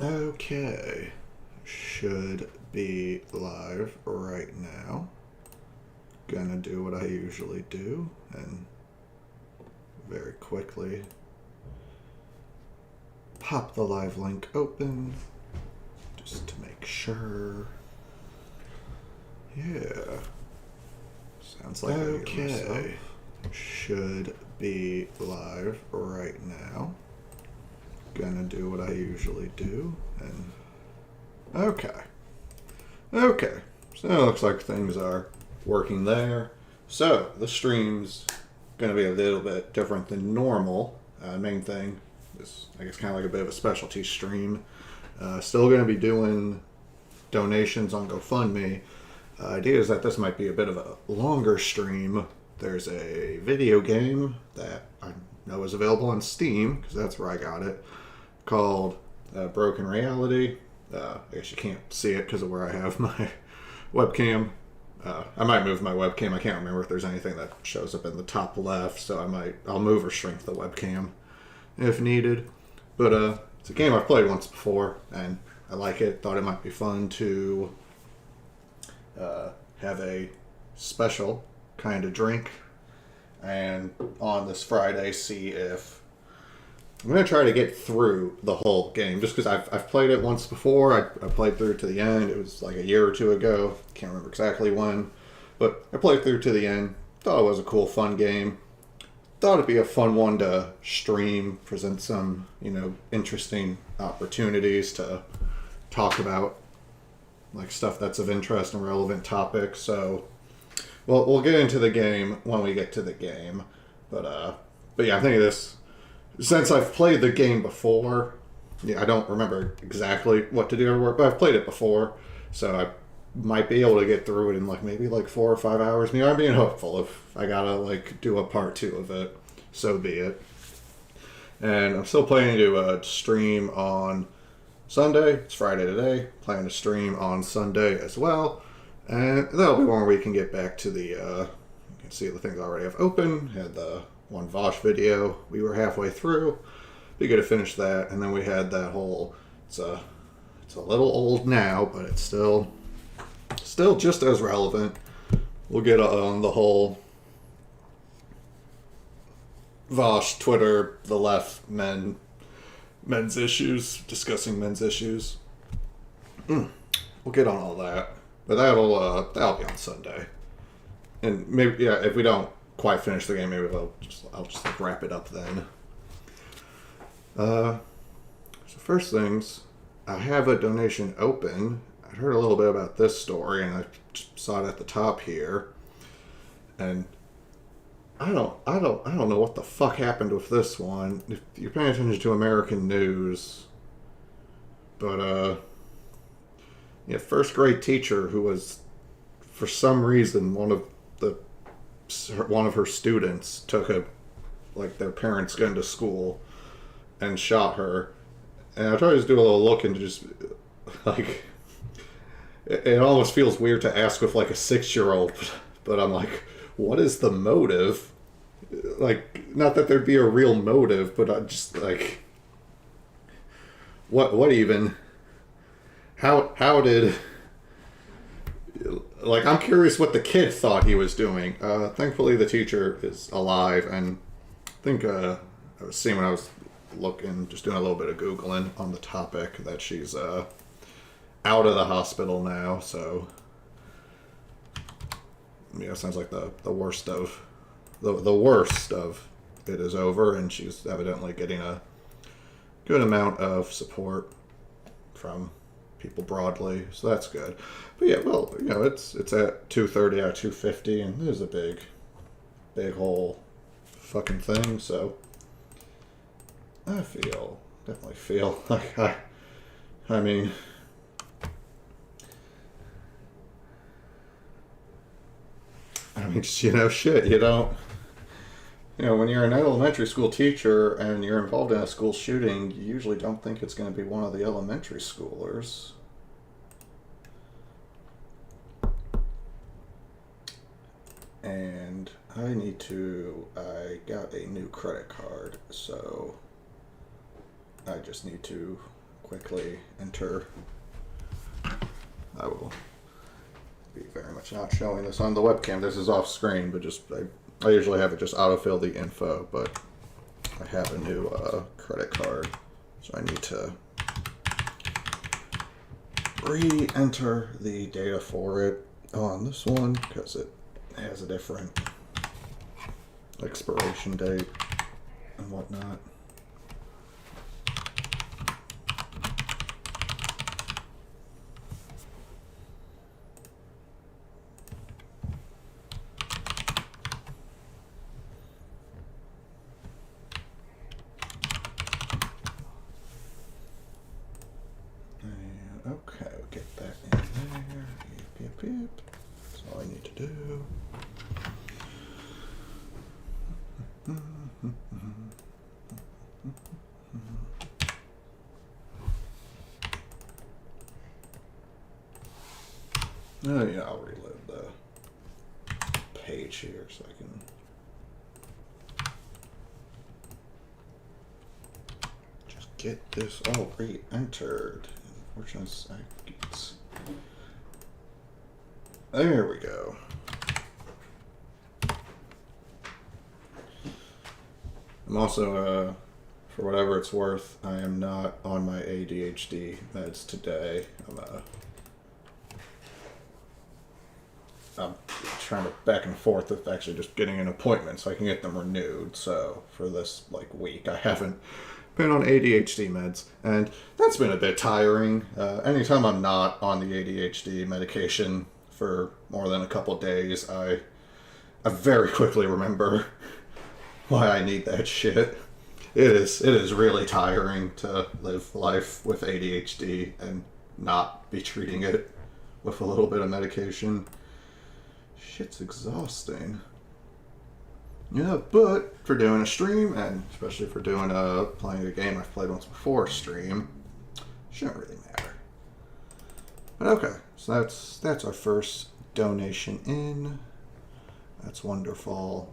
Okay, should be live right now. Gonna do what I usually do and very quickly pop the live link open just to make sure. Yeah, sounds like okay. Should be live right now. Gonna do what I usually do and okay, so it looks like things are working there. So the stream's gonna be a little bit different than normal. Main thing is, I guess, kind of like a bit of a specialty stream. Still gonna be doing donations on GoFundMe. Idea is that this might be a bit of a longer stream. There's a video game that I know is available on Steam, because that's where I got it, called Broken Reality. I guess you can't see it because of where I have my webcam. I might move my webcam. I can't remember if there's anything that shows up in the top left, so I'll move or shrink the webcam if needed. But it's a game I've played once before, and I like it. Thought it might be fun to have a special kind of drink, and on this Friday see if I'm going to try to get through the whole game, just because I've played it once before. I played through to the end. It was like a year or two ago. Can't remember exactly when, but I played through to the end. Thought it was a cool, fun game. Thought it'd be a fun one to stream, present some, interesting opportunities to talk about, like, stuff that's of interest and relevant topics. So, well, we'll get into the game when we get to the game. But yeah, I think this, since I've played the game before, I don't remember exactly what to do everywhere, but I've played it before, so I might be able to get through it in maybe 4 or 5 hours. I'm being hopeful. If I gotta do a part 2 of it, so be it. And I'm still planning to stream on Sunday. It's Friday today. Planning to stream on Sunday as well, and that'll be one where we can get back to the. You can see the things I already have open. Had the one Vosh video. We were halfway through. Be good to finish that, and then we had that whole. It's a little old now, but it's still just as relevant. We'll get on the whole Vosh Twitter, the left, men's issues, discussing men's issues. We'll get on all that, but that'll be on Sunday, and maybe if we don't quite finish the game, maybe I'll just wrap it up then. So first things, I have a donation open. I heard a little bit about this story, and I saw it at the top here, and I don't know what the fuck happened with this one. If you're paying attention to American news, but first grade teacher who was, for some reason, one of her students took their parents going to school and shot her. And I tried to do a little look and just it almost feels weird to ask with a 6-year-old, but I'm like, what is the motive? Not that there'd be a real motive, but I just what even, how did, I'm curious what the kid thought he was doing. Thankfully the teacher is alive, and I think I was seeing when I was looking, just doing a little bit of Googling on the topic, that she's out of the hospital now, so sounds like the worst of the worst of it is over, and she's evidently getting a good amount of support from people broadly, so that's good. But yeah, well, it's at 230 out of 250, and there's a big whole fucking thing, so I definitely feel like I mean, shit, you don't, when you're an elementary school teacher and you're involved in a school shooting, you usually don't think it's going to be one of the elementary schoolers. And I got a new credit card, so I just need to quickly enter. I will be very much not showing this on the webcam. This is off screen, but just I usually have it just autofill the info, but I have a new credit card, so I need to re-enter the data for it on this one because it has a different expiration date and whatnot. Okay, we'll get that in there. Yep. That's all I need to do. Oh yeah, I'll reload the page here so I can. Just get this all re-entered. Unfortunately, there we go. I'm also, for whatever it's worth, I am not on my ADHD meds today. I'm trying to back and forth with actually just getting an appointment so I can get them renewed. So for this week, I haven't been on ADHD meds, and that's been a bit tiring. Anytime I'm not on the ADHD medication for more than a couple days, I very quickly remember why I need that shit. It is really tiring to live life with ADHD and not be treating it with a little bit of medication. Shit's exhausting. Yeah, but for doing a stream, and especially for doing playing a game I've played once before, stream, shouldn't really matter. But okay, so that's our first donation in. That's wonderful.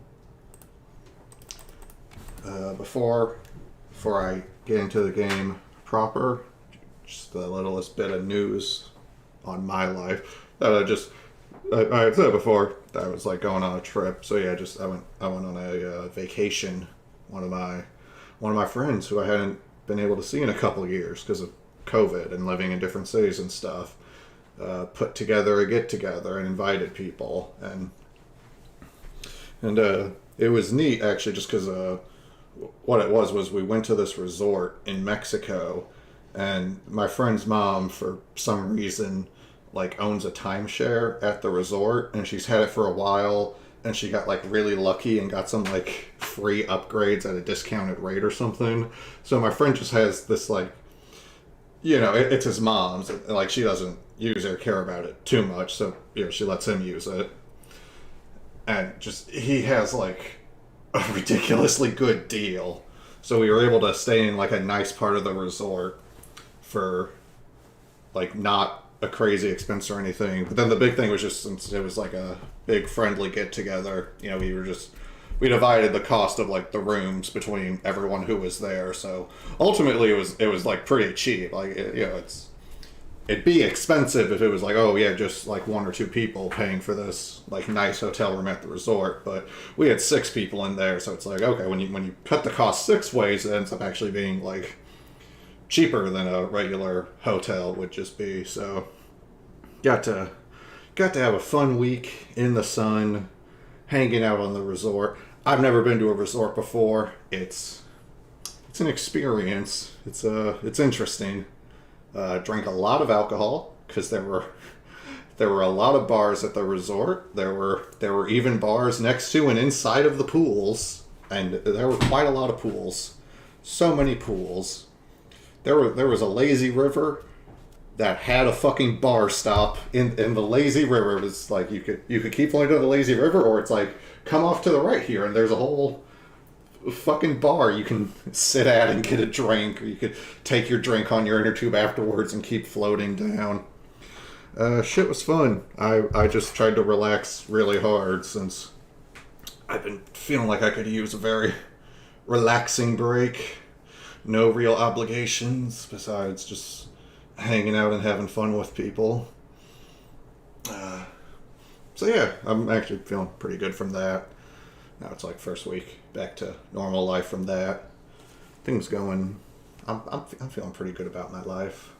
Before I get into the game proper, just the littlest bit of news on my life that I had said before. I was going on a trip, so yeah, I went on a vacation. One of my friends who I hadn't been able to see in a couple of years because of COVID and living in different cities and stuff, put together a get together and invited people, and it was neat actually, just because what it was we went to this resort in Mexico, and my friend's mom for some reason owns a timeshare at the resort, and she's had it for a while, and she got really lucky and got some free upgrades at a discounted rate or something. So my friend just has this it's his mom's, and she doesn't use it or care about it too much, so she lets him use it, and just he has a ridiculously good deal. So we were able to stay in a nice part of the resort for not a crazy expense or anything. But then the big thing was just, since it was a big friendly get together, we divided the cost of the rooms between everyone who was there. So ultimately it was pretty cheap. It'd be expensive if it was just one or two people paying for this nice hotel room at the resort, but we had 6 people in there, so it's okay, when you cut the cost 6 ways, it ends up actually being cheaper than a regular hotel would just be. So got to have a fun week in the sun, hanging out on the resort. I've never been to a resort before. It's an experience. It's interesting. Drank a lot of alcohol because there were a lot of bars at the resort. There were even bars next to and inside of the pools, and there were quite a lot of pools. So many pools. There was a lazy river that had a fucking bar stop in the lazy river. It was you could keep going to the lazy river, or it's come off to the right here and there's a whole fucking bar you can sit at and get a drink, or you could take your drink on your inner tube afterwards and keep floating down. Shit was fun. I just tried to relax really hard since I've been feeling like I could use a very relaxing break. no real obligations besides just hanging out and having fun with people. So yeah, I'm actually feeling pretty good from that. Now it's like first week back to normal life from that. Things going. I'm feeling pretty good about my life.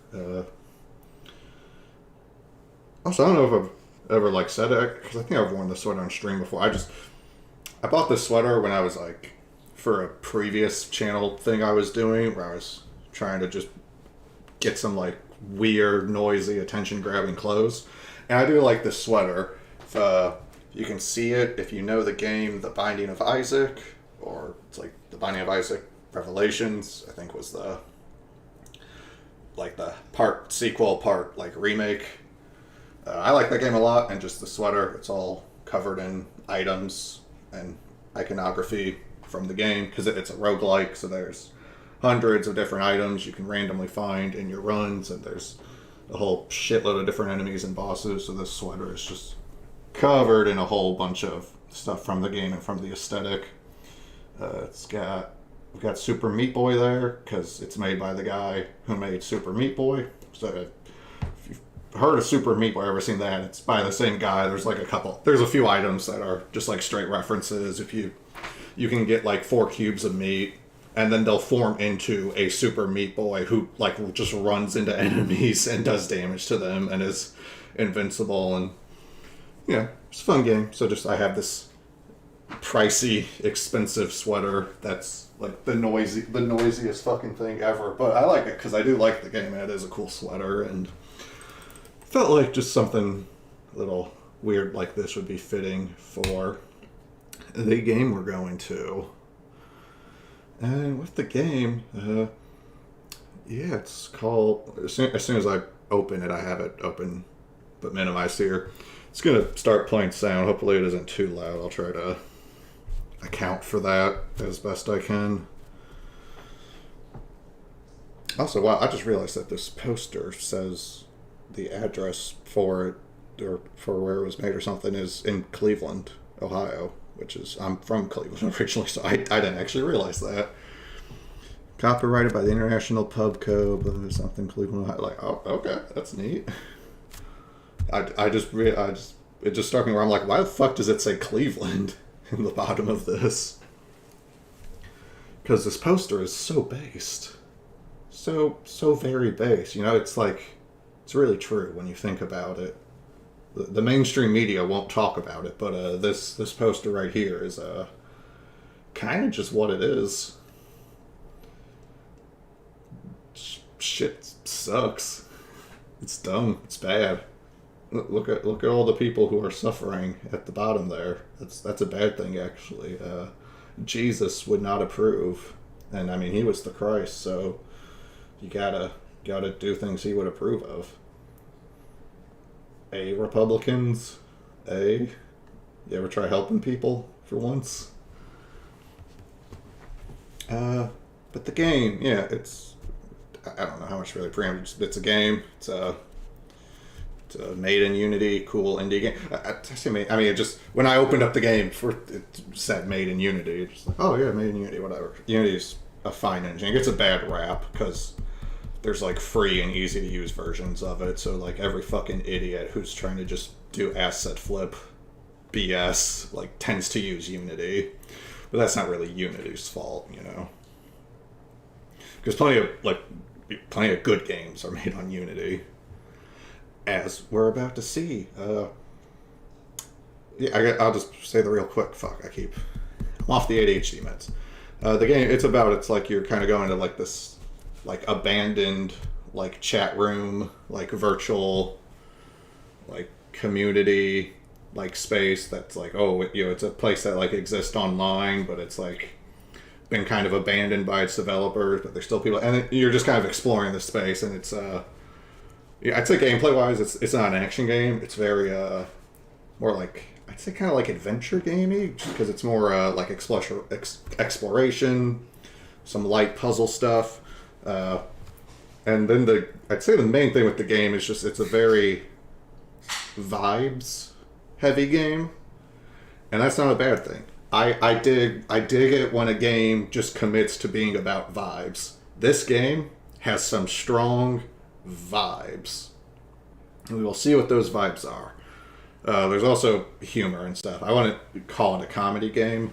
Also, I don't know if I've ever like said it because I think I've worn this sweater on stream before. I bought this sweater when I was like for a previous channel thing I was doing where I was trying to just get some like weird, noisy, attention grabbing clothes. And I do like this sweater. If you can see it, if you know the game The Binding of Isaac, or it's like The Binding of Isaac Revelations, I think was the part sequel, part like remake. I like that game a lot, and just the sweater, it's all covered in items and iconography from the game, because it's a roguelike, so there's hundreds of different items you can randomly find in your runs, and there's a whole shitload of different enemies and bosses, so this sweater is just covered in a whole bunch of stuff from the game and from the aesthetic. We've got Super Meat Boy there, because it's made by the guy who made Super Meat Boy. So if you've heard of Super Meat Boy, ever seen that, it's by the same guy. There's a few items that are just like straight references. If you can get like 4 cubes of meat, and then they'll form into a Super Meat Boy who like just runs into enemies and does damage to them and is invincible. And yeah, it's a fun game. So I have this pricey, expensive sweater that's like the noisiest fucking thing ever. But I like it because I do like the game, and it is a cool sweater, and felt like just something a little weird like this would be fitting for the game we're going to. And with the game, it's called, as soon as I open it, I have it open but minimized here. It's going to start playing sound. Hopefully it isn't too loud. I'll try to account for that as best I can. Also, wow, I just realized that this poster says the address for it, or for where it was made or something, is in Cleveland, Ohio, which is, I'm from Cleveland originally, so I didn't actually realize that. Copyrighted by the International Pub Code, something Cleveland, Ohio. Like, oh, okay, that's neat. It just struck me where I'm like, why the fuck does it say Cleveland in the bottom of this? Because this poster is so based. So very based. You know, it's like, it's really true when you think about it. The mainstream media won't talk about it, but this poster right here is kind of just what it is. Shit sucks. It's dumb. It's bad. Look at all the people who are suffering at the bottom there. That's a bad thing, actually. Jesus would not approve, and I mean, he was the Christ, so you gotta do things he would approve of. Republicans, you ever try helping people for once? But the game, yeah, I don't know how much really preamble. It's a game. It's a made in Unity, cool indie game. I mean, it just, when I opened up the game, it said made in Unity. It's just like, oh yeah, made in Unity, whatever. Unity's a fine engine. It gets a bad rap because there's like free and easy to use versions of it. So like every fucking idiot who's trying to just do asset flip BS like tends to use Unity. But that's not really Unity's fault, you know. Because plenty of good games are made on Unity, as we're about to see. I'll just say the real quick. I'm off the ADHD meds. The game, it's like you're kind of going to like this, like abandoned, like chat room, like virtual, like community, like space that's like, oh, it's a place that like exists online, but it's like been kind of abandoned by its developers, but there's still people, and you're just kind of exploring the space, and it's I'd say gameplay wise, it's not an action game. It's very more like, I'd say kind of like adventure gamey, because it's more like exploration, some light puzzle stuff, and then I'd say the main thing with the game is just it's a very vibes heavy game, and that's not a bad thing. I dig it when a game just commits to being about vibes. this game has some strong vibes. And we will see what those vibes are. There's also humor and stuff. I want to call it a comedy game.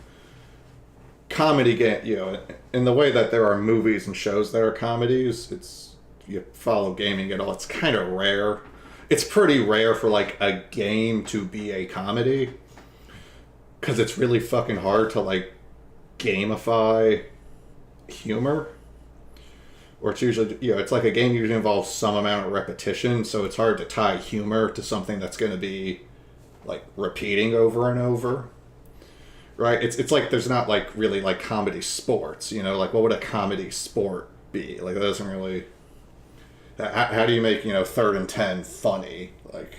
Comedy game, you know, in the way that there are movies and shows that are comedies, it's, you follow gaming at all, it's kind of rare. It's pretty rare for like a game to be a comedy, because it's really fucking hard to like gamify humor. Or it's usually, you know, it's like a game usually involves some amount of repetition, so it's hard to tie humor to something that's going to be like repeating over and over. Right? It's like there's not like really like comedy sports, you know, like what would a comedy sport be? Like that doesn't really. How do you make, you know, 3rd and 10 funny? Like,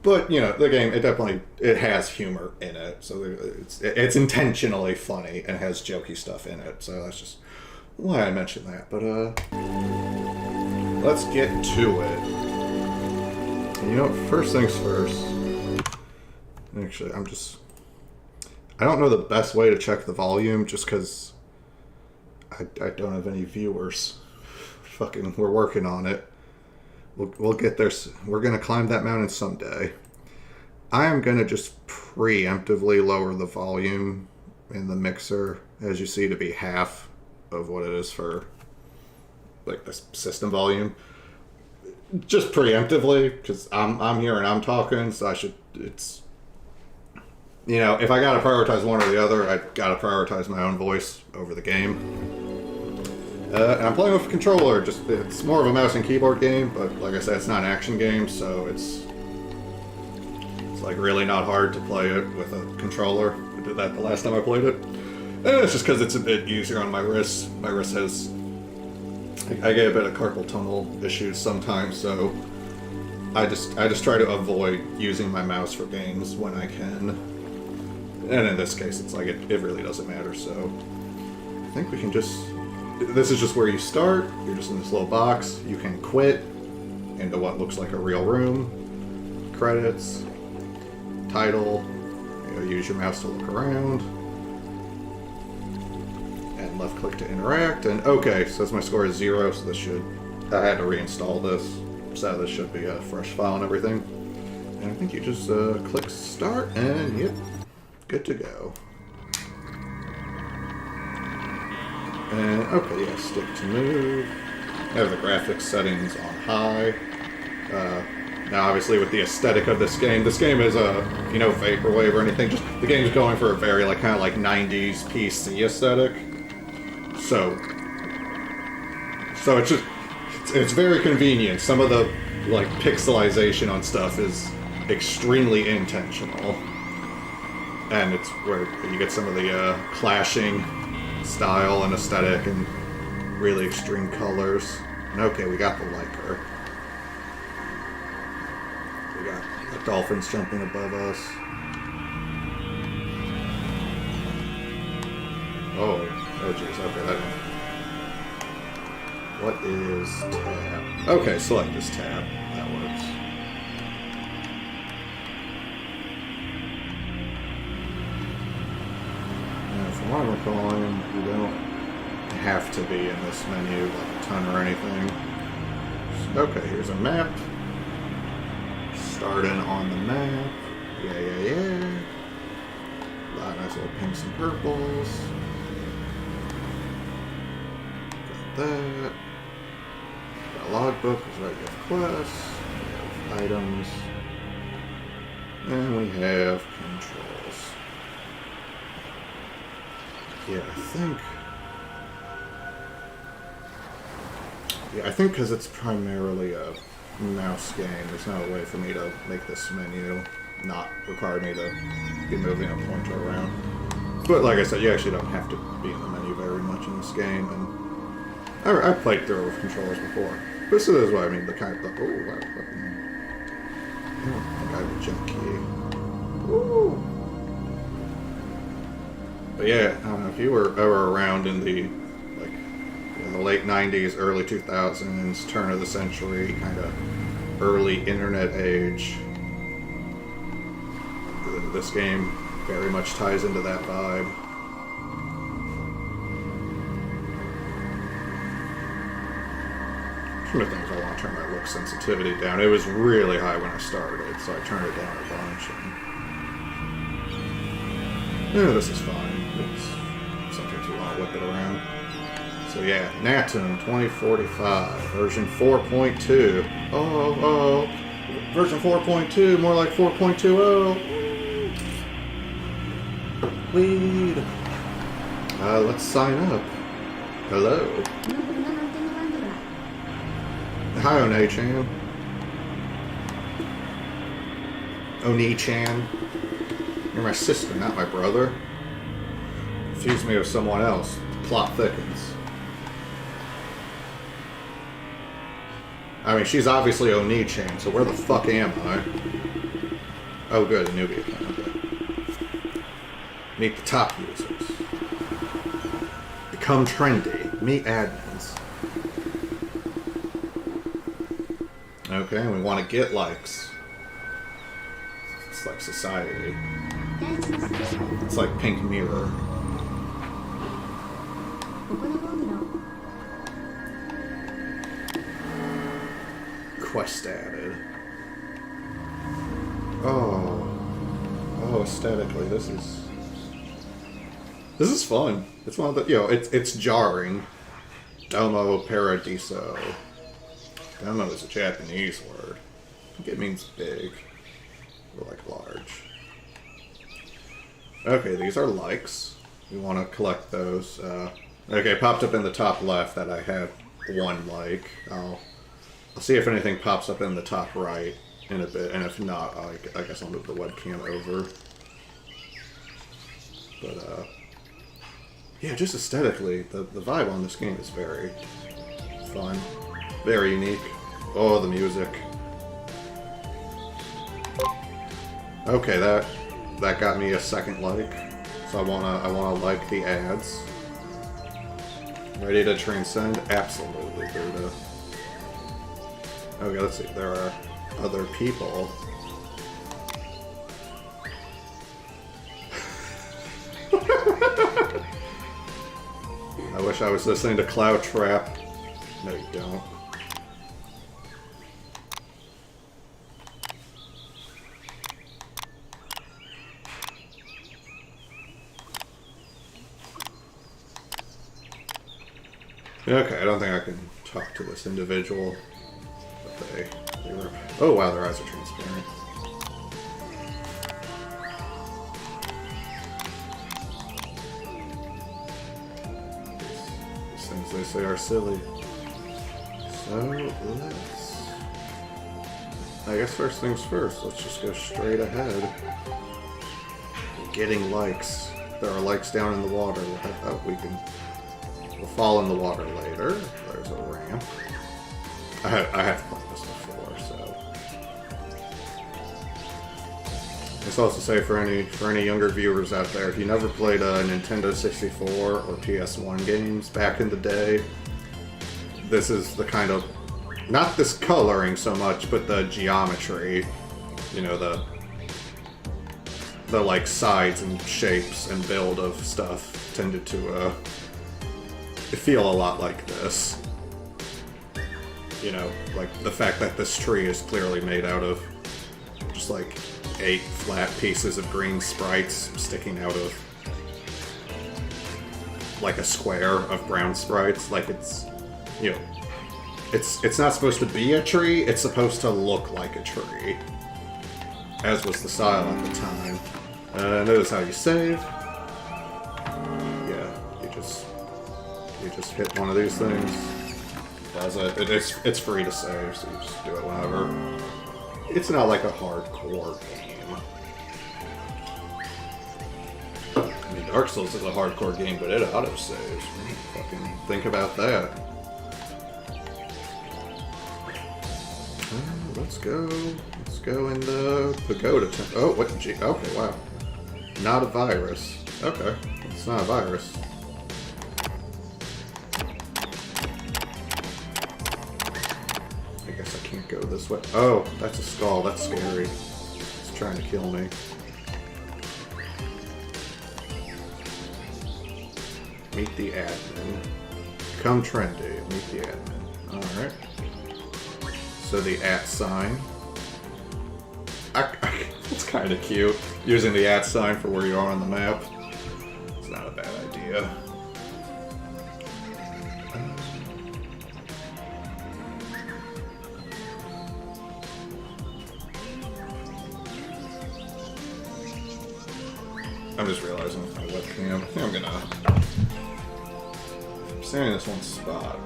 but you know, the game it has humor in it, so it's intentionally funny and has jokey stuff in it. So that's just why I mentioned that. But let's get to it. And, you know, first things first. Actually, I don't know the best way to check the volume, just because I don't have any viewers. Fucking, we're working on it. We'll get there. We're gonna climb that mountain someday. I am gonna just preemptively lower the volume in the mixer, as you see, to be half of what it is for like the system volume. Just preemptively, because I'm here and I'm talking, so it's. You know, if I gotta prioritize one or the other, I gotta prioritize my own voice over the game. And I'm playing with a controller. It's more of a mouse and keyboard game, but like I said, it's not an action game, so it's like really not hard to play it with a controller. I did that the last time I played it, and it's just because it's a bit easier on my wrist. My wrist has, I get a bit of carpal tunnel issues sometimes, so I just try to avoid using my mouse for games when I can. And in this case, it's like it really doesn't matter, so I think we can just... This is just where you start. You're just in this little box. You can quit into what looks like a real room. Credits. Title. You know, use your mouse to look around. And left click to interact. And okay, so my score is 0, so this should... I had to reinstall this, so this should be a fresh file and everything. And I think you just click start, and yep. Good to go. And, okay, yeah, stick to move. I have the graphics settings on high. Now, obviously, with the aesthetic of this game is you know, vaporwave or anything, just the game's going for a very, like, kind of like 90s PC aesthetic. So it's just, it's very convenient. Some of the, like, pixelization on stuff is extremely intentional. And it's where you get some of the clashing style and aesthetic and really extreme colors. And okay, we got the Liker. We got the dolphins jumping above us. Oh jeez, okay, that one. What is tab? Okay, select this tab. That works. From what I'm recalling, you don't have to be in this menu like a ton or anything. So, okay, here's a map. Starting on the map. Yeah. A lot of nice little pinks and purples. Got that. Got a logbook, is right, you have quests. We have items. And we have controls. Yeah, I think because it's primarily a mouse game, there's no way for me to make this menu not require me to be moving a pointer around. But like I said, you actually don't have to be in the menu very much in this game, and I've played through it with controllers before. This is what I mean, the kind of... I don't think I have a jump key. Ooh! But yeah, I don't know if you were ever around in the late 90s, early 2000s, turn of the century, kind of early internet age. This game very much ties into that vibe. One of the things I want to turn my look sensitivity down. It was really high when I started, so I turned it down a bunch. And this is fine. It's something too long to whip it around. So yeah, Natum 2045, version 4.2. Oh, version 4.2, more like 4.20. Weed. Let's sign up. Hello. Hi, One-chan. Oni-chan. You're my sister, not my brother. Confuse me with someone else. The plot thickens. I mean, she's obviously Oni-chan, so where the fuck am I? Oh, good, a newbie account. Okay. Meet the top users. Become trendy. Meet admins. Okay, we want to get likes. It's like society. It's like Pink Mirror. Quest added. Oh, aesthetically, this is fun. It's one of the, it's jarring. Domo Paradiso. Domo is a Japanese word. I think it means big, or like large. Okay, these are likes. We want to collect those. Okay, it popped up in the top left that I have one like. I'll see if anything pops up in the top right in a bit, and if not, I guess I'll move the webcam over. But, yeah, just aesthetically, the vibe on this game is very fun, very unique. Oh, the music. Okay, that got me a second like, so I wanna like the ads. Ready to transcend? Absolutely, Buddha. Okay, let's see. There are other people. I wish I was listening to Cloud Trap. No, you don't. Okay, I don't think I can talk to this individual. But they were... Oh wow, their eyes are transparent. These things they say are silly. So let's... I guess first things first, let's just go straight ahead. Getting likes. There are likes down in the water. We'll fall in the water later. There's a ramp. I have played this before, so. It's also say for any younger viewers out there, if you never played a Nintendo 64 or PS1 games back in the day, this is the kind of, not this coloring so much, but the geometry, you know, the like sides and shapes and build of stuff tended to feel a lot like this. You know, like the fact that this tree is clearly made out of just like 8 flat pieces of green sprites sticking out of like a square of brown sprites. Like it's, you know, it's not supposed to be a tree, it's supposed to look like a tree. As was the style at the time. Notice how you save. Yeah, you just hit one of these things. It's free to save, so you just do it whenever. It's not like a hardcore game. I mean, Dark Souls is a hardcore game, but it auto-saves. Fucking think about that. Let's go in the pagoda temple. Oh, what? Gee, okay, wow. Not a virus. Okay, it's not a virus. I guess I can't go this way. Oh, that's a skull. That's scary. It's trying to kill me. Meet the admin. Become trendy. Meet the admin. Alright. So the @ it's kind of cute. Using the @ for where you are on the map. It's not a bad idea. I'm just realizing with my webcam, I think I'm gonna... If I'm standing in this one spot,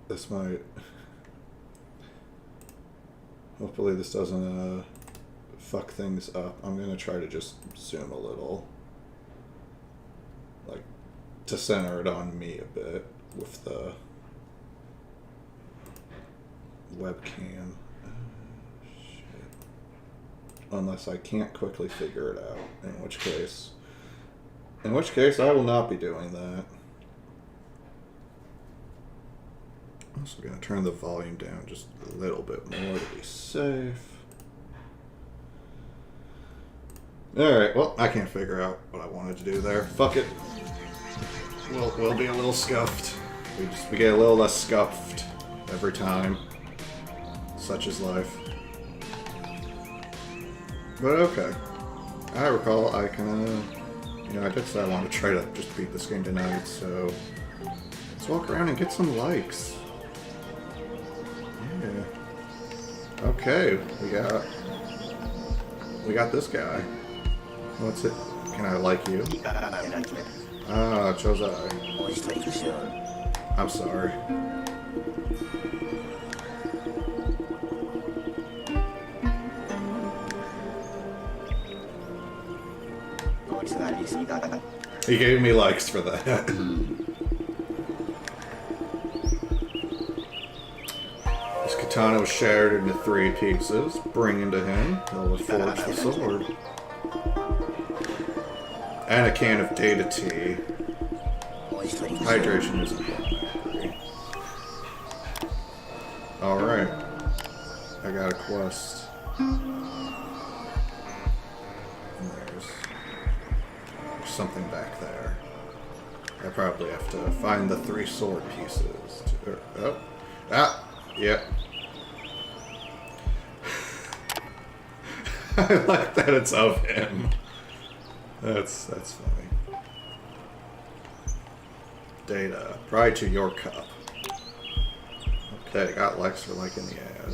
this might... Hopefully this doesn't fuck things up. I'm gonna try to just zoom a little. Like, to center it on me a bit with the webcam. Unless I can't quickly figure it out, in which case I will not be doing that. I'm also going to turn the volume down just a little bit more to be safe. Alright, well, I can't figure out what I wanted to do there. Fuck it. We'll be a little scuffed. We get a little less scuffed every time. Such is life. But okay. I recall I I did say I wanted to try to just beat this game tonight, so let's walk around and get some likes. Yeah. Okay, we got this guy. What's it? Can I like you? Ah, Chozai. I'm sorry. He gave me likes for that. His katana was shattered into 3 pieces. Bringing to him, he'll forge the sword. And a can of data tea. Hydration is important. Alright. I got a quest. Something back there. I probably have to find the 3 sword pieces. Yep. I like that it's of him. That's funny. Data. Pride to your cup. Okay, got likes for liking the ad.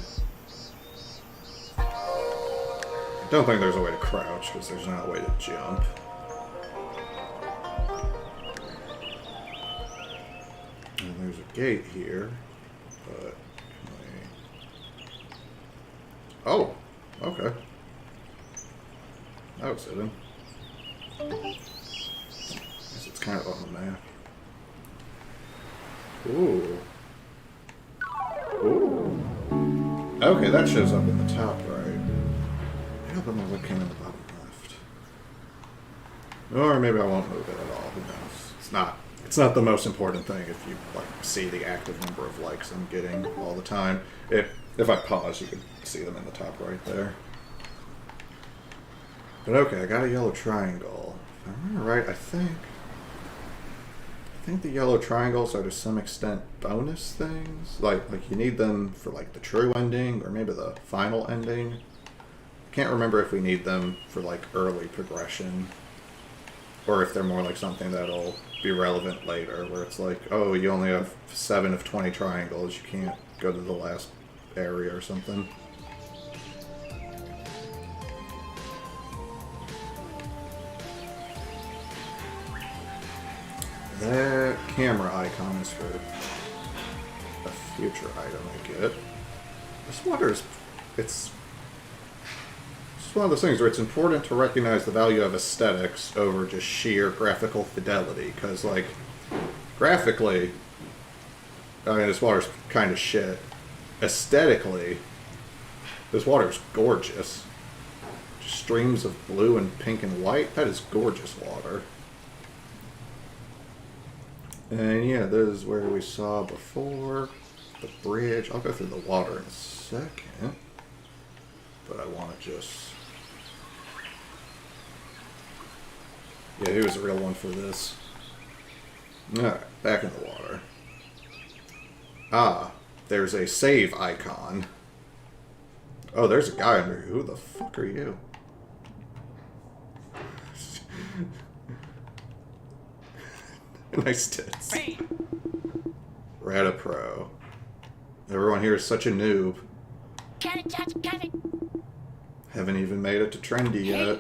I don't think there's a way to crouch because there's not a way to jump. And there's a gate here, but oh, okay. That was hidden. Guess it's kind of on the map. Ooh. Okay, that shows up in the top right. Maybe I'll put my webcam in the bottom left. Or maybe I won't move it at all. Who knows? It's not the most important thing if you see the active number of likes I'm getting all the time. If I pause, you can see them in the top right there. But okay, I got a yellow triangle. If I remember right, I think the yellow triangles are to some extent bonus things. Like you need them for the true ending or maybe the final ending. I can't remember if we need them for early progression or if they're more like something that'll be relevant later, where it's oh, you only have 7 of 20 triangles, you can't go to the last area or something. That camera icon is for a future item I get. This water is... It's one of those things where it's important to recognize the value of aesthetics over just sheer graphical fidelity, because, graphically, I mean, this water's kind of shit. Aesthetically, this water's gorgeous. Just streams of blue and pink and white. That is gorgeous water. And yeah, this is where we saw before the bridge. I'll go through the water in a second, but I want to just... Yeah, he was a real one for this. Alright, back in the water. Ah, there's a save icon Oh, there's a guy under here. Who the fuck are you? Nice tits. Radapro. Everyone here is such a noob. Haven't even made it to trendy yet.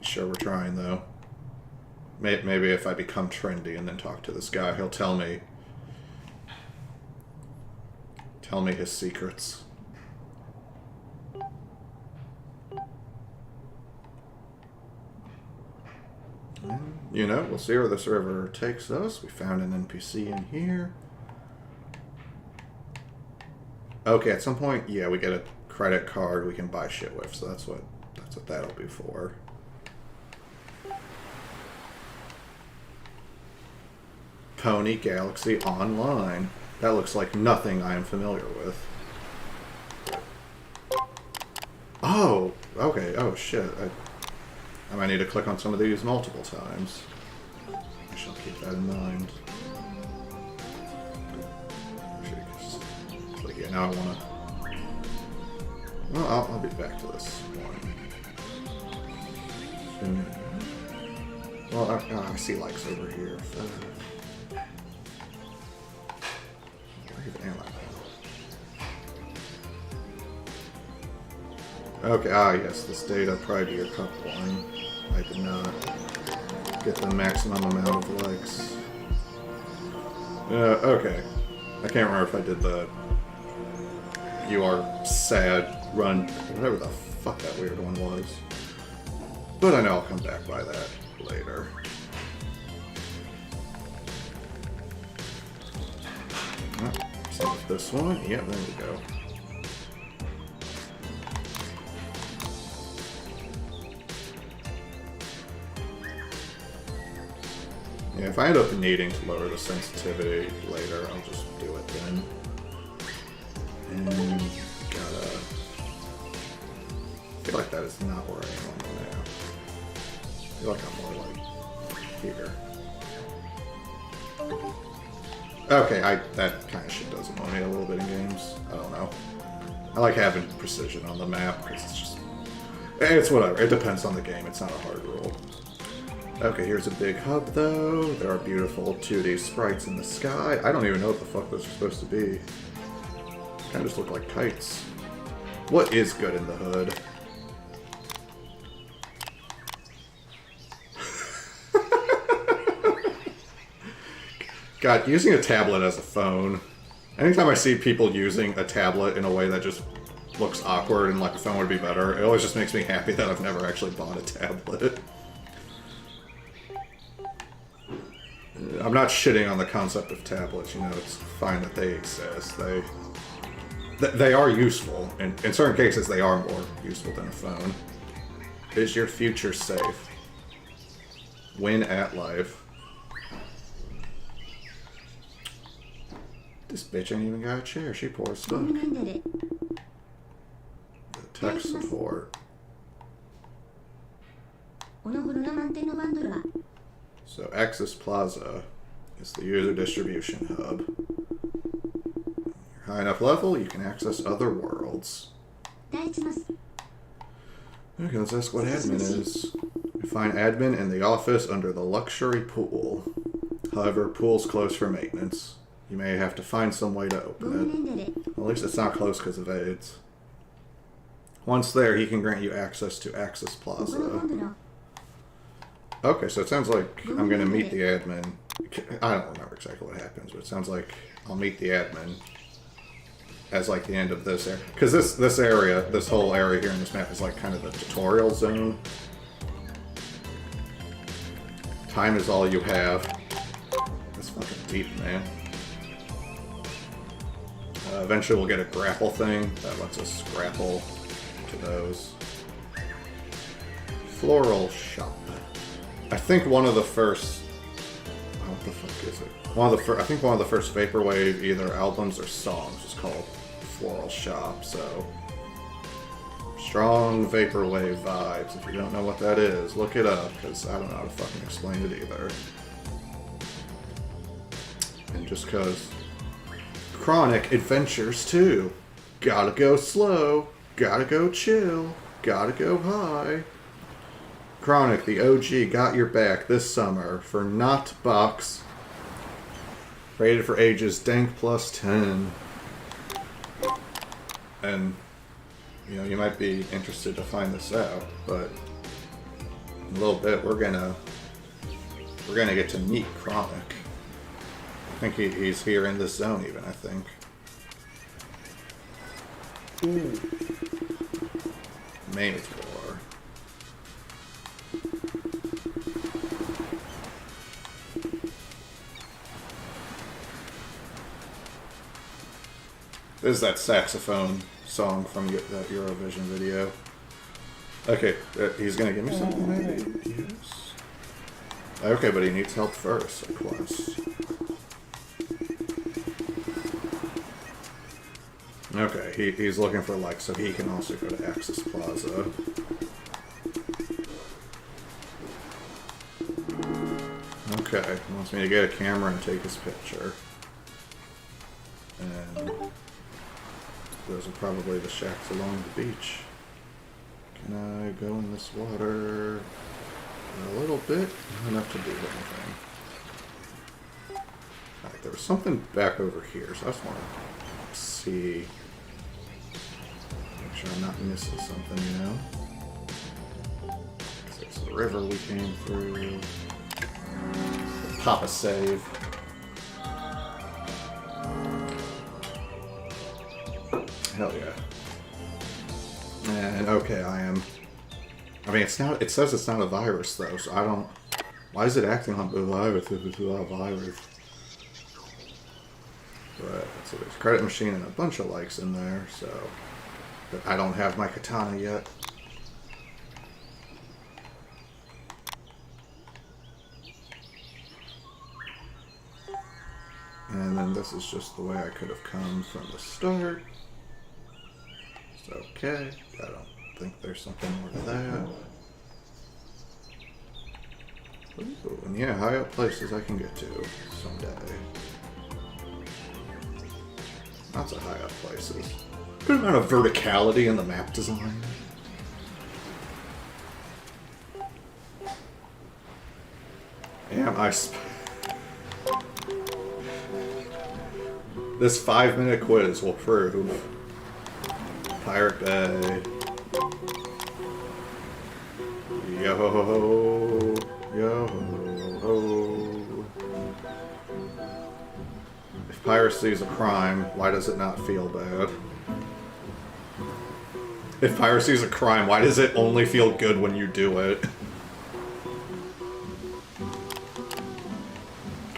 Sure, we're trying though. Maybe if I become trendy and then talk to this guy, he'll tell me his secrets. You know, we'll see where this river takes us. We found an NPC in here. Okay, at some point, yeah, we get a credit card we can buy shit with, so that's what that'll be for. Pony Galaxy Online. That looks like nothing I am familiar with. Oh, okay. Oh shit. I might need to click on some of these multiple times. I shall keep that in mind. But yeah, now I want to... Well, I'll be back to this one. Well, I see likes over here. Where even am I? Okay, yes, this data prior to your cup one. I did not get the maximum amount of likes. Okay. I can't remember if I did the "You are sad" run, whatever the fuck that weird one was. But I know I'll come back by that later. So this one, yeah, there we go. Yeah, if I end up needing to lower the sensitivity later, I'll just do it then. And gotta... I feel like that is not where I am on the map. I feel like I'm more like here. Okay, that kind of shit does annoy me a little bit in games. I don't know. I like having precision on the map because it's just... It's whatever. It depends on the game. It's not a hard rule. Okay, here's a big hub, though. There are beautiful 2D sprites in the sky. I don't even know what the fuck those are supposed to be. Kind of just look like kites. What is good in the hood? God, using a tablet as a phone. Anytime I see people using a tablet in a way that just looks awkward and like a phone would be better, it always just makes me happy that I've never actually bought a tablet. I'm not shitting on the concept of tablets, you know, it's fine that they exist. They are useful. In certain cases, they are more useful than a phone. Is your future safe? Win at life. This bitch ain't even got a chair. She poor stuck. The tech support. So Axis Plaza is the user distribution hub. You're high enough level, you can access other worlds. Okay, let's ask what admin is. You find admin in the office under the luxury pool. However, pool's closed for maintenance. You may have to find some way to open it. At least it's not closed because of AIDS. Once there, he can grant you access to Axis Plaza. Okay, so it sounds like I'm going to meet the admin. I don't remember exactly what happens, but it sounds like I'll meet the admin as like the end of this area. Because this area, this whole area here in this map is like kind of the tutorial zone. Time is all you have. That's fucking deep, man. Eventually we'll get a grapple thing that lets us grapple to those. Floral shop. I think one of the first... Oh, what the fuck is it? I think one of the first Vaporwave either albums or songs was called Floral Shop, so... Strong Vaporwave vibes. If you don't know what that is, look it up, because I don't know how to fucking explain it either. And just because... Chronic Adventures 2. Gotta go slow. Gotta go chill. Gotta go high. Chronic, the OG, got your back this summer for not box. Rated for ages dank plus 10. And, you know, you might be interested to find this out, but in a little bit we're gonna get to meet Chronic. I think he's here in this zone even, I think. Ooh. Main floor. This is that saxophone song from that Eurovision video. Okay, he's gonna give me something maybe? Yes. Okay, but he needs help first, of course. Okay, he's looking for like, so he can also go to Access Plaza. Okay, he wants me to get a camera and take his picture. And those are probably the shacks along the beach. Can I go in this water a little bit? Not enough to do anything. Alright, there was something back over here, so I just want to see. Make sure I'm not missing something, you know? It's the river we came through. Pop a save. Hell yeah. And okay, I mean, it's not. It says it's not a virus though, so I don't. Why is it acting like a virus if it's not a virus? But so there's a credit machine and a bunch of likes in there. So, but I don't have my katana yet. And then this is just the way I could have come from the start. It's okay. I don't think there's something more to that. Ooh, and yeah, high up places I can get to someday. Lots of high up places. Good amount of verticality in the map design. Damn, this 5-minute quiz will prove. Pirate Bay. Yo, yo. If piracy is a crime, why does it not feel bad? If piracy is a crime, why does it only feel good when you do it?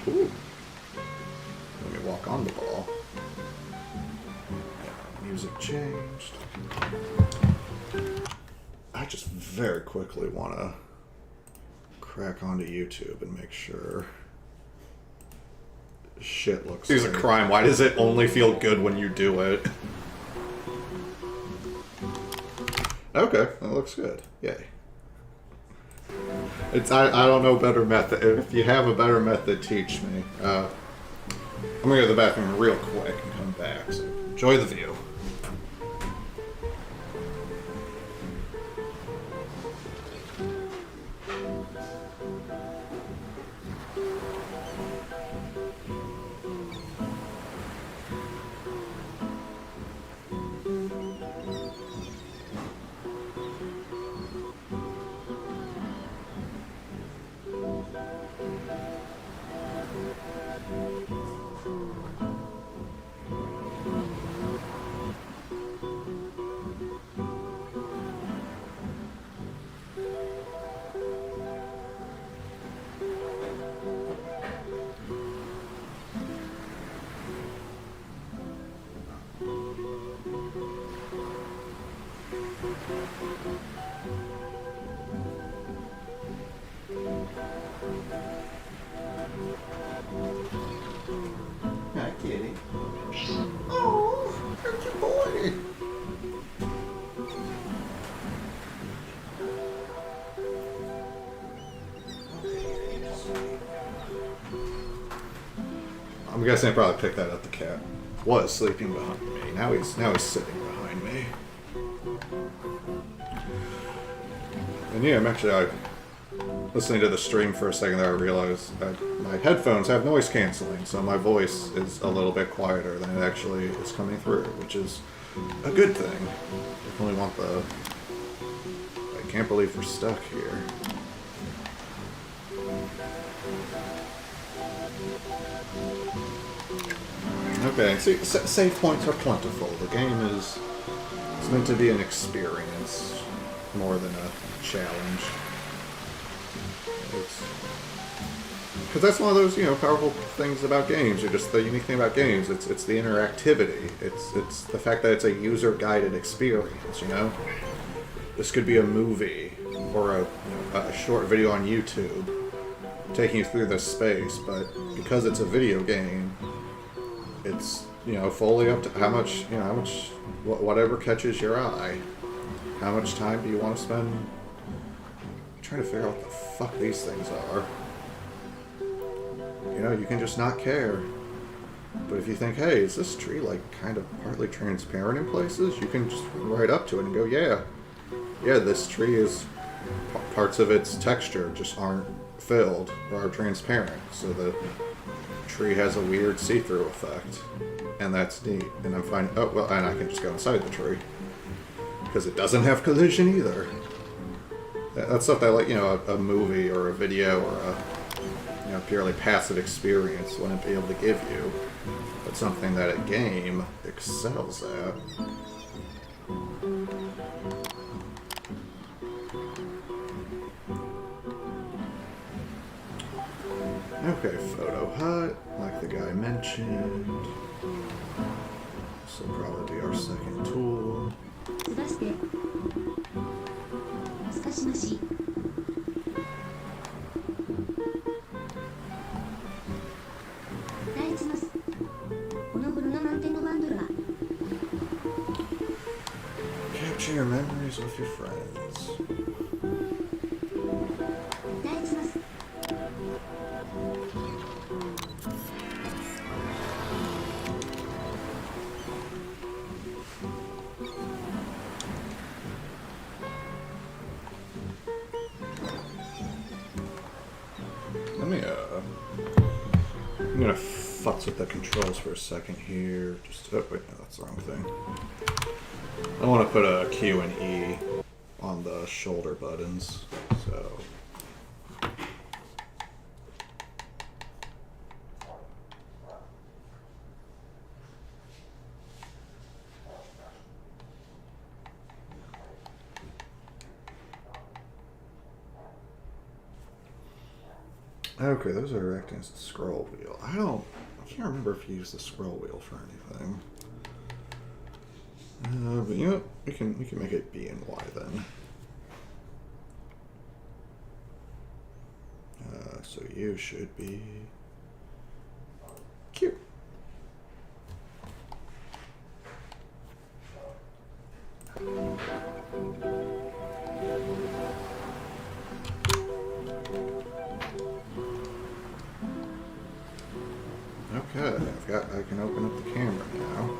Ooh. Let me walk on the ball. Yeah, music changed. I just very quickly want to crack onto YouTube and make sure shit looks like... It's a crime. Why does it only feel good when you do it? Okay, that looks good. Yay. I don't know better method. If you have a better method, teach me. I'm gonna go to the bathroom real quick and come back. So enjoy the view. Hi, kitty. Oh, that's your boy. I'm guessing I probably picked that up the cat. was sleeping behind me. Now he's sitting behind me. And yeah, I listening to the stream for a second there, I realized that my headphones have noise canceling, so my voice is a little bit quieter than it actually is coming through, which is a good thing. Definitely want the... I can't believe we're stuck here. Okay, see, save points are plentiful. The game is meant to be an experience more than a challenge. Because that's one of those, powerful things about games, or just the unique thing about games. It's the interactivity. It's the fact that it's a user-guided experience, This could be a movie, or a short video on YouTube, taking you through this space, but because it's a video game, it's, fully up to how much, whatever catches your eye. How much time do you want to spend trying to figure out what the fuck these things are? You can just not care. But if you think, hey, is this tree kind of partly transparent in places? You can just ride up to it and go, yeah, this tree is, parts of its texture just aren't filled or are transparent. So the tree has a weird see-through effect. And that's neat. And I'm fine. Oh, well, and I can just go inside the tree. Because it doesn't have collision either. That's stuff that, a movie or a video or a purely passive experience wouldn't be able to give you. But something that a game excels at. Okay, photo hut, like the guy mentioned. This will probably be our second tool. Capture your memories with your friends. I'm gonna futz with the controls for a second here. Oh wait, no, that's the wrong thing. I want to put a Q and E on the shoulder buttons, so. Okay, those are acting as a scroll wheel. I can't remember if you use the scroll wheel for anything. But we can make it B and Y then. So you should be Q. Okay, I can open up the camera now.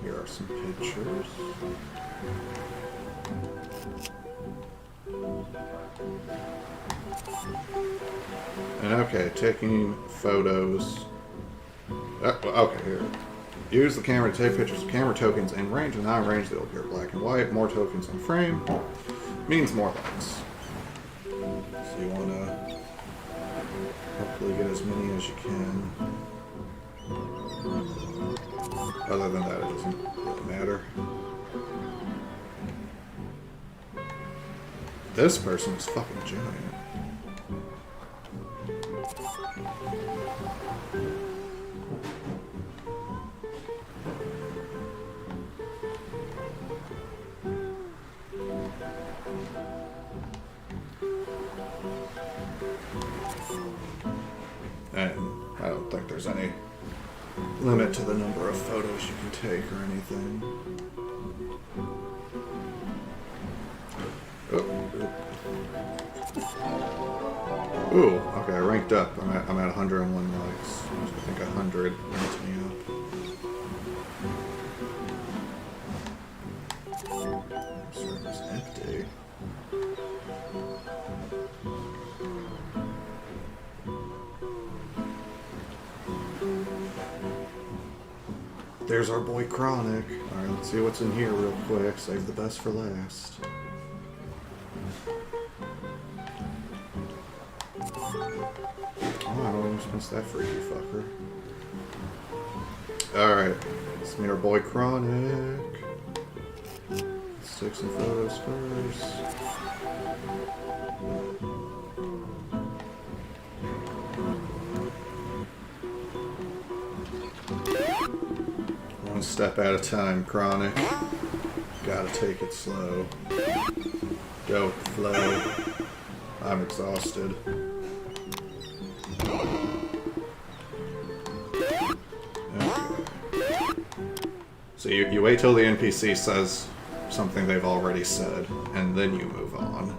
Here are some pictures. And okay, taking photos. Okay, here. Use the camera to take pictures of camera tokens in range and non-range that will appear black and white. More tokens on frame means more lights. So you want to hopefully get as many as you can. Other than that, it doesn't really matter. This person is fucking giant. And I don't think there's any limit to the number of photos you can take or anything. Ooh, okay, I ranked up. I'm at 101 likes. I think 100 ranked me up. there's our boy Chronic. Alright, let's see what's in here real quick. Save the best for last. Oh, I almost missed that freaky fucker. Alright, let's meet our boy Chronic. Let's take some photos first. One step at a time, Chronic. Gotta take it slow. Go with the flow. I'm exhausted. Okay. So you wait till the NPC says something they've already said, and then you move on.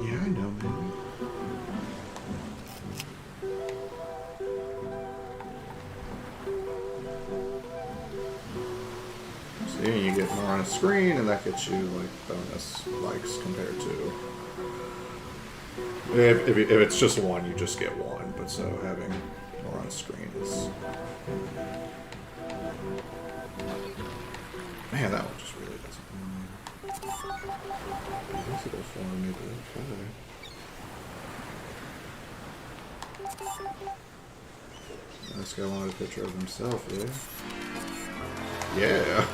Yeah, I know, man. See, you get more on a screen, and that gets you, like, bonus likes compared to... If it's just one, you just get one, but so having more on screen is... Man, that one just really doesn't... Visible for me, but okay. This guy wanted a picture of himself, yeah? Yeah!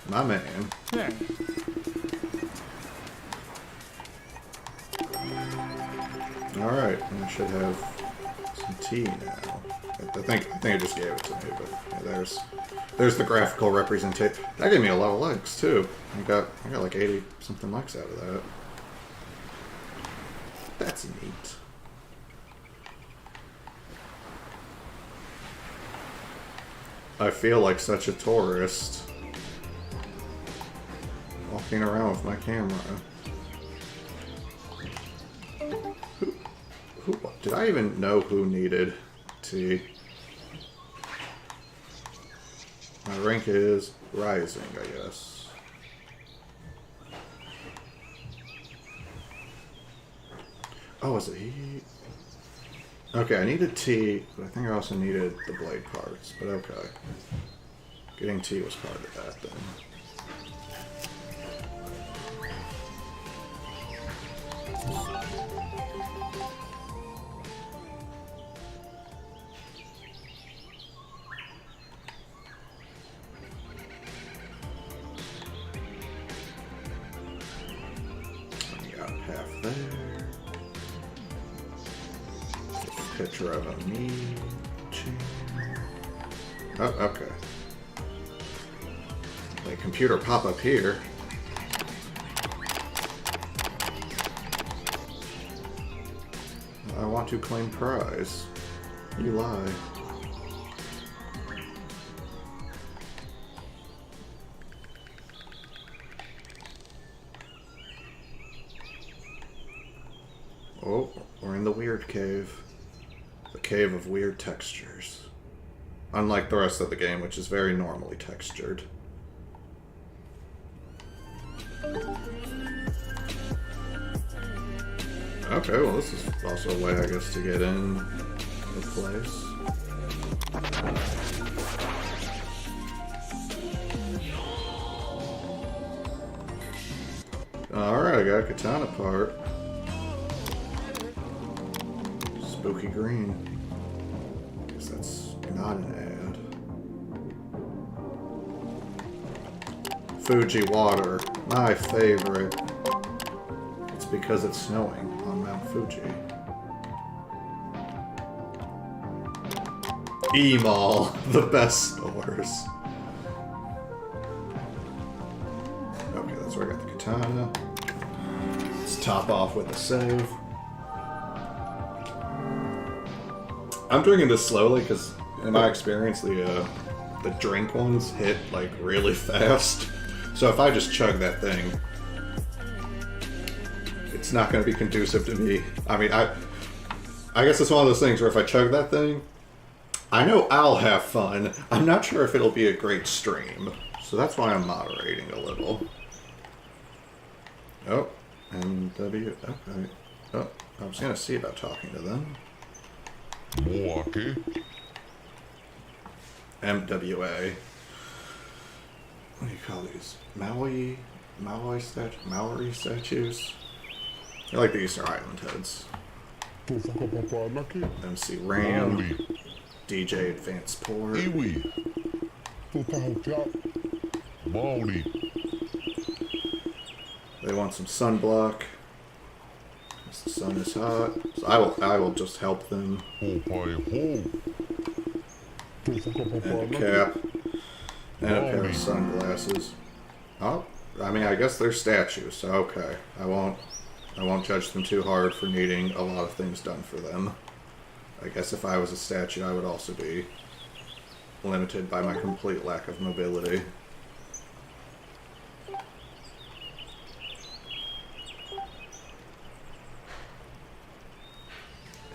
My man. Yeah. Alright, I should have some tea now. I think it just gave it to me, but yeah, there's the graphical representation. That gave me a lot of likes too. I got like 80 something likes out of that. That's neat. I feel like such a tourist walking around with my camera. Who did I even know who needed tea? My rank is rising, I guess. Oh, is it he? Okay, I needed tea, but I think I also needed the blade parts, but okay. Getting tea was part of that then. Picture of a me. Oh, okay. Like computer pop up here. I want to claim prize. You lie. Oh, we're in the weird cave. The cave of weird textures. Unlike the rest of the game, which is very normally textured. Okay, well this is also a way, I guess, to get in the place. Alright, I got a katana part. Spooky green. Guess that's not an ad. Fuji water. My favorite. It's because it's snowing on Mount Fuji. E-Mall. The best stores. Okay, that's where I got the katana. Let's top off with a save. I'm drinking this slowly because, in my experience, the drink ones hit like really fast. So if I just chug that thing, it's not going to be conducive to me. I mean, I guess it's one of those things where if I chug that thing, I know I'll have fun. I'm not sure if it'll be a great stream. So that's why I'm moderating a little. Oh, MW. Okay. Oh, I was going to see about talking to them. Moake. MWA. What do you call these? Maori statues? They're like the Easter Island heads. MC Ram. DJ Advanced Port. Iwi. Maori. They want some sunblock. Because the sun is hot. So I will just help them. And a cap. And a pair of sunglasses. Oh, I mean, I guess they're statues, so okay. I won't judge them too hard for needing a lot of things done for them. I guess if I was a statue, I would also be limited by my complete lack of mobility.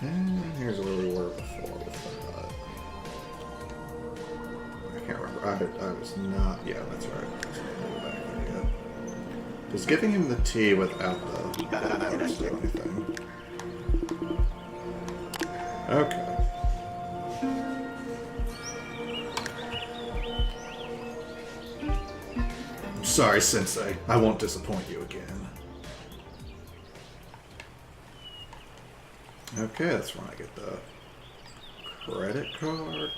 And here's where we were before with the hut. I can't remember. I was not. Yeah, that's right. I was not go back there yet. Does giving him the tea without the notes do anything? Okay. Sorry, Sensei. I won't disappoint you again. Okay, that's when I get the credit card.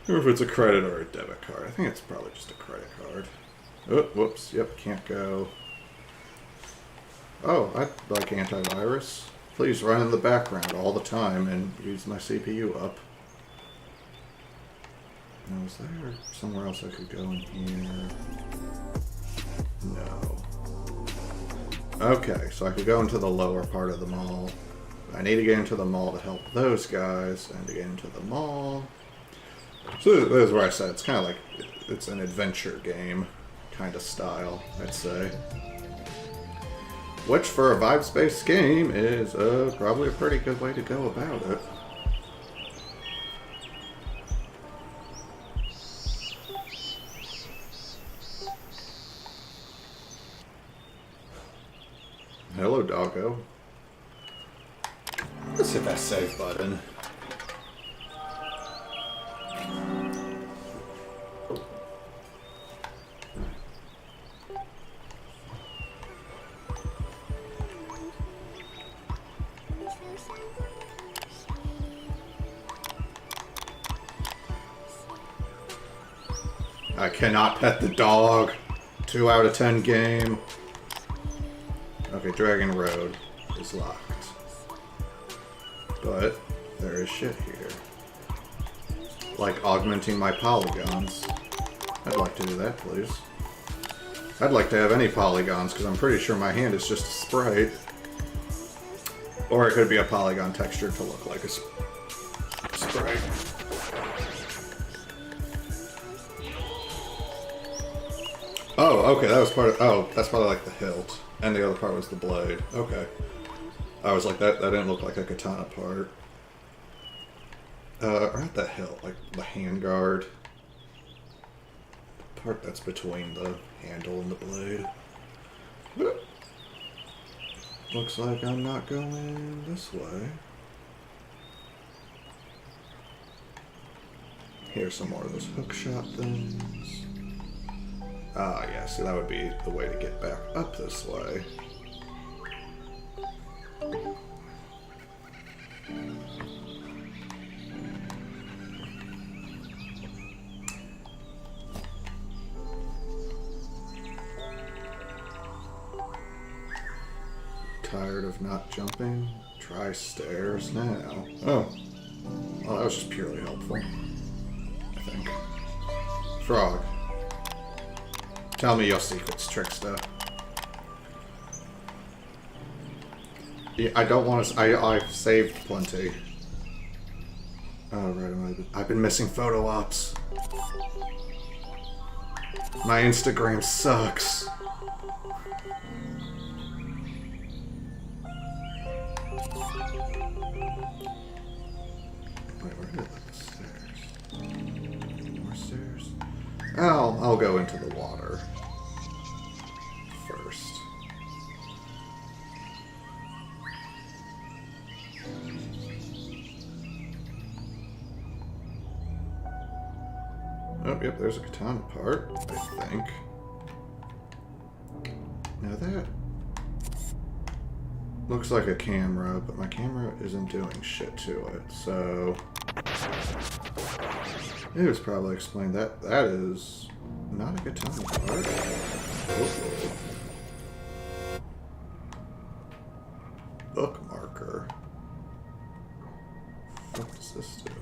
Or if it's a credit or a debit card. I think it's probably just a credit card. Oh, whoops. Yep, can't go. Oh, I like antivirus. Please run in the background all the time and use my CPU up. Now, is there somewhere else I could go in here? No. Okay, so I could go into the lower part of the mall. I need to get into the mall to help those guys, and to get into the mall. So this is where I said it's kind of like, it's an adventure game kind of style, I'd say. Which, for a vibes-based game, is probably a pretty good way to go about it. Hello, doggo. Let's hit that save button. I cannot pet the dog. 2 out of 10 game. Okay, Dragon Road is locked. But there is shit here. Like augmenting my polygons. I'd like to do that, please. I'd like to have any polygons, because I'm pretty sure my hand is just a sprite. Or it could be a polygon texture to look like a sprite. Oh, okay, that was part of... Oh, that's probably like the hilt. And the other part was the blade. Okay. I was like, that didn't look like a katana part. Or not the hilt, like the handguard. The part that's between the handle and the blade. Looks like I'm not going this way. Here's some more of those hookshot things. Ah, yeah, see, that would be the way to get back up this way. Tired of not jumping? Try stairs now. Oh. Well, that was just purely helpful. I think. Frog. Tell me your secrets, Trickster. Yeah, I don't want to... I've saved plenty. Oh, right. I've been missing photo ops. My Instagram sucks. Wait, where did the stairs? More stairs? I'll go into the water first. Oh, yep, there's a katana part, I think. Now that looks like a camera, but my camera isn't doing shit to it, so... It was probably explained that that is not a katana part. Oh. Bookmarker. What does this do?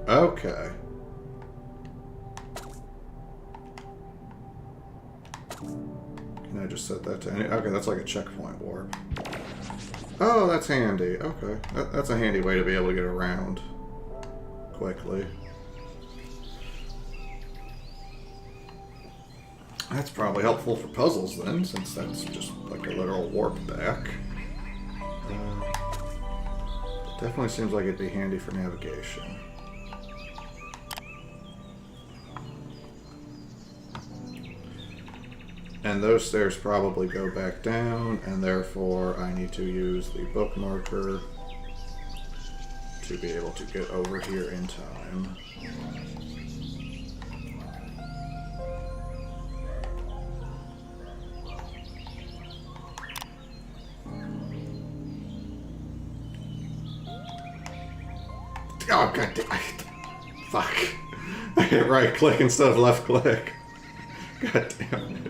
Okay. Can I just set that to any? Okay, that's like a checkpoint warp. Oh, that's handy. Okay. That's a handy way to be able to get around quickly. That's probably helpful for puzzles then, since that's just like a literal warp back. Definitely seems like it'd be handy for navigation. And those stairs probably go back down, and therefore I need to use the bookmarker to be able to get over here in time. Oh, god damn. Fuck. I hit right click instead of left click. God damn it.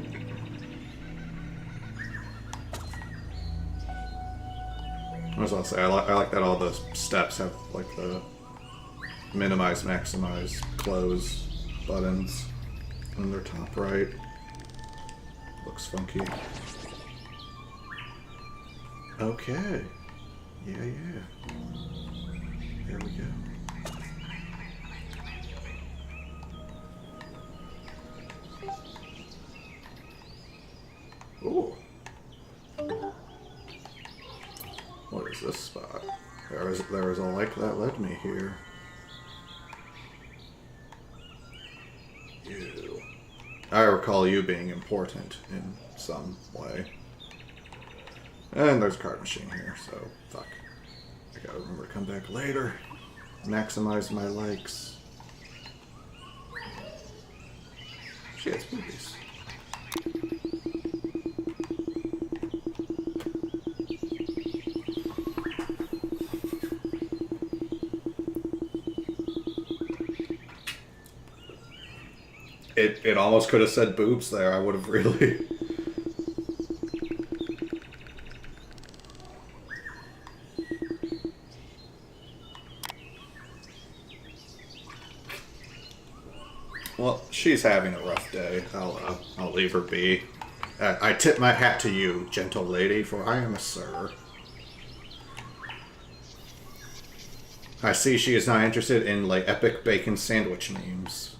I was gonna say, I like that all the steps have like the minimize, maximize, close buttons on their top right. Looks funky. Okay. Yeah. There we go. Ooh. What is this spot? There was a lake that led me here. You. I recall you being important in some way. And there's a card machine here, so fuck. I gotta remember to come back later. Maximize my likes. She has boobies. It almost could have said boobs there. I would have really... Well, she's having a rough day. I'll leave her be. I tip my hat to you, gentle lady, for I am a sir. I see she is not interested in, like, epic bacon sandwich memes.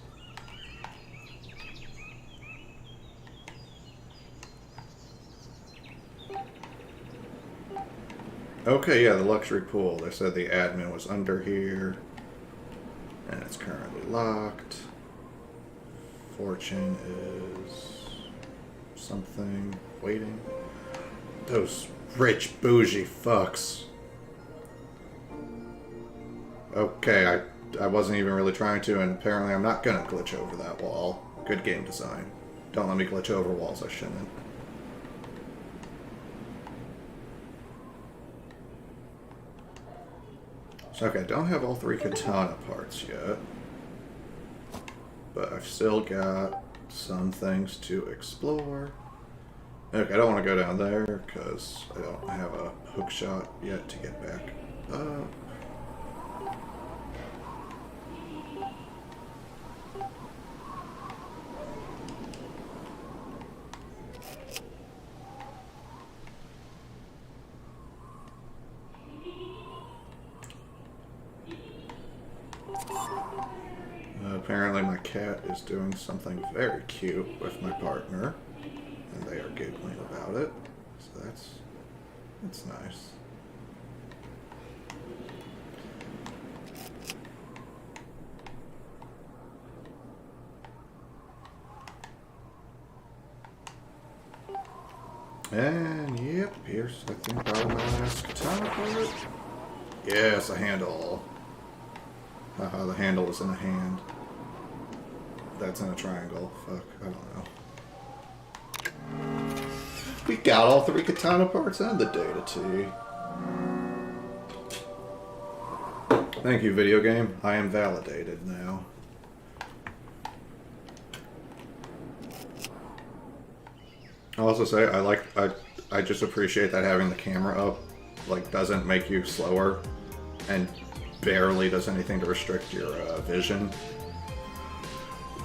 Okay, yeah, the luxury pool. They said the admin was under here. And it's currently locked. Fortune is... something. Waiting. Those rich, bougie fucks. Okay, I wasn't even really trying to, and apparently I'm not gonna glitch over that wall. Good game design. Don't let me glitch over walls I shouldn't. So, okay, I don't have all 3 katana parts yet. But I've still got some things to explore. Okay, I don't want to go down there because I don't have a hook shot yet to get back up. Apparently my cat is doing something very cute with my partner, and they are giggling about it, so that's nice. And yep, here's I think probably my last katana part. Yes, a handle. Haha, the handle is in a hand. That's in a triangle. Fuck, I don't know. We got all 3 katana parts and the data T. Thank you, video game. I am validated now. I'll also say I just appreciate that having the camera up like doesn't make you slower and barely does anything to restrict your vision.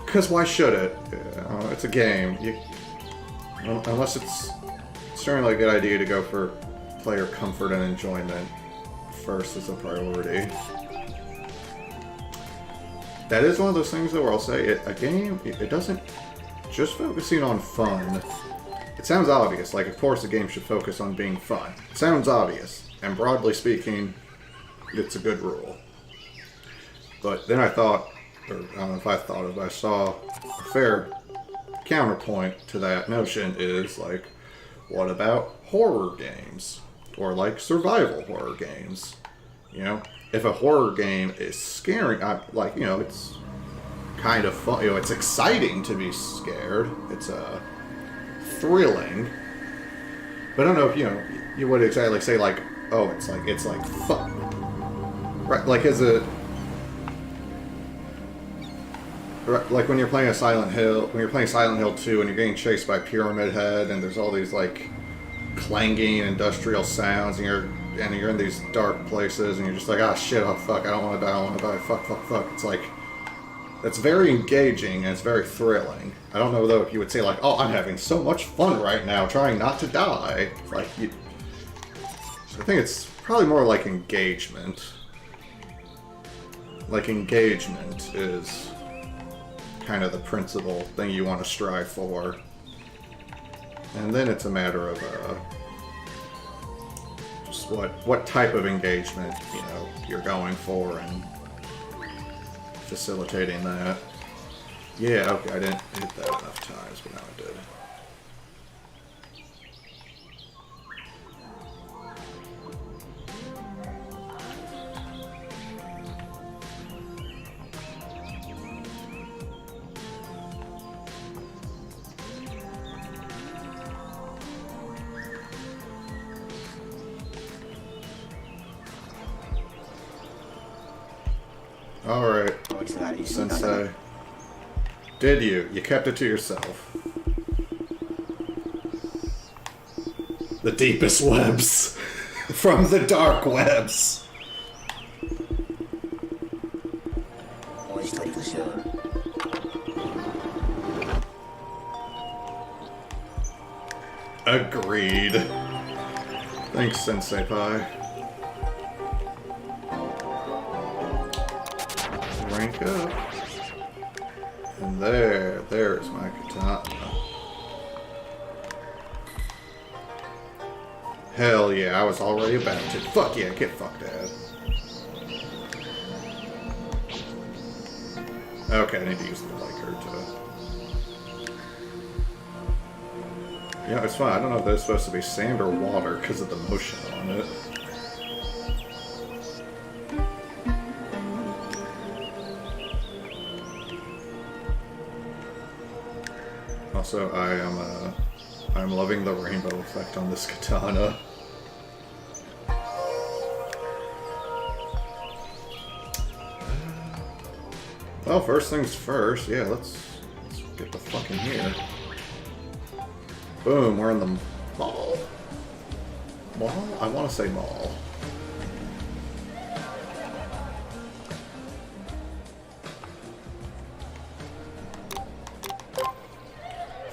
Because why should it? It's a game. Unless it's certainly a good idea to go for player comfort and enjoyment first as a priority. That is one of those things though where I'll say a game, it doesn't just focusing on fun. It sounds obvious, like of course a game should focus on being fun. It sounds obvious, and broadly speaking, it's a good rule. But then I thought, or I don't know if I thought of it, I saw a fair counterpoint to that notion is like, what about horror games? Or like survival horror games? You know, if a horror game is scaring, like, you know, it's kind of fun, you know, it's exciting to be scared. It's thrilling. But I don't know if, you know, you would exactly say like, oh, it's like fun. Right, like as a... Like when you're playing Silent Hill 2 and you're getting chased by Pyramid Head and there's all these like clanging industrial sounds and you're in these dark places and you're just like, ah shit, oh fuck, I don't want to die, fuck. It's like, that's very engaging and it's very thrilling. I don't know though if you would say like, oh, I'm having so much fun right now trying not to die. Like, I think it's probably more like engagement. Like engagement is kind of the principal thing you want to strive for. And then it's a matter of just what type of engagement, you know, you're going for and facilitating that. Yeah, okay, I didn't hit that enough times, but now I did. Alright, Sensei. Did you? You kept it to yourself. The deepest webs. From the dark webs. Agreed. Thanks, Sensei Pai. Rank up. And there's my katana. Hell yeah, I was already about to. Fuck yeah, get fucked, Dad. Okay, I need to use the lighter to... Yeah, it's fine. I don't know if that's supposed to be sand or water because of the motion on it. Also, I'm loving the rainbow effect on this katana. Well, first things first. Yeah, let's get the fuck in here. Boom, we're in the mall. Mall? I want to say mall.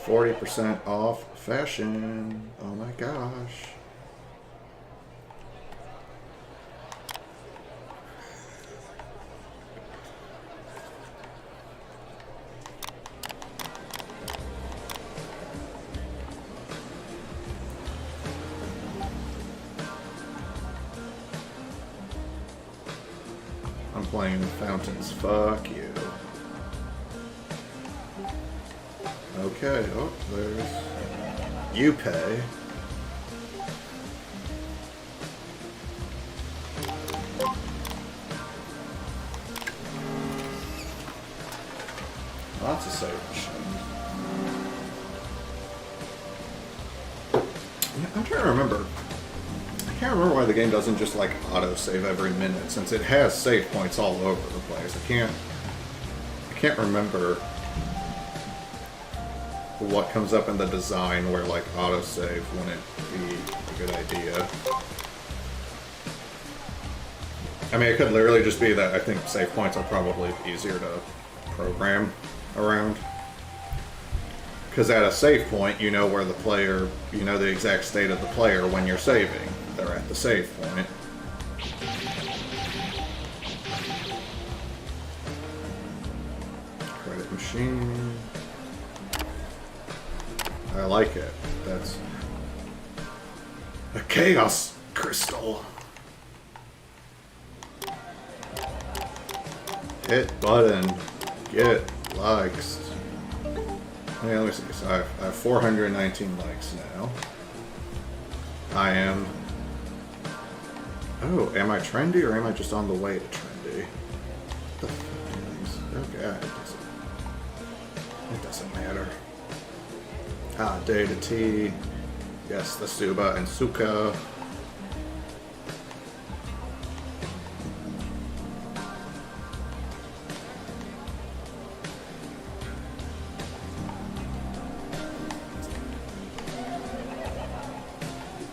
%40 off fashion. Oh my gosh. I'm playing fountains. Fuck you. Okay, oh, there's... You pay. Lots of save machines. Yeah, I'm trying to remember. I can't remember why the game doesn't just like auto-save every minute, since it has save points all over the place. I can't remember what comes up in the design where like auto-save wouldn't be a good idea. I mean, it could literally just be that I think save points are probably easier to program around. Because at a save point, you know where the player, you know the exact state of the player when you're saving. They're at the save point. Credit machine. I like it. That's a chaos crystal. Hit button. Get likes. Okay, let me see. So I have 419 likes now. I am... Oh, am I trendy or am I just on the way to trendy? What the fuck is... Okay, it doesn't matter. Ah, Data T. Yes, the Suba and Suka.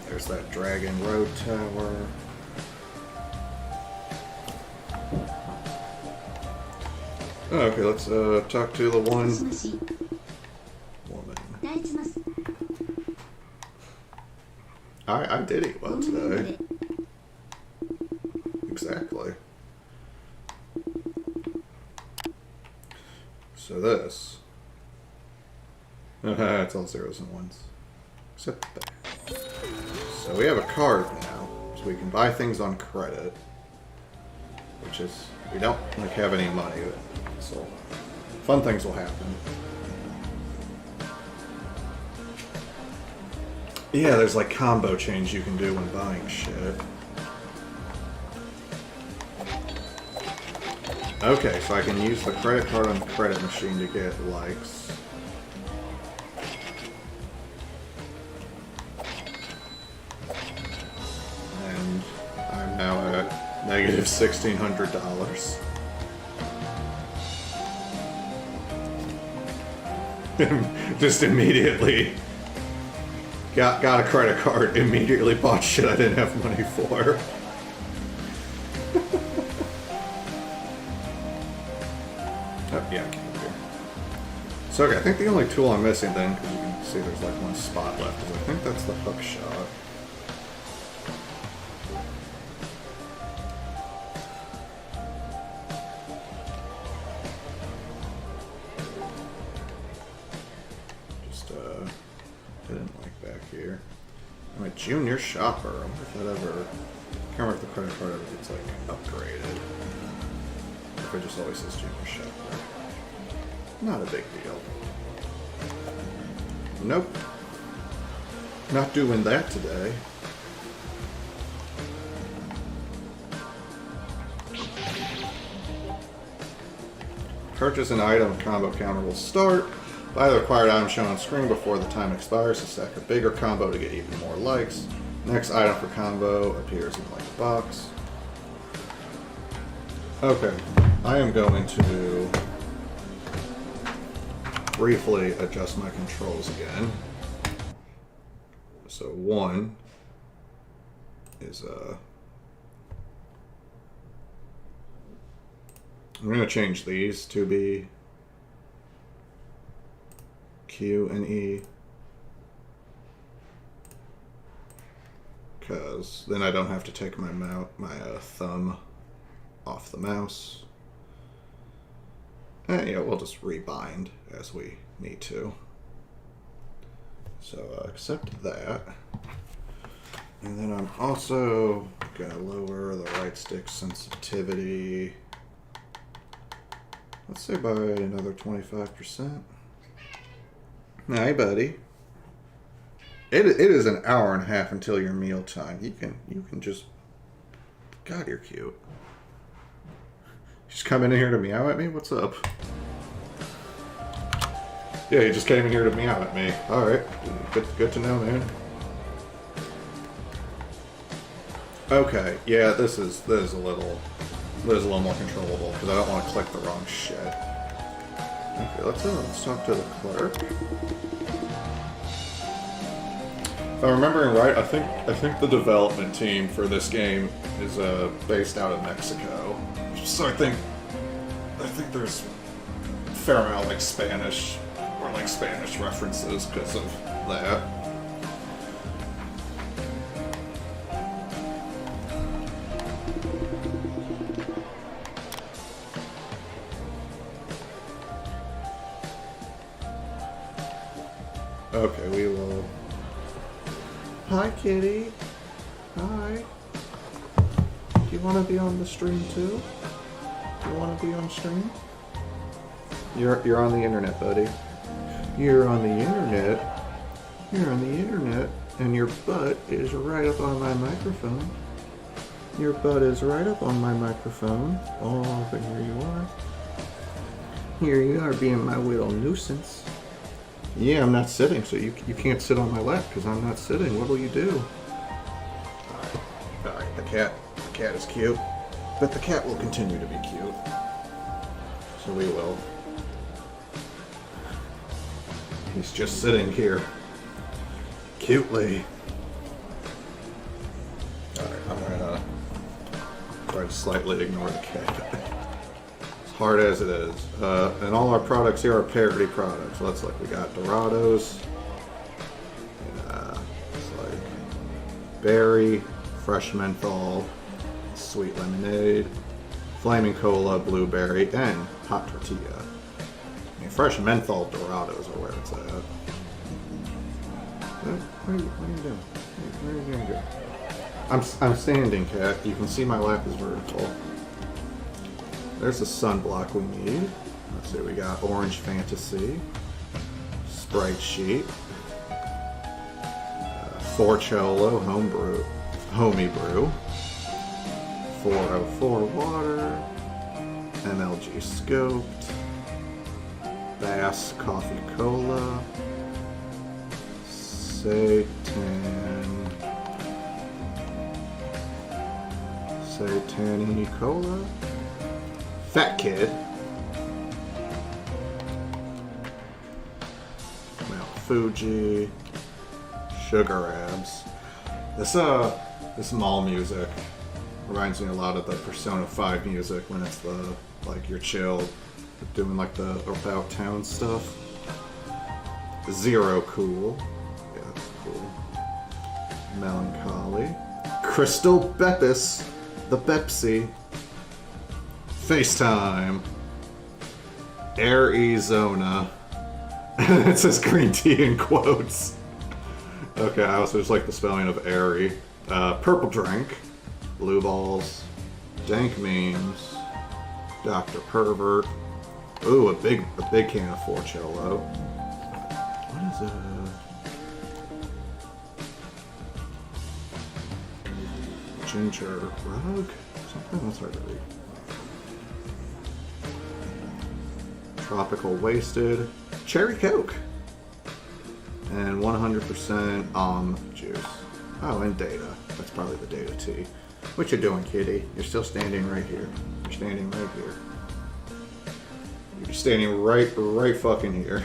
There's that Dragon Road Tower. Okay, let's talk to the one woman. I did eat well today. Exactly. So this. It's all zeros and ones. Except that. So we have a card now, so we can buy things on credit. Which is, we don't like have any money, so fun things will happen. Yeah, there's like combo change you can do when buying shit. Okay, so I can use the credit card on the credit machine to get likes. And I'm now at negative $1,600. Just immediately got a credit card, immediately bought shit I didn't have money for. Oh, yeah, I came here. So, okay, I think the only tool I'm missing then, because you can see there's like one spot left, is I think that's the hook shot. I'm a junior shopper. I wonder if that ever... I can't remember if the credit card ever gets, like, upgraded. Or if it just always says junior shopper. Not a big deal. Nope. Not doing that today. Purchase an item, combo counter will start. Buy the required item shown on screen before the time expires to stack a bigger combo to get even more likes. Next item for combo appears in like a box. Okay, I am going to briefly adjust my controls again. So one is I'm going to change these to be Q and E, because then I don't have to take my thumb off the mouse. And yeah, we'll just rebind as we need to. So accept that. And then I'm also gonna lower the right stick sensitivity. Let's say by another 25%. Hey, buddy. It is an hour and a half until your meal time. You can just... God, you're cute. Just come in here to meow at me? What's up? Yeah, he just came in here to meow at me. Alright. Good to know, man. Okay, yeah, this is a little more controllable because I don't want to click the wrong shit. Okay, let's talk to the clerk. If I'm remembering right, I think the development team for this game is based out of Mexico. So I think there's a fair amount of like Spanish references because of that. Okay, we will. Hi, kitty. Hi. Do you want to be on the stream too? Do you want to be on stream? You're on the internet, buddy. You're on the internet. You're on the internet, and your butt is right up on my microphone. Your butt is right up on my microphone. Oh, but here you are. Here you are being my little nuisance. Yeah, I'm not sitting, so you can't sit on my lap because I'm not sitting. What'll you do? Alright, the cat is cute, but the cat will continue to be cute. So we will. He's just sitting here, cutely. Alright, I'm gonna try to slightly ignore the cat. Hard as it is. And all our products here are parody products. So that's like we got Dorados, and, it's like berry, fresh menthol, sweet lemonade, flaming cola, blueberry, and hot tortilla. I mean, fresh menthol Dorados are where it's at. What are you doing? Where are you gonna go? I'm standing, cat. You can see my lap is vertical. There's the sunblock we need. Let's see, we got Orange Fantasy, Sprite Sheet, Forcholo Homey Brew, 404 Water, MLG Scoped, Bass Coffee Cola, Satani Cola, Fat Kid, Mount Fuji, Sugar Abs. This mall music reminds me a lot of the Persona 5 music when it's the like you're chill, doing like the about town stuff. Zero Cool, yeah, that's cool. Melancholy, Crystal Beppis, the Pepsi. FaceTime, Arizona, and it says green tea in quotes. Okay, I also just like the spelling of airy. Purple Drink, Blue Balls, Dank Memes, Dr. Pervert. Ooh, a big can of Forcello. What is it? Ginger Rug? Something that's hard to read. Tropical Wasted, Cherry Coke, and 100% juice. Oh, and Data. That's probably the Data tea. What you doing, kitty? You're still standing right here. You're standing right here. You're standing right fucking here.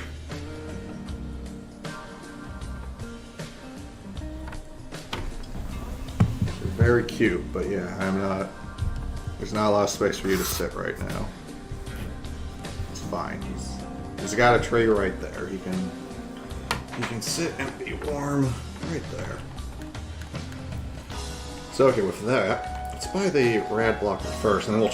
You're very cute, but yeah, I'm not. There's not a lot of space for you to sit right now. Fine. He's got a tray right there. He can sit and be warm right there. So okay, with that, let's buy the rad blocker first, and then we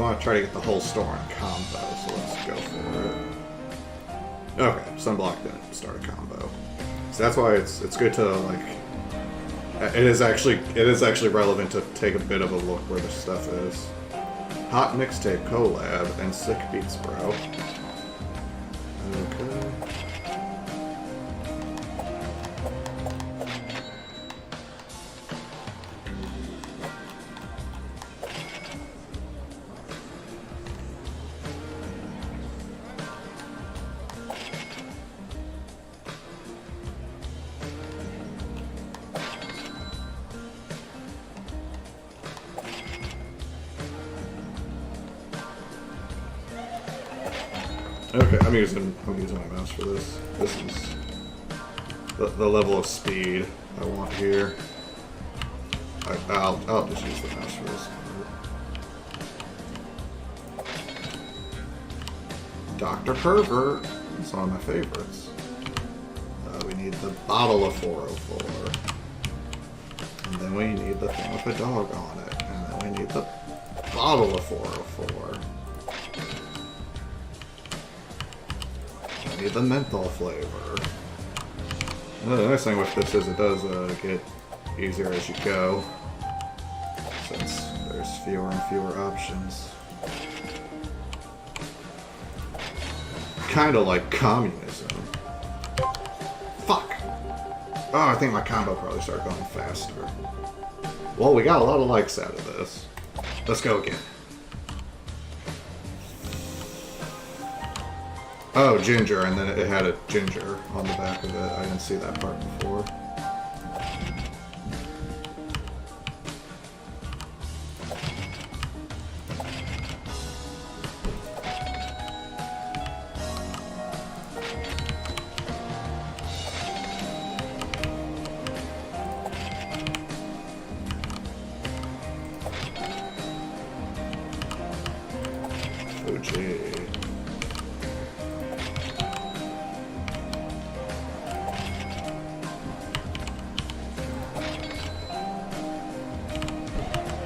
want to try to get the whole store in combo. So let's go for it. Okay, sunblock didn't start a combo. So that's why it's good to like. It is actually relevant to take a bit of a look where this stuff is. Hot Mixtape Collab and Sick Beats, bro. Okay. Okay, I'm using my mouse for this. This is the level of speed I want here. I'll just use the mouse for this. Dr. Pervert. It's one of my favorites. We need the bottle of 404. And then we need the thing with a dog on it. And then we need the bottle of 404. I need the menthol flavor. The nice thing with this is it does get easier as you go, since there's fewer and fewer options. Kinda like communism. Fuck! Oh, I think my combo probably started going faster. Well, we got a lot of likes out of this. Let's go again. Oh, ginger, and then it had a ginger on the back of it. I didn't see that part before. Fuji.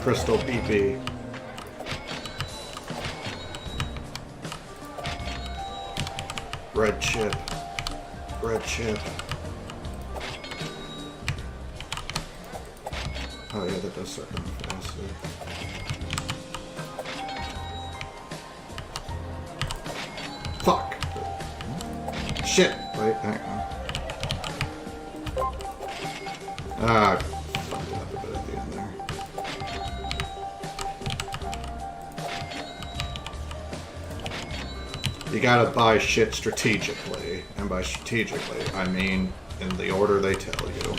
Crystal PP. Red chip. Red chip. Oh yeah, that does start going faster. Fuck! Shit! Wait, hang on. Ah, fucked it up a bit at the end there. You gotta buy shit strategically, and by strategically, I mean in the order they tell you.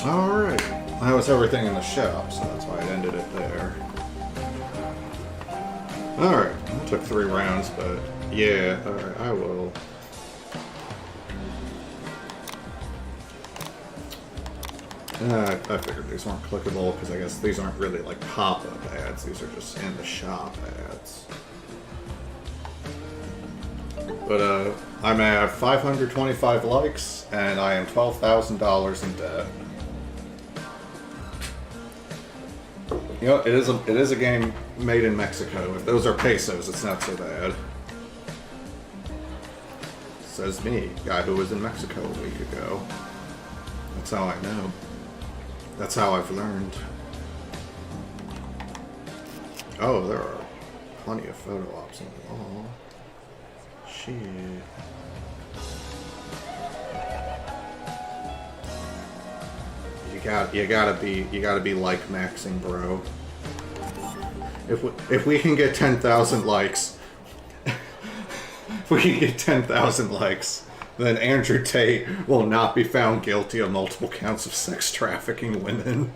Alright. That was everything in the shop, so that's why I ended it there. Alright. That took 3 rounds, but yeah, alright, I will. I figured these weren't clickable, because I guess these aren't really like pop-up ads, these are just in the shop ads. But I'm at 525 likes, and I am $12,000 in debt. You know, it is a game made in Mexico. If those are pesos, it's not so bad. Says me, guy who was in Mexico a week ago. That's how I know. That's how I've learned. Oh, there are plenty of photo ops on the wall. Shit. You gotta be like maxing, bro. If we can get 10,000 likes, if we can get 10,000 likes, then Andrew Tate will not be found guilty of multiple counts of sex trafficking women.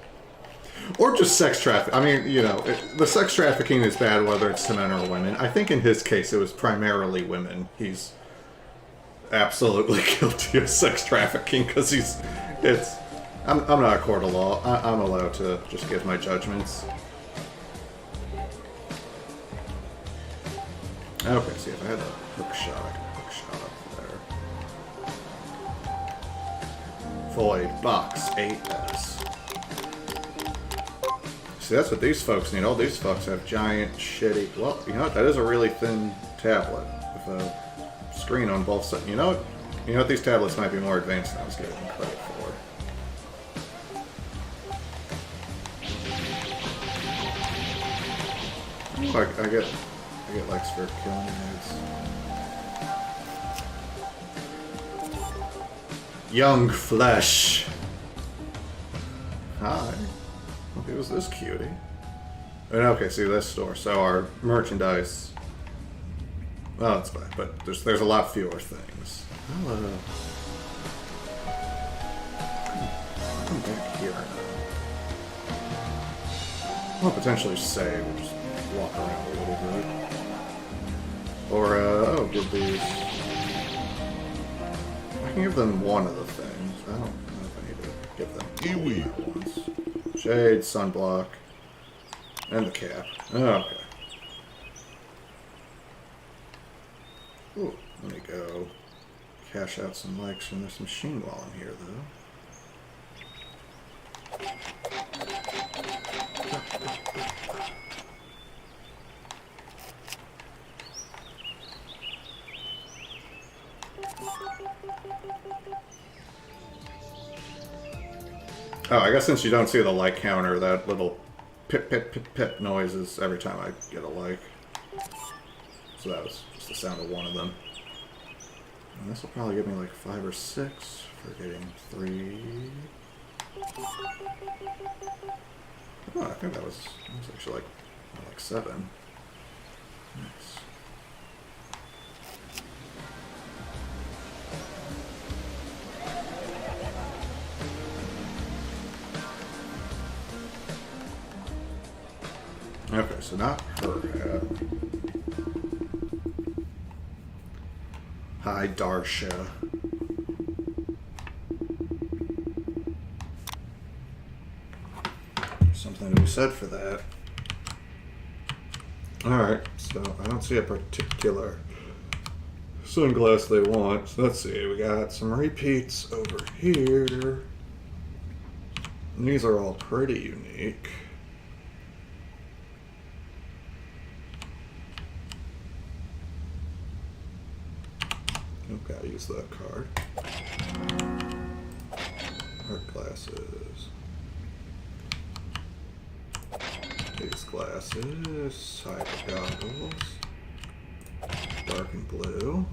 Or just sex trafficking. I mean, you know, the sex trafficking is bad whether it's to men or women. I think in his case it was primarily women. He's absolutely guilty of sex trafficking because I'm not a court of law. I'm allowed to just give my judgments. Okay, see if I had a hook shot, I could hook shot up there. Void box 8S. See, that's what these folks need. All these folks have giant, shitty... Well, you know what? That is a really thin tablet with a screen on both sides. You know what? These tablets might be more advanced than I was giving them credit for. I think it likes for killing eggs. Young flesh. Hi. Okay, who's this cutie? And okay, see this store. So our merchandise. Well, it's fine, but there's a lot fewer things. Hello. Come back here now. I'll potentially save or just walk around a little bit. Or, oh, give these. I can give them one of the things. I don't know if I need to give them Kiwi. all at once. Shade, sunblock, and the cap. Oh, okay. Ooh, let me go cash out some likes from this machine while I'm here, though. Oh, I guess since you don't see the like counter, that little pip pip pip pip noise is every time I get a like. So that was just the sound of one of them. And this will probably give me like 5 or 6 for getting 3. Oh, I think that was actually like 7. Nice. Okay, so not her hat. Hi, Darsha. Something to be said for that. Alright, so I don't see a particular sunglass they want. So let's see, we got some repeats over here. And these are all pretty unique. Okay, I use that card. Art glasses. These glasses. Cyber goggles. Dark and blue.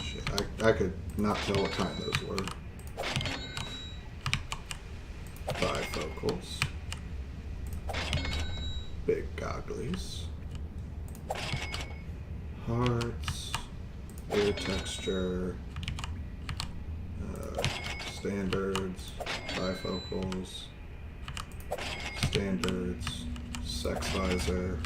Shit, I could not tell what kind those were. Bifocals. Big gogglies. Hearts. Ear texture. Standards. Bifocals. Standards. Sex visor.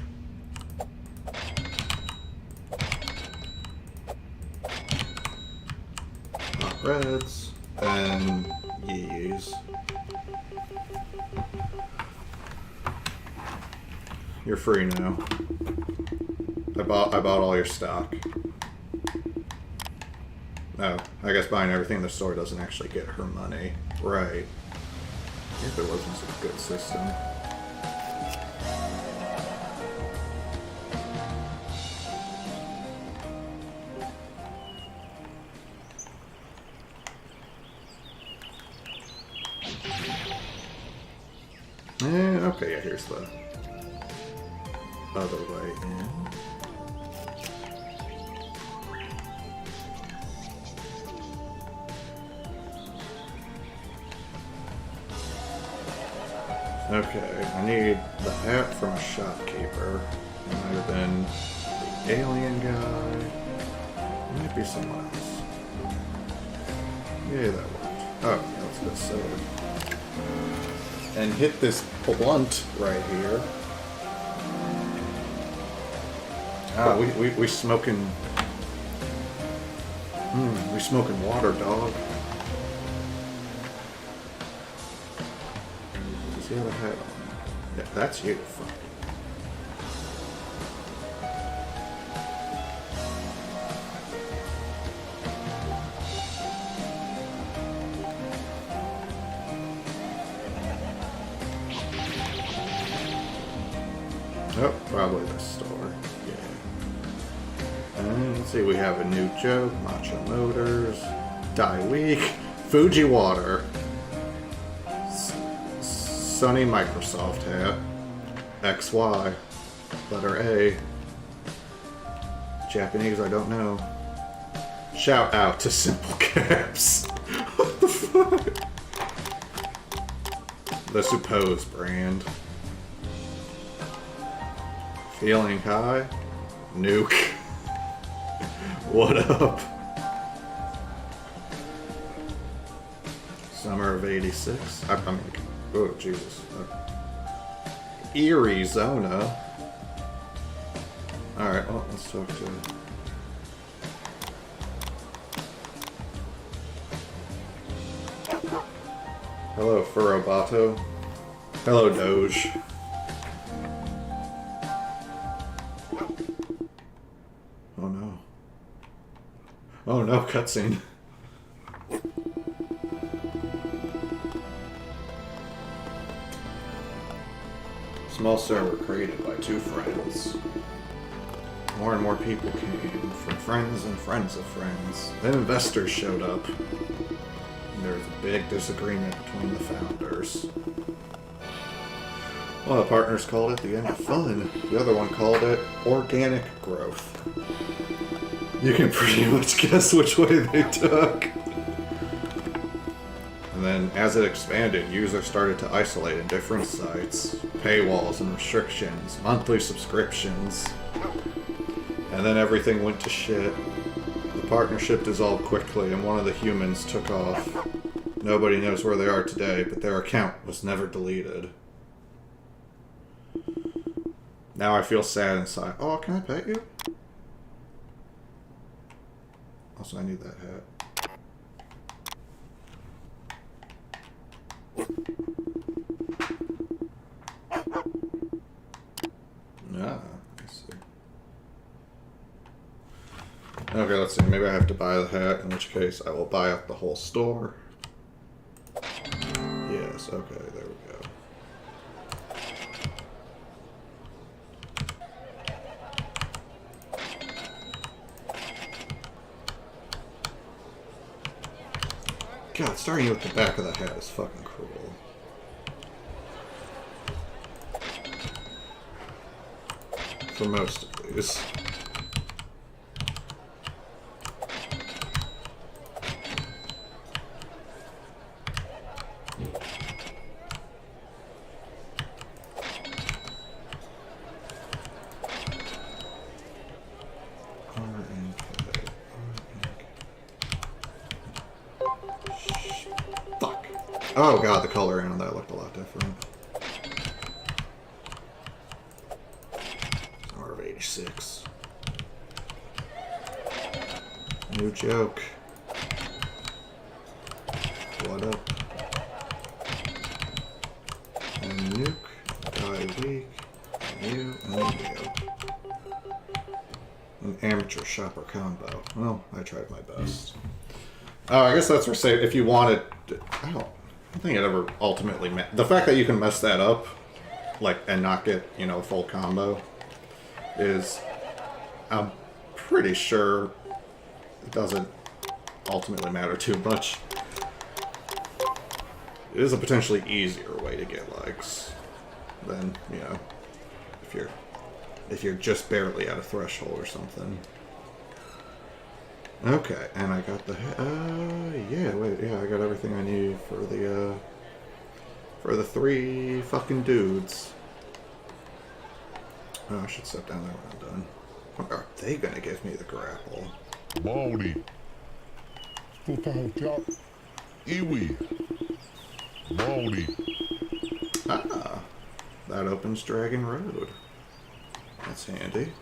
Hot reds. And yees. You're free now. I bought all your stock. Oh, I guess buying everything in the store doesn't actually get her money. Right. If it wasn't such a good system. Okay, yeah, here's the other way in. Okay, I need the hat from a shopkeeper. It might have been the alien guy. It might be someone else. Yeah, that worked. Oh, yeah, let's go sword. And hit this blunt right here. Ah, we smoking. We smoking water, dog. Does he have a hat on? Yeah, that's you. Fuck. Oh, probably this store. Yeah. And let's see, we have a new joke. Matcha Motors. Die Week. Fuji Water. Sunny Microsoft hat. XY. Letter A. Japanese, I don't know. Shout out to Simple Caps. What the fuck? The Suppose brand. Feeling high? Nuke. What up? Summer of '86. I mean, oh Jesus. Arizona. Alright, well, let's talk to... Hello, Furobato. Hello, Doge. Oh no. Oh no, cutscene. Small server created by 2 friends. More and more people came from friends and friends of friends. Then investors showed up. And there was a big disagreement between the founders. One of the partners called it the end of fun. The other one called it organic growth. You can pretty much guess which way they took. And then, as it expanded, users started to isolate in different sites. Paywalls and restrictions, monthly subscriptions. And then everything went to shit. The partnership dissolved quickly and one of the humans took off. Nobody knows where they are today, but their account was never deleted. Now I feel sad inside. Oh, can I pet you? Also, I need that hat. Ah, I see. Okay, let's see. Maybe I have to buy the hat, in which case I will buy up the whole store. Yes, okay, there we go. God, starting with the back of the hat is fucking cruel. For most of these. Fuck. Oh god, the coloring on that looked a lot different. Summer of '86. New joke. What up? And nuke, die weak, you, and you. An amateur shopper combo. Well, I tried my best. Oh, I guess that's for say if you wanted. I don't think it ever ultimately met. The fact that you can mess that up, like, and not get, you know, full combo, is, I'm pretty sure it doesn't ultimately matter too much. It is a potentially easier way to get likes than, you know, if you're just barely at a threshold or something. Okay, and I got the yeah, I got everything I need for the 3 fucking dudes. Oh, I should sit down there when I'm done. What are they gonna give me the grapple? Baldy. Iwi. Baldy. Ah, that opens Dragon Road. That's handy.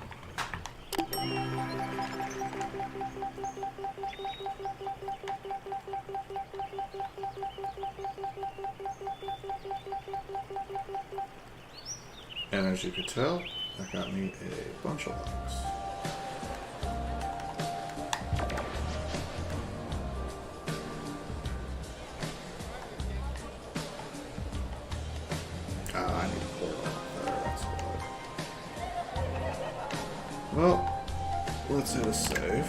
And as you could tell, that got me a bunch of likes. Ah, I need to pull it off there, that's what. Well, let's hit a save.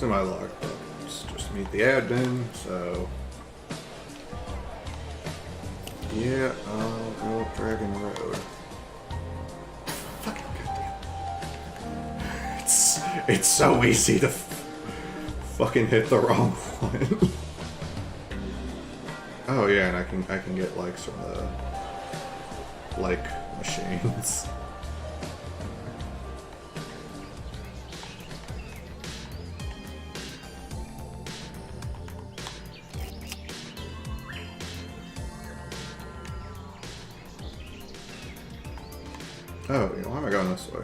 So my log. Just meet the admin, so... Yeah, I'll go up Dragon Road. Fucking goddamn. It's so easy to fucking hit the wrong one. Oh yeah, and I can get likes from the like machines. Oh, why am I going this way?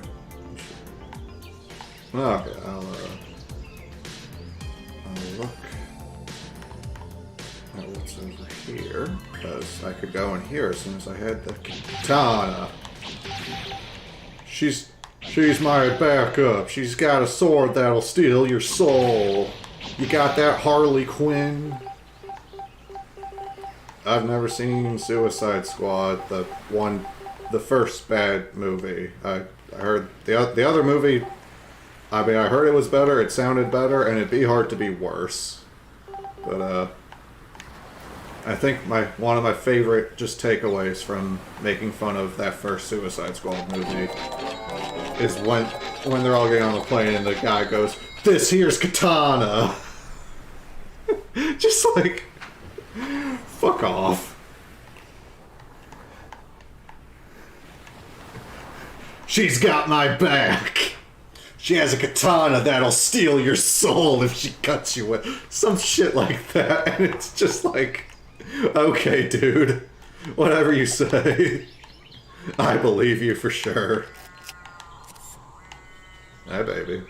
Okay, I'll look at what's over here, because I could go in here as soon as I had the katana. She's my backup. She's got a sword that'll steal your soul. You got that, Harley Quinn? I've never seen Suicide Squad, the first bad movie. I heard the other movie. I mean, I heard it was better. It sounded better, and it'd be hard to be worse. But I think one of my favorite just takeaways from making fun of that first Suicide Squad movie is when they're all getting on the plane and the guy goes, "This here's katana." Just like, fuck off. She's got my back. She has a katana that'll steal your soul if she cuts you with some shit like that. And it's just like, okay, dude, whatever you say, I believe you for sure. Hi, baby.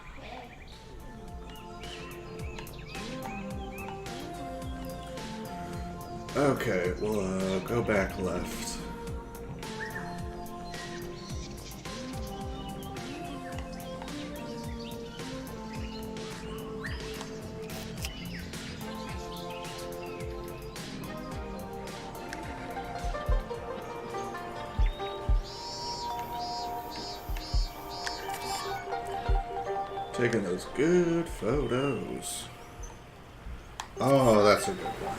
Okay, we'll go back left. Taking those good photos. Oh, that's a good one.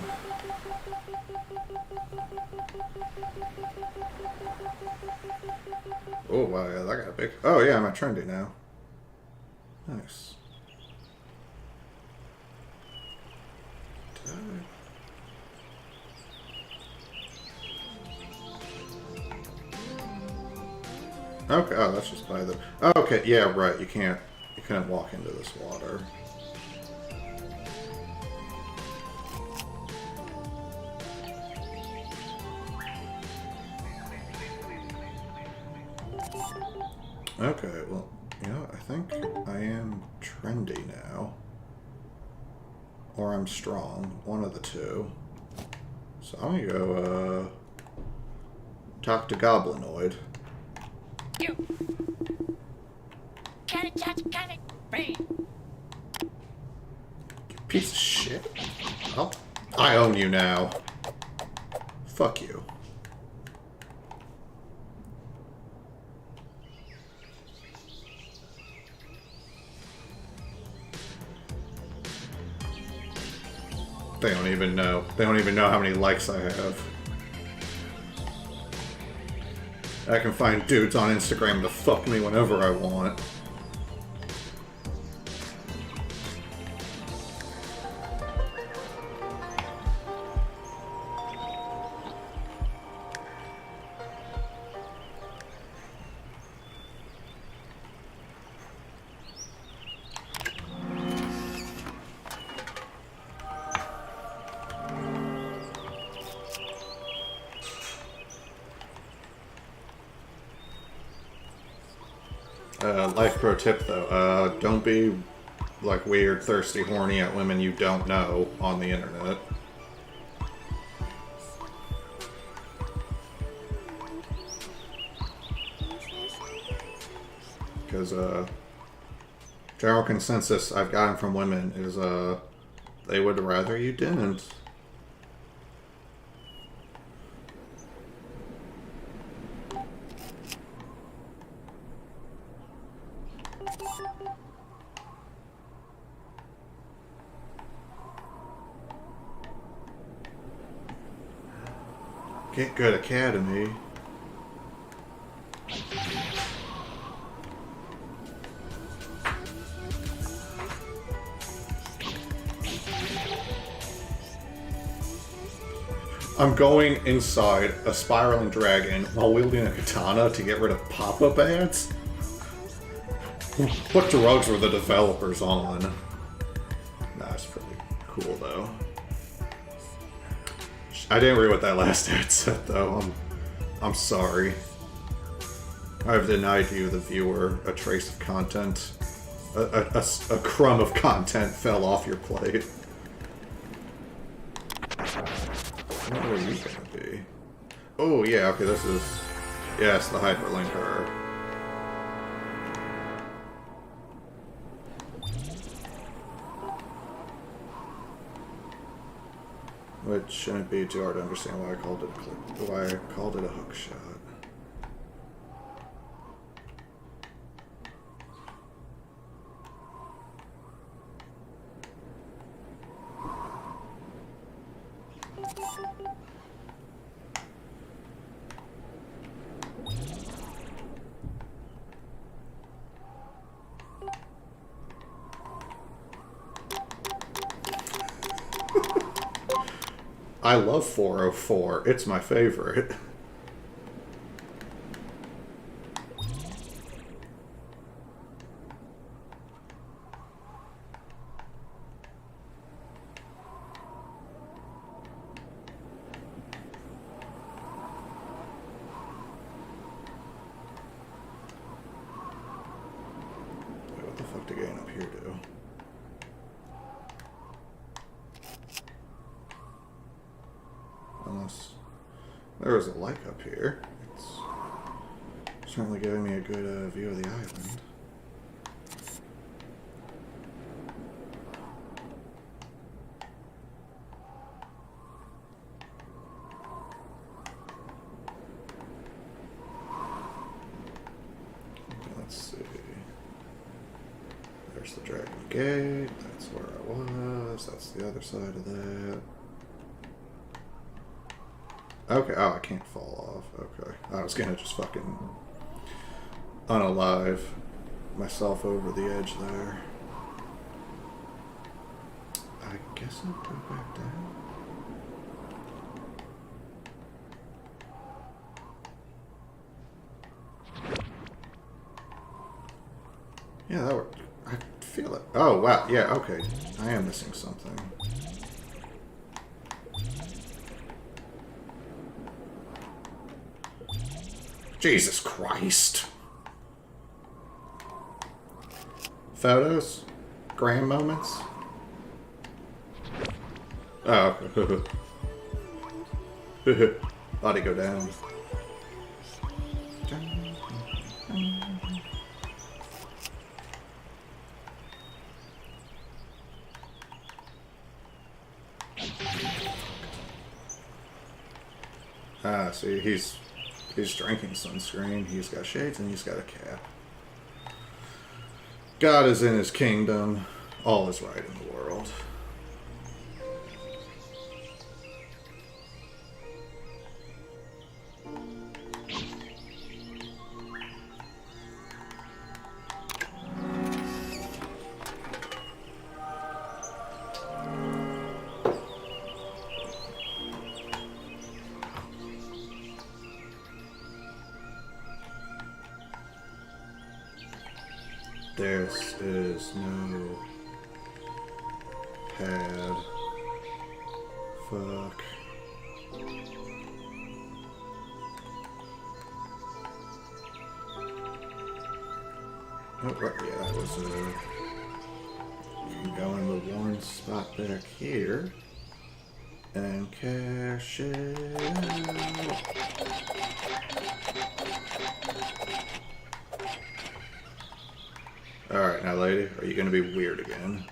Oh, wow, yeah, that got big. Oh, yeah, I'm at trendy now. Nice. Okay, oh, that's just by the... Okay, yeah, right, you couldn't walk into this water. Okay, well, you know, I think I am trendy now. Or I'm strong, one of the two. So I'm gonna go, talk to Goblinoid. You Piece of shit. Oh, I own you now. Fuck you. They don't even know. They don't even know how many likes I have. I can find dudes on Instagram to fuck me whenever I want. Life pro tip though, don't be like weird, thirsty, horny at women you don't know on the internet. Because, general consensus I've gotten from women is, they would rather you didn't. Get Good Academy. I'm going inside a spiraling dragon while wielding a katana to get rid of pop-up ads? What drugs were the developers on? Nah, it's pretty cool though. I didn't read what that last ad said though. I'm sorry. I've denied you, the viewer, a trace of content. A crumb of content fell off your plate. What are you gonna be? Oh yeah, okay, this is... Yes, the hyperlinker. Which shouldn't be too hard to understand why I called it a clip, why I called it a hook shot. I love 404. It's my favorite. Wait, what the fuck to gain up here do? Unless there was a like up here. It's certainly giving me a good view of the island. Okay, let's see. There's the Dragon Gate. That's where I was. That's the other side of that. Okay, oh, I can't fall off. Okay. I was gonna just fucking unalive myself over the edge there. I guess I'll go back down. Yeah, that worked. I feel it. Oh, wow. Yeah, okay. I am missing something. Jesus Christ. Photos? Grand moments? Oh, okay. Body go down. Ah, see, he's drinking sunscreen, he's got shades, and he's got a cap. God is in his kingdom. All is right in the world. This is no pad. Fuck. Oh, right, yeah, that was go in the worn spot back here and cash it out. Alright, now lady, are you gonna be weird again?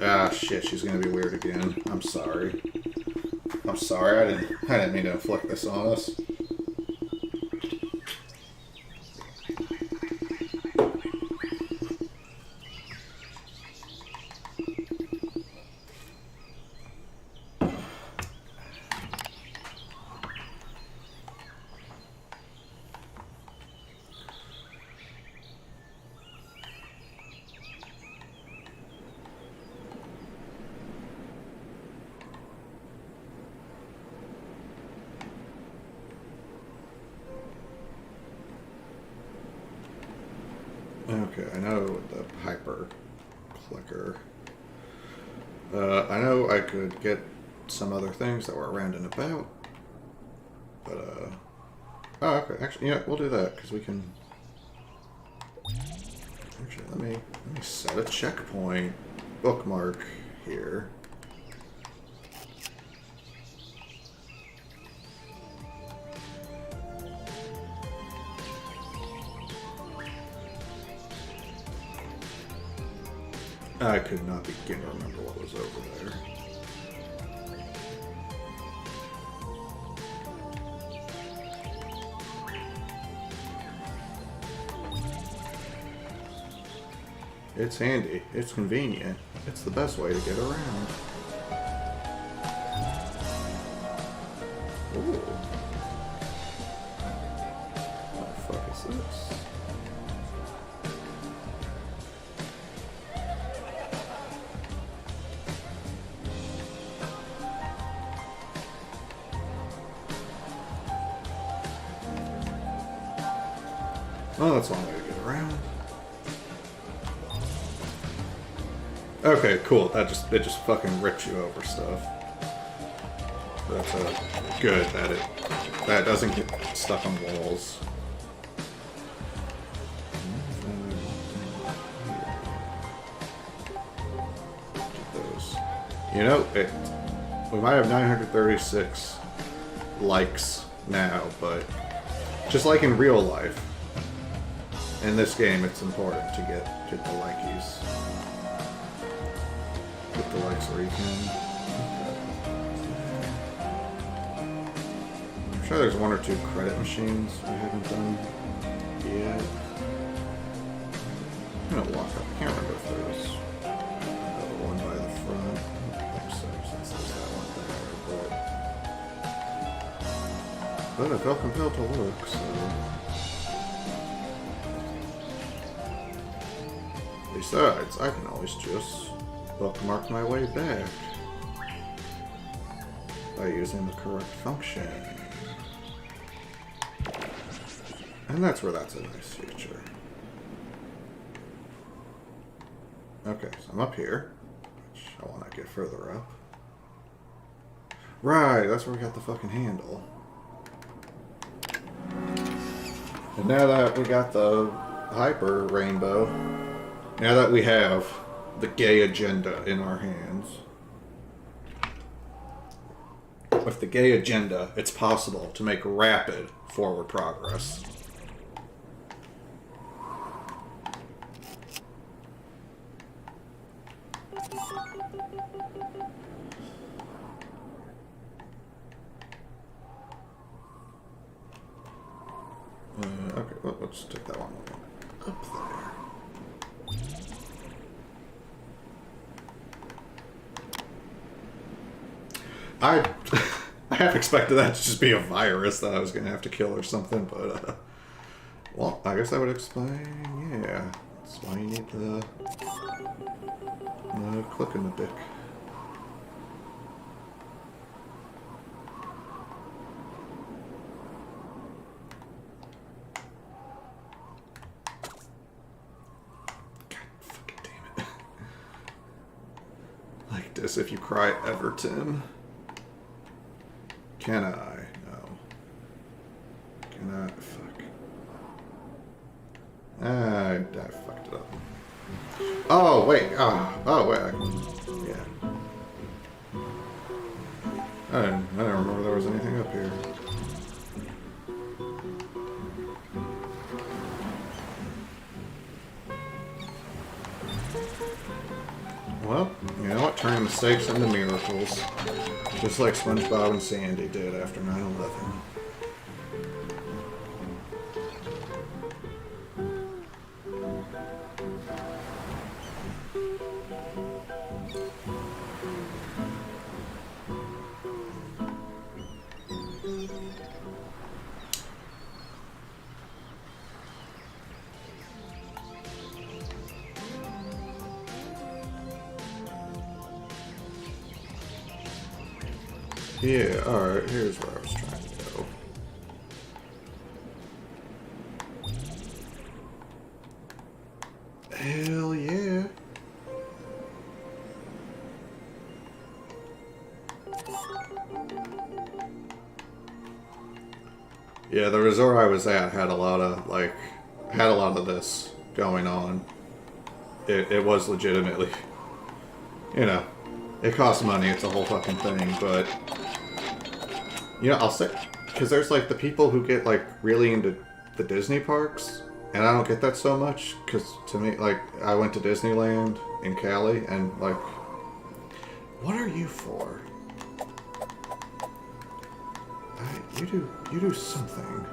Ah, shit, she's gonna be weird again. I'm sorry. I'm sorry, I didn't mean to inflict this on us. Okay, I know the hyper clicker. I know I could get some other things that were around and about. But, oh, okay. Actually, yeah, we'll do that, because we can... Actually, let me set a checkpoint bookmark here. I could not begin to remember what was over there. It's handy. It's convenient. It's the best way to get around. Ooh. What the fuck is this? Oh, that's one way to get around. Okay, cool. It just fucking rips you over stuff. That's good that that doesn't get stuck on walls. Get those. You know, we might have 936 likes now, but just like in real life, in this game, it's important to get the likies. Get the likes where you can. I'm sure there's one or two credit machines we haven't done yet. I'm gonna walk up. I can't remember if there's another one by the front. I don't think so, since there's that one there. But I felt compelled to look, so. Besides, I can always just bookmark my way back by using the correct function. And that's where that's a nice feature. Okay, so I'm up here, which I want to get further up. Right, that's where we got the fucking handle. And now that we got the hyper rainbow, now that we have the gay agenda in our hands, with the gay agenda, it's possible to make rapid forward progress. Okay, well, let's take that one up there. I half expected that to just be a virus that I was going to have to kill or something, but, well, I guess that would explain, yeah. That's why you need the click in the dick. God fucking damn it. Like this if you cry Everton. Can I? No. Can I? Fuck. I fucked it up. Oh, wait. Oh, wait. I can, yeah. I didn't remember there was anything up here. Well, you know what? Turning mistakes into miracles. Just like SpongeBob and Sandy did after 9/11. Yeah, alright, here's where I was trying to go. Hell yeah. Yeah, the resort I was at had a lot of this going on. It was legitimately, you know, it costs money, it's a whole fucking thing, but, you know, I'll say, because there's, like, the people who get, like, really into the Disney parks, and I don't get that so much, because to me, like, I went to Disneyland in Cali, and, like, what are you for? You do something.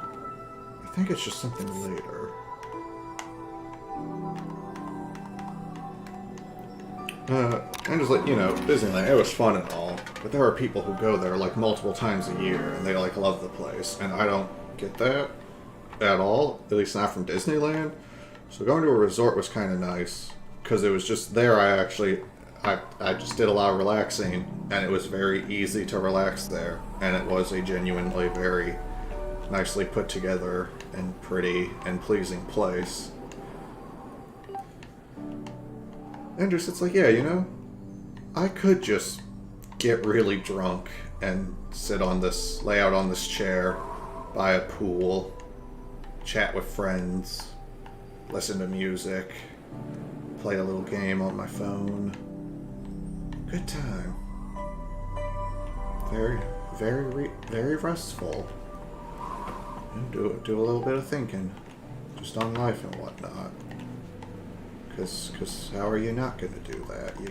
I think it's just something later. And just like, you know, Disneyland, it was fun and all, but there are people who go there like multiple times a year and they like love the place, and I don't get that at all, at least not from Disneyland. So going to a resort was kind of nice, because it was just there. I just did a lot of relaxing, and it was very easy to relax there, and it was a genuinely very nicely put together and pretty and pleasing place. And just, it's like, yeah, you know, I could just get really drunk and lay out on this chair by a pool, chat with friends, listen to music, play a little game on my phone. Good time. Very restful. Do a little bit of thinking, just on life and whatnot. Cause how are you not gonna do that? You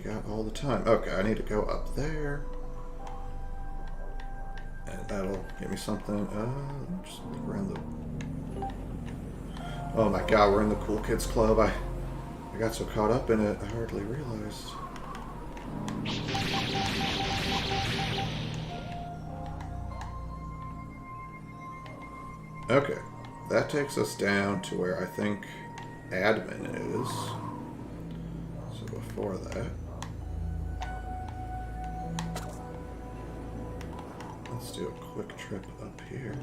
got all the time. Okay, I need to go up there, and that'll get me something. Just look around the. Oh my God, we're in the cool kids club. I got so caught up in it, I hardly realized. Okay, that takes us down to where I think admin is. So before that, let's do a quick trip up here.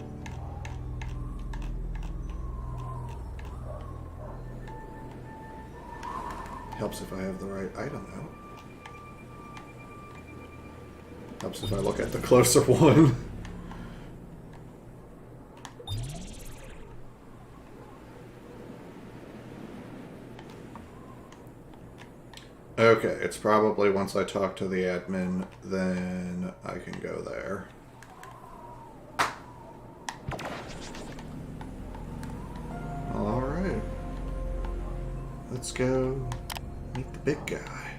Helps if I have the right item out. Helps if I look at the closer one. Okay, it's probably once I talk to the admin, then I can go there. Alright. Let's go meet the big guy.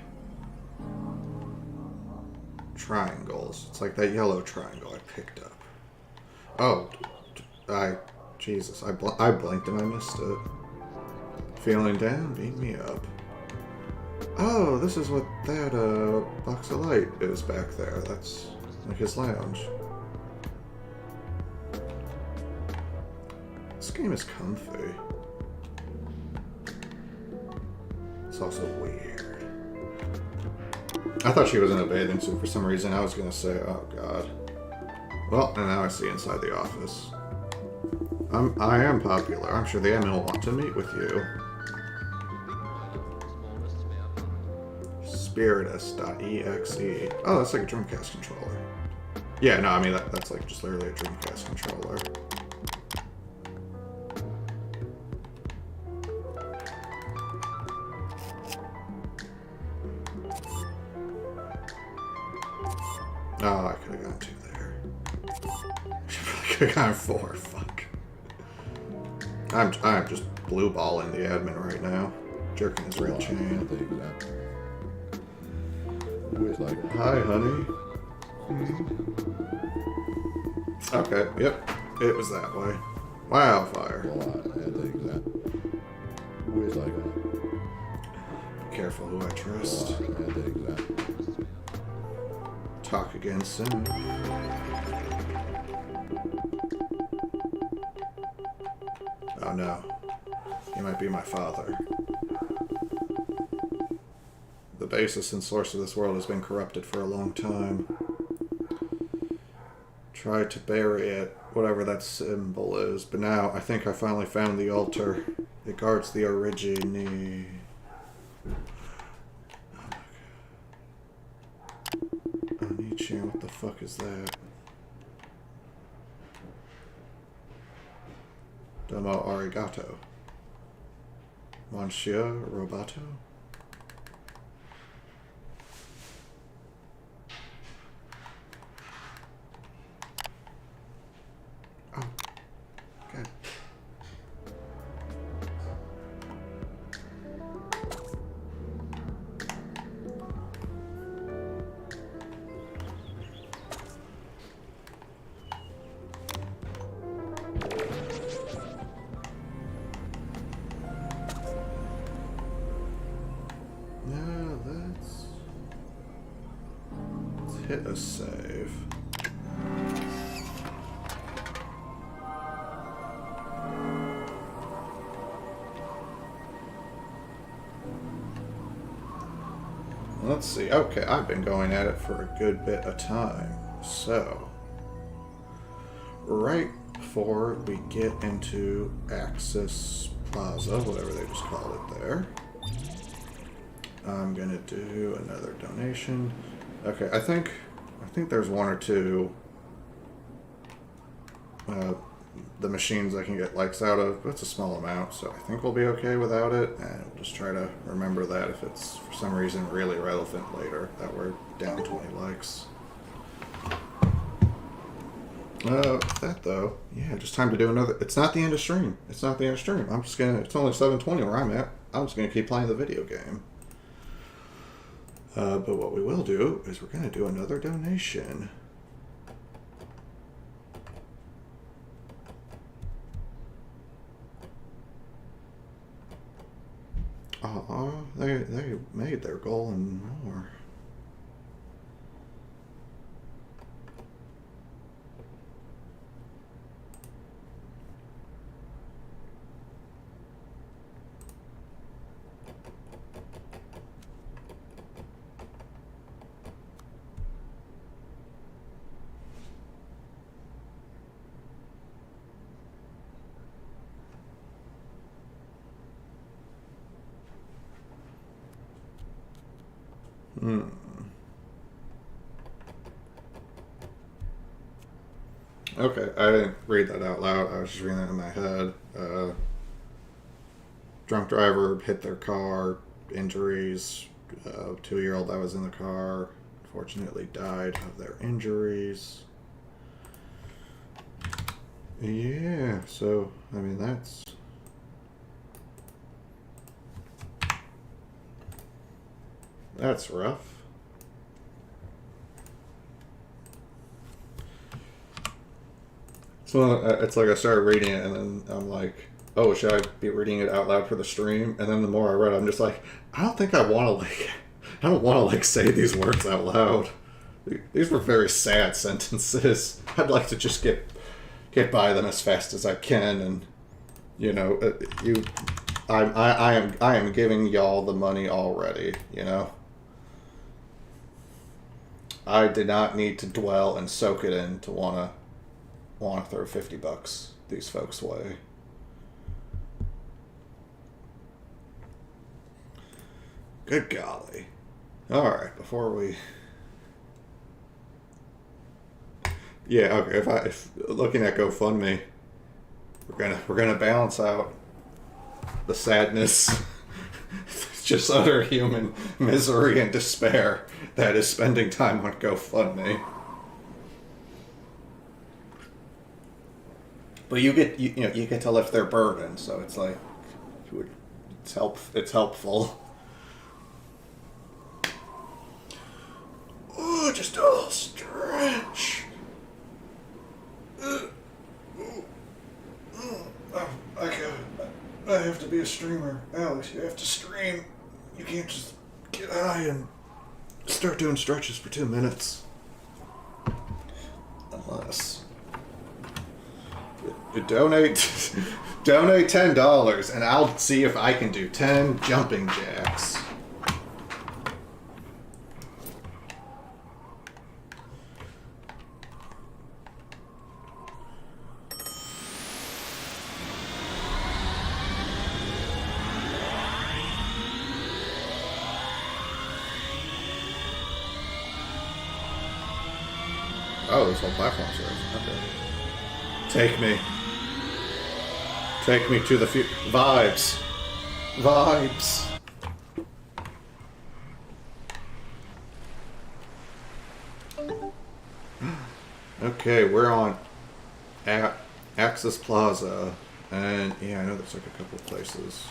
Triangles. It's like that yellow triangle I picked up. Oh, Jesus, I blinked and I missed it. Feeling down? Beat me up. Oh, this is what that box of light is back there. That's like his lounge. This game is comfy. It's also weird. I thought she was in a bathing suit for some reason. I was gonna say, oh God. Well, and now I see inside the office. I am popular. I'm sure the admin will want to meet with you. Spiritus.exe. Oh, that's like a Dreamcast controller. Yeah, no, I mean, that's like just literally a Dreamcast controller. Oh, I could have gone 2 there. I could have gone 4, fuck. I'm just blue balling the admin right now. Jerking his real chain. Like, hi, honey. Okay, yep. It was that way. Wildfire. Be careful who I trust. Talk again soon. Oh no. He might be my father. The basis and source of this world has been corrupted for a long time. Tried to bury it, whatever that symbol is, but now I think I finally found the altar. It guards the origine. Oni-chan, what the fuck is that? Domo arigato. Monsieur Roboto? Oh. Okay. No, let's hit a save. Let's see. Okay, I've been going at it for a good bit of time. So, right before we get into Axis Plaza, whatever they just called it there, I'm gonna do another donation. Okay, I think there's one or two the machines I can get likes out of, but it's a small amount, so I think we'll be okay without it, and we'll just try to remember that if it's for some reason really relevant later, that we're down 20 likes. That though, yeah, just time to do another. It's not the end of stream. It's not the end of stream. I'm just gonna. It's only 7:20 where I'm at. I'm just gonna keep playing the video game. But what we will do is we're gonna do another donation. Oh, they made their goal and more. Okay, I didn't read that out loud. I was just reading that in my head. Drunk driver hit their car, injuries. 2-year-old that was in the car, unfortunately died of their injuries. Yeah, so, I mean, that's rough. So it's like I started reading it, and then I'm like, oh, should I be reading it out loud for the stream? And then the more I read, I'm just like, I don't think I want to I don't want to say these words out loud. These were very sad sentences. I'd like to just get by them as fast as I can, and you know, I am giving y'all the money already. You know, I did not need to dwell and soak it in to want to throw $50 these folks' way. Good golly. Alright, before we... Yeah, okay, if looking at GoFundMe, we're gonna balance out the sadness, just utter human misery and despair that is spending time on GoFundMe. But you get to lift their burden, so it's like it's helpful. Oh, just a little stretch. I have to be a streamer, Alex. You have to stream. You can't just get high and start doing stretches for 2 minutes, unless. Donate $10 and I'll see if I can do 10 jumping jacks. this whole platform's right. Okay. Take me. Take me to the vibes. Vibes. Okay, we're on Axis Plaza. And yeah, I know there's like a couple places.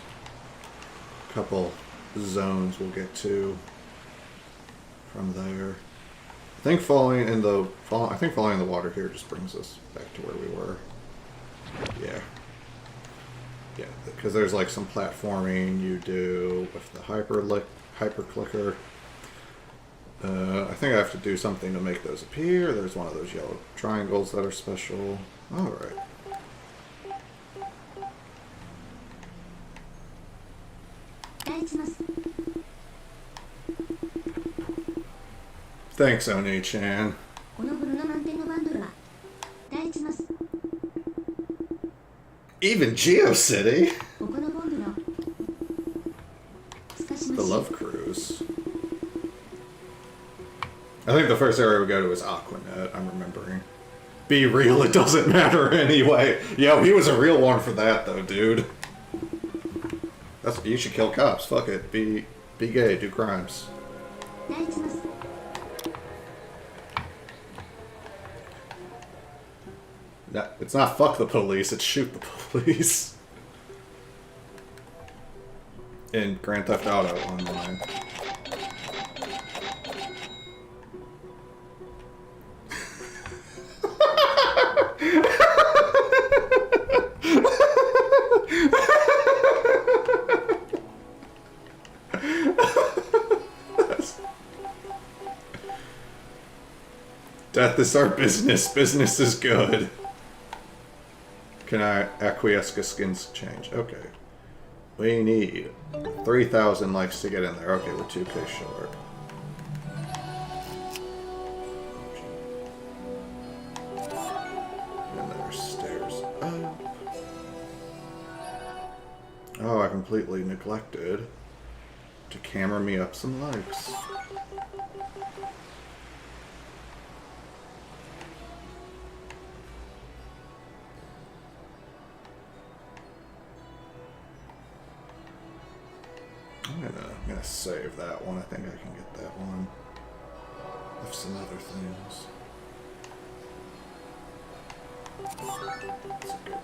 A couple zones we'll get to from there. I think falling in the water here just brings us back to where we were. Yeah. Yeah, because there's like some platforming you do with the hyper clicker. I think I have to do something to make those appear. There's one of those yellow triangles that are special. Alright. Thanks, Oni-chan. Even GeoCity? The Love Cruise. I think the first area we go to is Aquanet, I'm remembering. Be real, it doesn't matter anyway. Yo, he was a real one for that though, dude. You should kill cops, fuck it. Be gay, do crimes. No, it's not fuck the police, it's shoot the police. In Grand Theft Auto Online. Death is our business. Business is good. Can I acquiesce to skins change? Okay. We need 3,000 likes to get in there. Okay, we're 2K short. And there's stairs up. Oh, I completely neglected to camera me up some likes. I'm gonna save that one. I think I can get that one. Have some other things. That's a good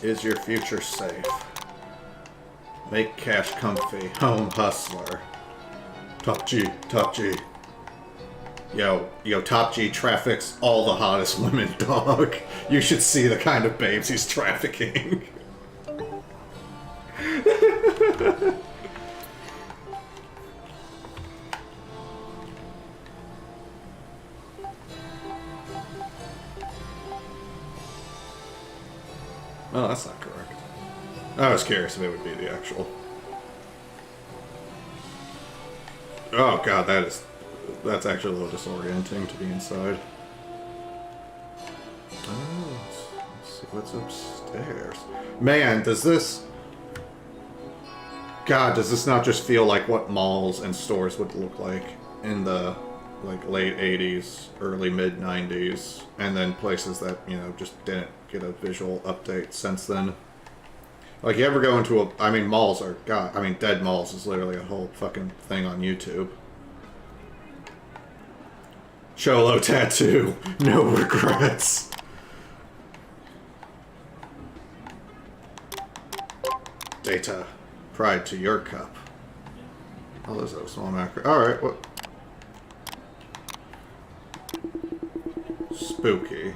3. Is your future safe? Make cash comfy. Home hustler. Top G. Top G. Yo, Top G traffics all the hottest women, dog. You should see the kind of babes he's trafficking. Oh, that's not correct. I was curious if it would be the actual. Oh god, that's actually a little disorienting to be inside. Oh, let's see what's upstairs. Man, does this not just feel like what malls and stores would look like in the late 80s, early mid 90s, and then places that, just didn't get a visual update since then. Like, you ever go into malls are, Dead Malls is literally a whole fucking thing on YouTube. Cholo tattoo. No regrets. Data. Pride to your cup. Oh, there's a small macro. Alright, what? Spooky.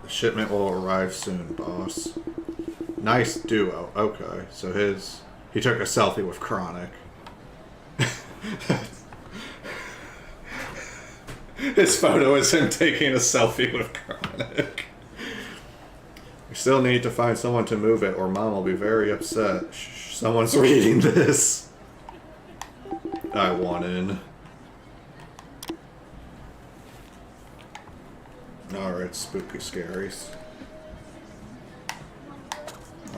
The shipment will arrive soon, boss. Nice duo. Okay, so he took a selfie with Chronic. His photo is him taking a selfie with Chronic. We still need to find someone to move it, or Mom will be very upset. Shh, someone's reading this. I want in. Alright, spooky scaries.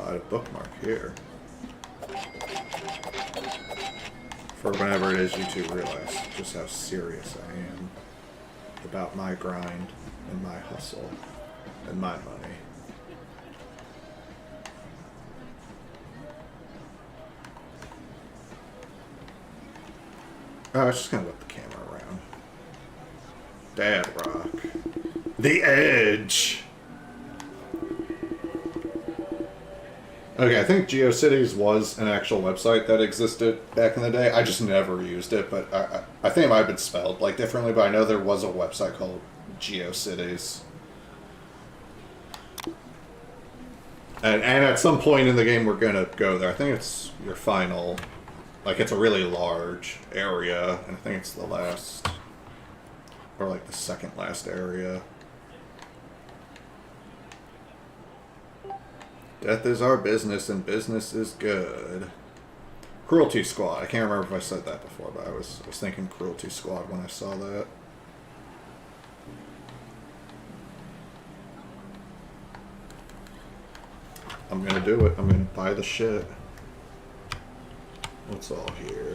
slide a bookmark here. For whenever it is you two realize just how serious I am about my grind and my hustle and my money. I was just gonna whip the camera around. Dad Rock. The Edge! Okay, I think GeoCities was an actual website that existed back in the day. I just never used it, but I think it might have been spelled like differently, but I know there was a website called GeoCities. And at some point in the game we're gonna go there. I think it's your final, like it's a really large area, and I think it's the last, or like the second last area. Death is our business, and business is good. Cruelty Squad. I can't remember if I said that before, but I was thinking Cruelty Squad when I saw that. I'm gonna do it. I'm gonna buy the shit. What's all here?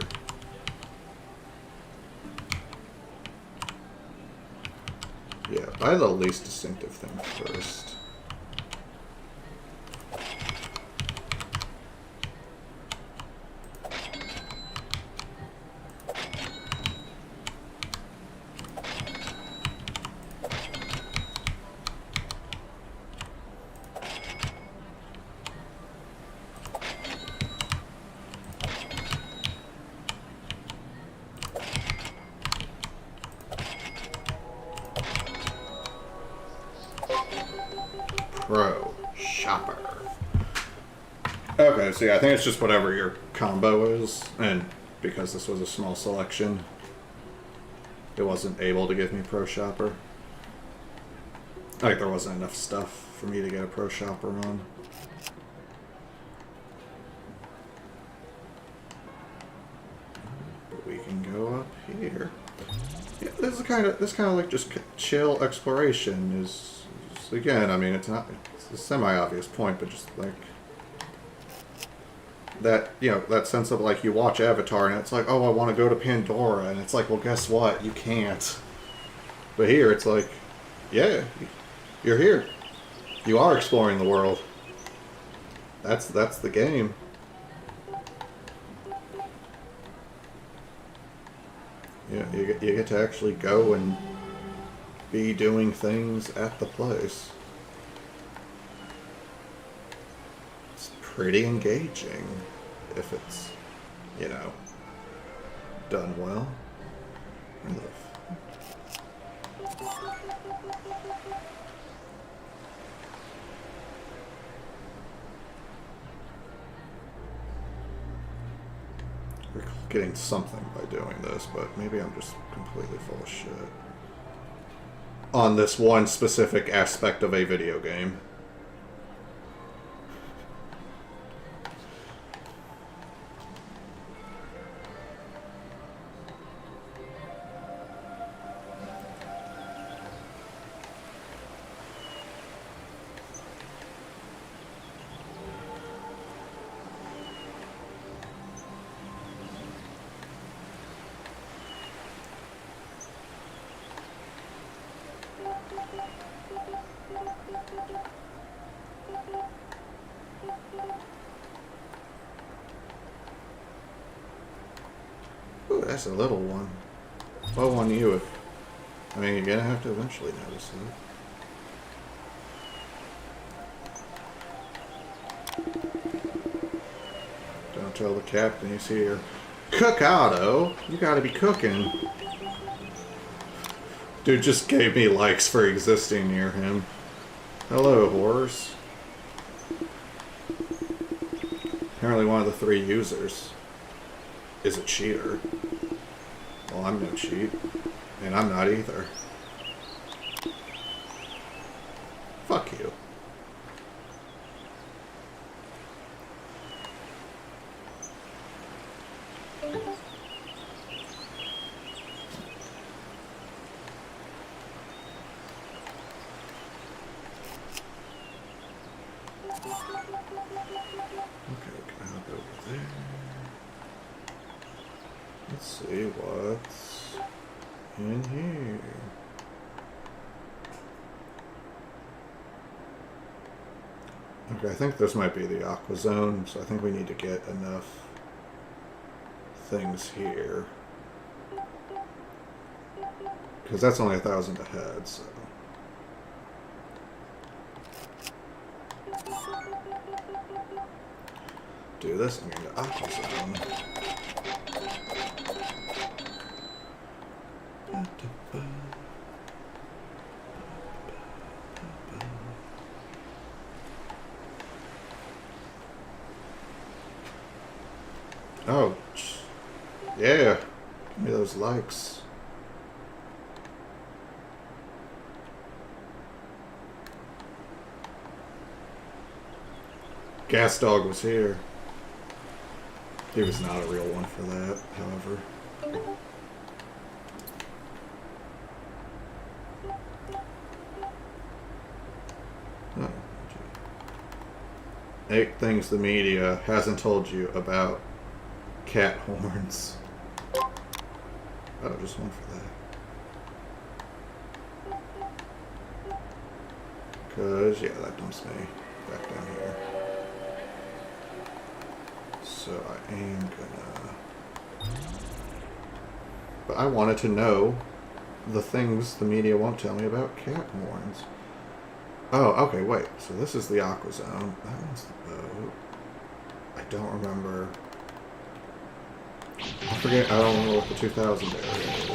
Yeah, buy the least distinctive thing first. Pro Shopper. Okay, so yeah, I think it's just whatever your combo is, and because this was a small selection, it wasn't able to give me Pro Shopper. Like, there wasn't enough stuff for me to get a Pro Shopper on. But we can go up here. Yeah, this kind of like just chill exploration is again, I mean, it's a semi-obvious point, but just like that, you know, that sense of like you watch Avatar and it's like, oh, I want to go to Pandora, and it's like, well, guess what? You can't. But here, it's like, yeah, you're here. You are exploring the world. That's the game. Yeah, you get to actually go and be doing things at the place. It's pretty engaging if it's, you know, done well. We're getting something by doing this, but maybe I'm just completely full of shit on this one specific aspect of a video game. Ooh, that's a little one. Well, on you if... I mean, you're gonna have to eventually notice it. Don't tell the captain he's here. Cookado? You gotta be cooking. Dude just gave me likes for existing near him. Hello, horse. Apparently one of the 3 users is a cheater. Well, I'm no cheat. And I'm not either. Fuck you. Let's see what's in here. Okay, I think this might be the Aqua Zone, so I think we need to get enough things here. Because that's only 1,000 ahead, so... do this and get into Aqua Zone. Oh, yeah. Give me those likes. Gas Dog was here. He was not a real one for that, however. Oh, 8 things the media hasn't told you about cat horns. Oh, just one for that. Cause, yeah, that dumps me back down here. So I am gonna... But I wanted to know the things the media won't tell me about cat horns. Oh, okay, wait. So this is the Aqua Zone. That one's the boat. I don't remember... I forget, I don't know what the 2000 area is.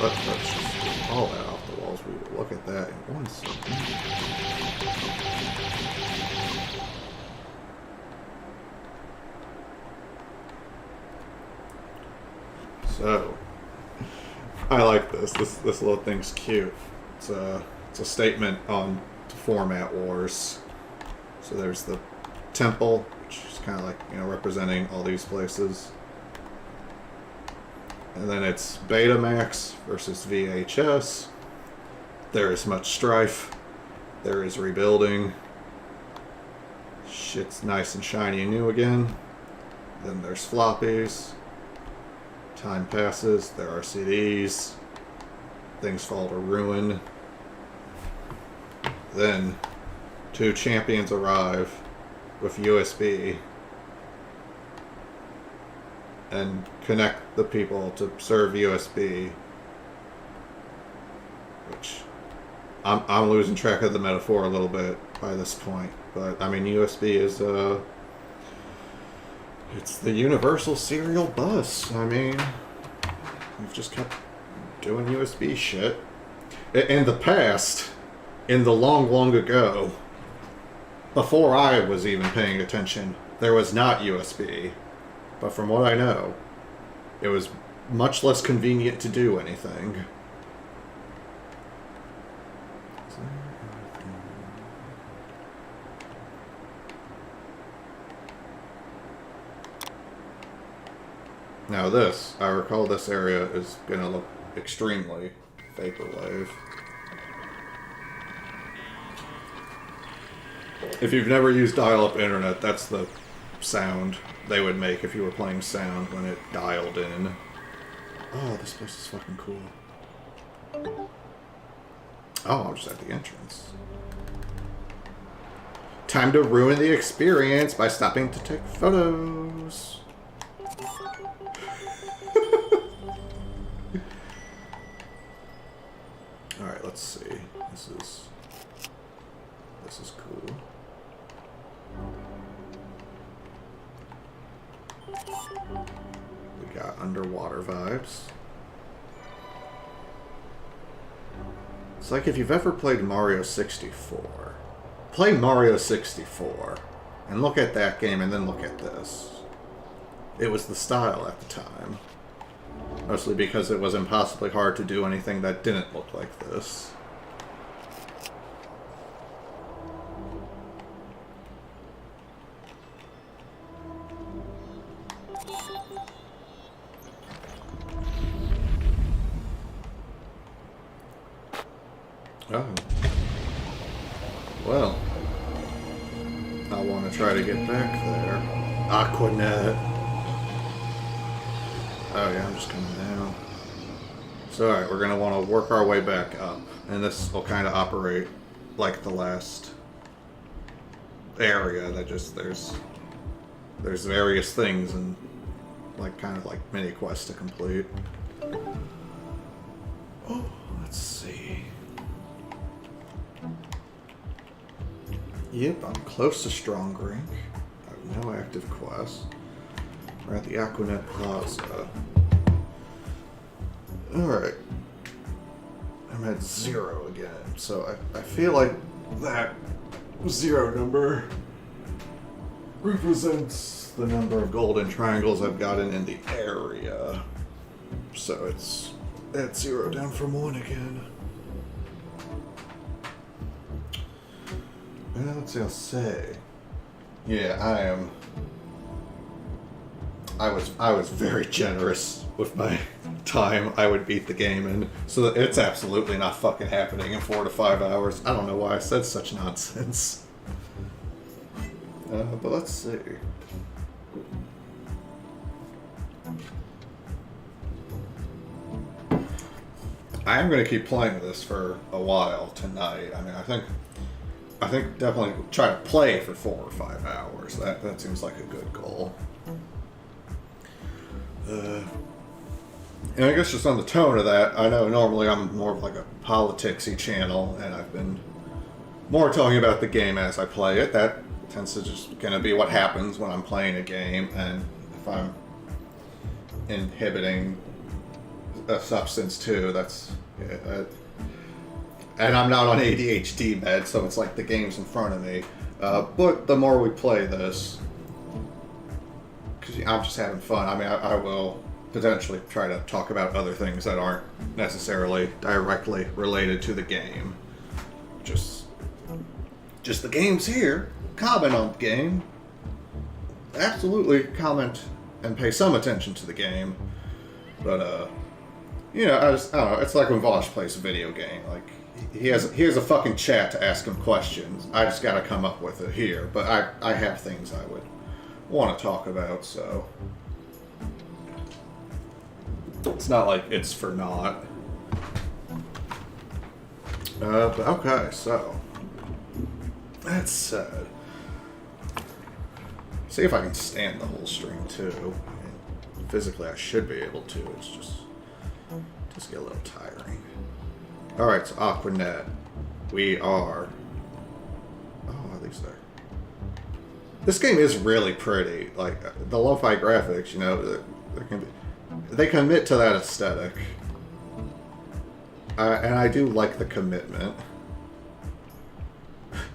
Let's just get all that off the walls. We will look at that in 1 second. So, I like this. This little thing's cute. It's a statement on format wars. So there's the temple, which is kind of like, you know, representing all these places. And then it's Betamax versus VHS. There is much strife. There is rebuilding. Shit's nice and shiny and new again. Then there's floppies. Time passes. There are CDs. Things fall to ruin. Then 2 champions arrive with USB and connect the people to serve USB, which I'm losing track of the metaphor a little bit by this point, but I mean USB is it's the universal serial bus. I mean, we've just kept doing USB shit. In the past, in the long ago, before I was even paying attention, there was not USB. But from what I know, it was much less convenient to do anything. Now this, I recall this area is going to look extremely vaporwave. If you've never used dial-up internet, that's the sound they would make if you were playing sound when it dialed in. Oh, this place is fucking cool. Oh, I'm just at the entrance. Time to ruin the experience by stopping to take photos. Alright, let's see. This is cool. We got underwater vibes. It's like if you've ever played Mario 64. Play Mario 64 and look at that game and then look at this. It was the style at the time. Mostly because it was impossibly hard to do anything that didn't look like this. Oh. Well. I want to try to get back there. Aquanet. Oh yeah, I'm just coming down. So alright, we're going to want to work our way back up. And this will kind of operate like the last area. That just, there's various things and like kind of like mini quests to complete. Oh, let's see. Yep, I'm close to strong rank. I have no active quests. We're at the Aquanet Plaza. Alright. I'm at 0 again, so I feel like that 0 number represents the number of golden triangles I've gotten in the area. So it's at 0 down from 1 again. Let's see, I'll say. Yeah, I was very generous with my time I would beat the game in, so it's absolutely not fucking happening in 4 to 5 hours. I don't know why I said such nonsense. But let's see. I am going to keep playing this for a while tonight. I mean, I think definitely try to play for 4 or 5 hours. That seems like a good goal. And I guess just on the tone of that, I know normally I'm more of like a politicsy channel, and I've been more talking about the game as I play it. That tends to just gonna be what happens when I'm playing a game, and if I'm inhibiting a substance too, that's and I'm not on ADHD med, so it's like the game's in front of me. But the more we play this, because I'm just having fun. I mean, I will potentially try to talk about other things that aren't necessarily directly related to the game. Just the game's here. Comment on the game. Absolutely comment and pay some attention to the game. But, you know, I don't know. It's like when Vosh plays a video game. Like, he has a fucking chat to ask him questions. I just gotta come up with it here. But I have things I would want to talk about, so it's not like it's for naught. But okay, so that said, see if I can stand the whole stream too. I mean, physically, I should be able to. It's just get a little tiring. All right, so Aquanet, we are. Oh, at least there. This game is really pretty. Like, the lo-fi graphics, you know, they commit to that aesthetic. And I do like the commitment.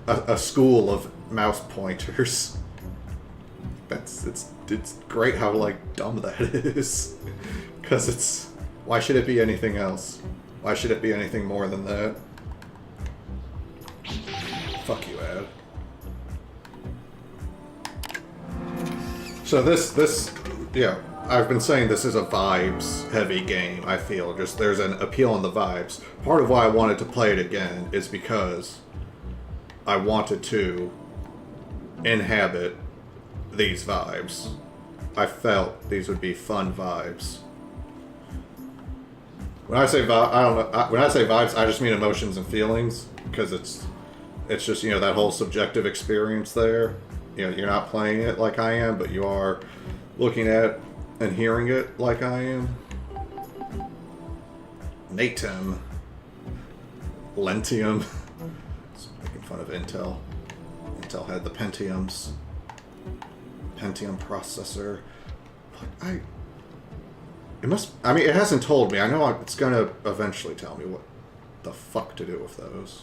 A school of mouse pointers. It's great how, like, dumb that is. Because it's... Why should it be anything else? Why should it be anything more than that? Fuck you, Ad. So this, yeah, I've been saying this is a vibes-heavy game, I feel. Just, there's an appeal in the vibes. Part of why I wanted to play it again is because I wanted to inhabit these vibes. I felt these would be fun vibes. When I say I don't know. When I say vibes, I just mean emotions and feelings, because it's just, you know, that whole subjective experience there. You know, you're not playing it like I am, but you are looking at and hearing it like I am. Natum. Lentium. It's making fun of Intel. Intel had the Pentiums. Pentium processor. But I mean, it hasn't told me. I know it's gonna eventually tell me what the fuck to do with those.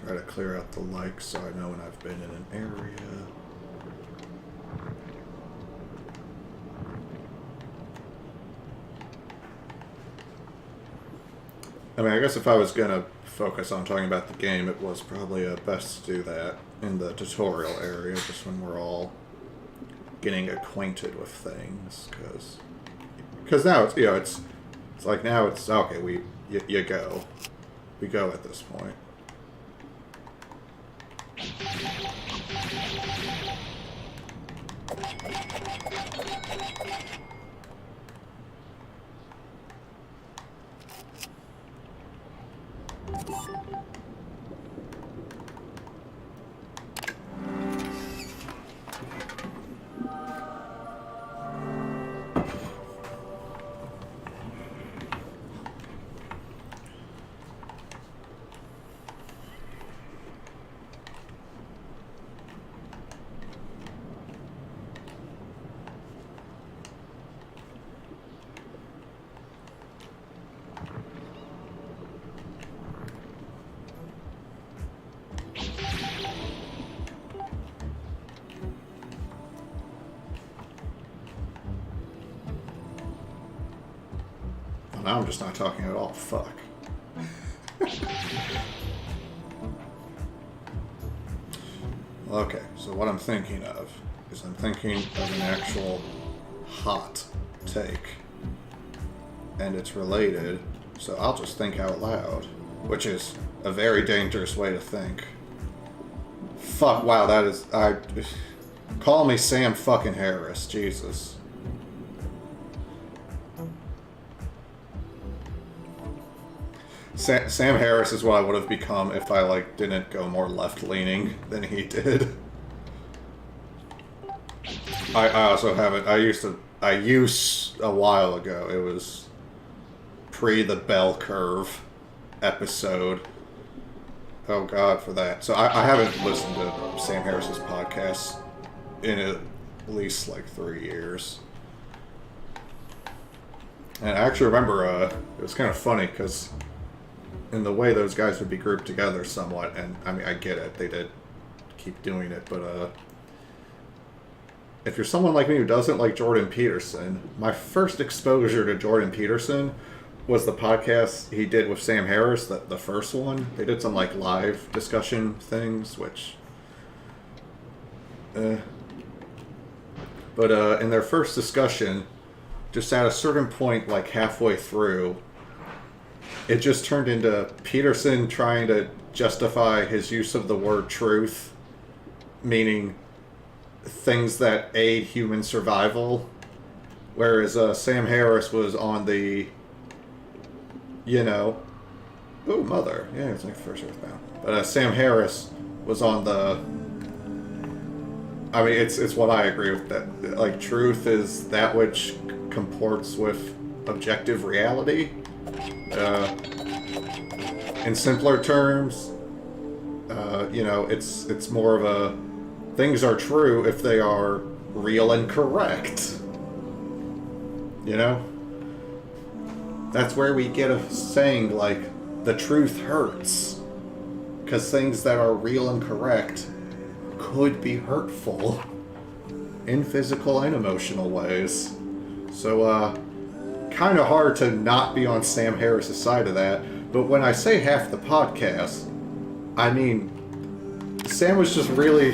Try to clear out the likes so I know when I've been in an area. I mean, I guess if I was gonna focus on talking about the game, it was probably best to do that in the tutorial area, just when we're all getting acquainted with things, because now it's, you know, it's like now it's okay. We go at this point. Now I'm just not talking at all. Fuck. Okay, so what I'm thinking of is I'm thinking of an actual hot take. And it's related, so I'll just think out loud. Which is a very dangerous way to think. Fuck, wow, that is... Call me Sam fucking Harris, Jesus. Sam Harris is what I would have become if I, like, didn't go more left-leaning than he did. I also haven't... I used a while ago. It was pre the bell curve episode. Oh, God, for that. So I haven't listened to Sam Harris's podcast in at least, like, 3 years. And I actually remember, it was kind of funny, because... in the way those guys would be grouped together somewhat, and I mean, I get it, they did keep doing it, but if you're someone like me who doesn't like Jordan Peterson, my first exposure to Jordan Peterson was the podcast he did with Sam Harris, the first one. They did some, like, live discussion things, which... But in their first discussion, just at a certain point, like, halfway through, it just turned into Peterson trying to justify his use of the word truth, meaning things that aid human survival, whereas Sam Harris was on the, you know, ooh, mother, yeah, it's like first Earthbound. But Sam Harris was on the, I mean, it's what I agree with, that, like, truth is that which comports with objective reality. In simpler terms, you know, it's more of a things are true if they are real and correct. You know? That's where we get a saying like, the truth hurts. Because things that are real and correct could be hurtful in physical and emotional ways. So, kind of hard to not be on Sam Harris's side of that. But when I say half the podcast, I mean, Sam was just really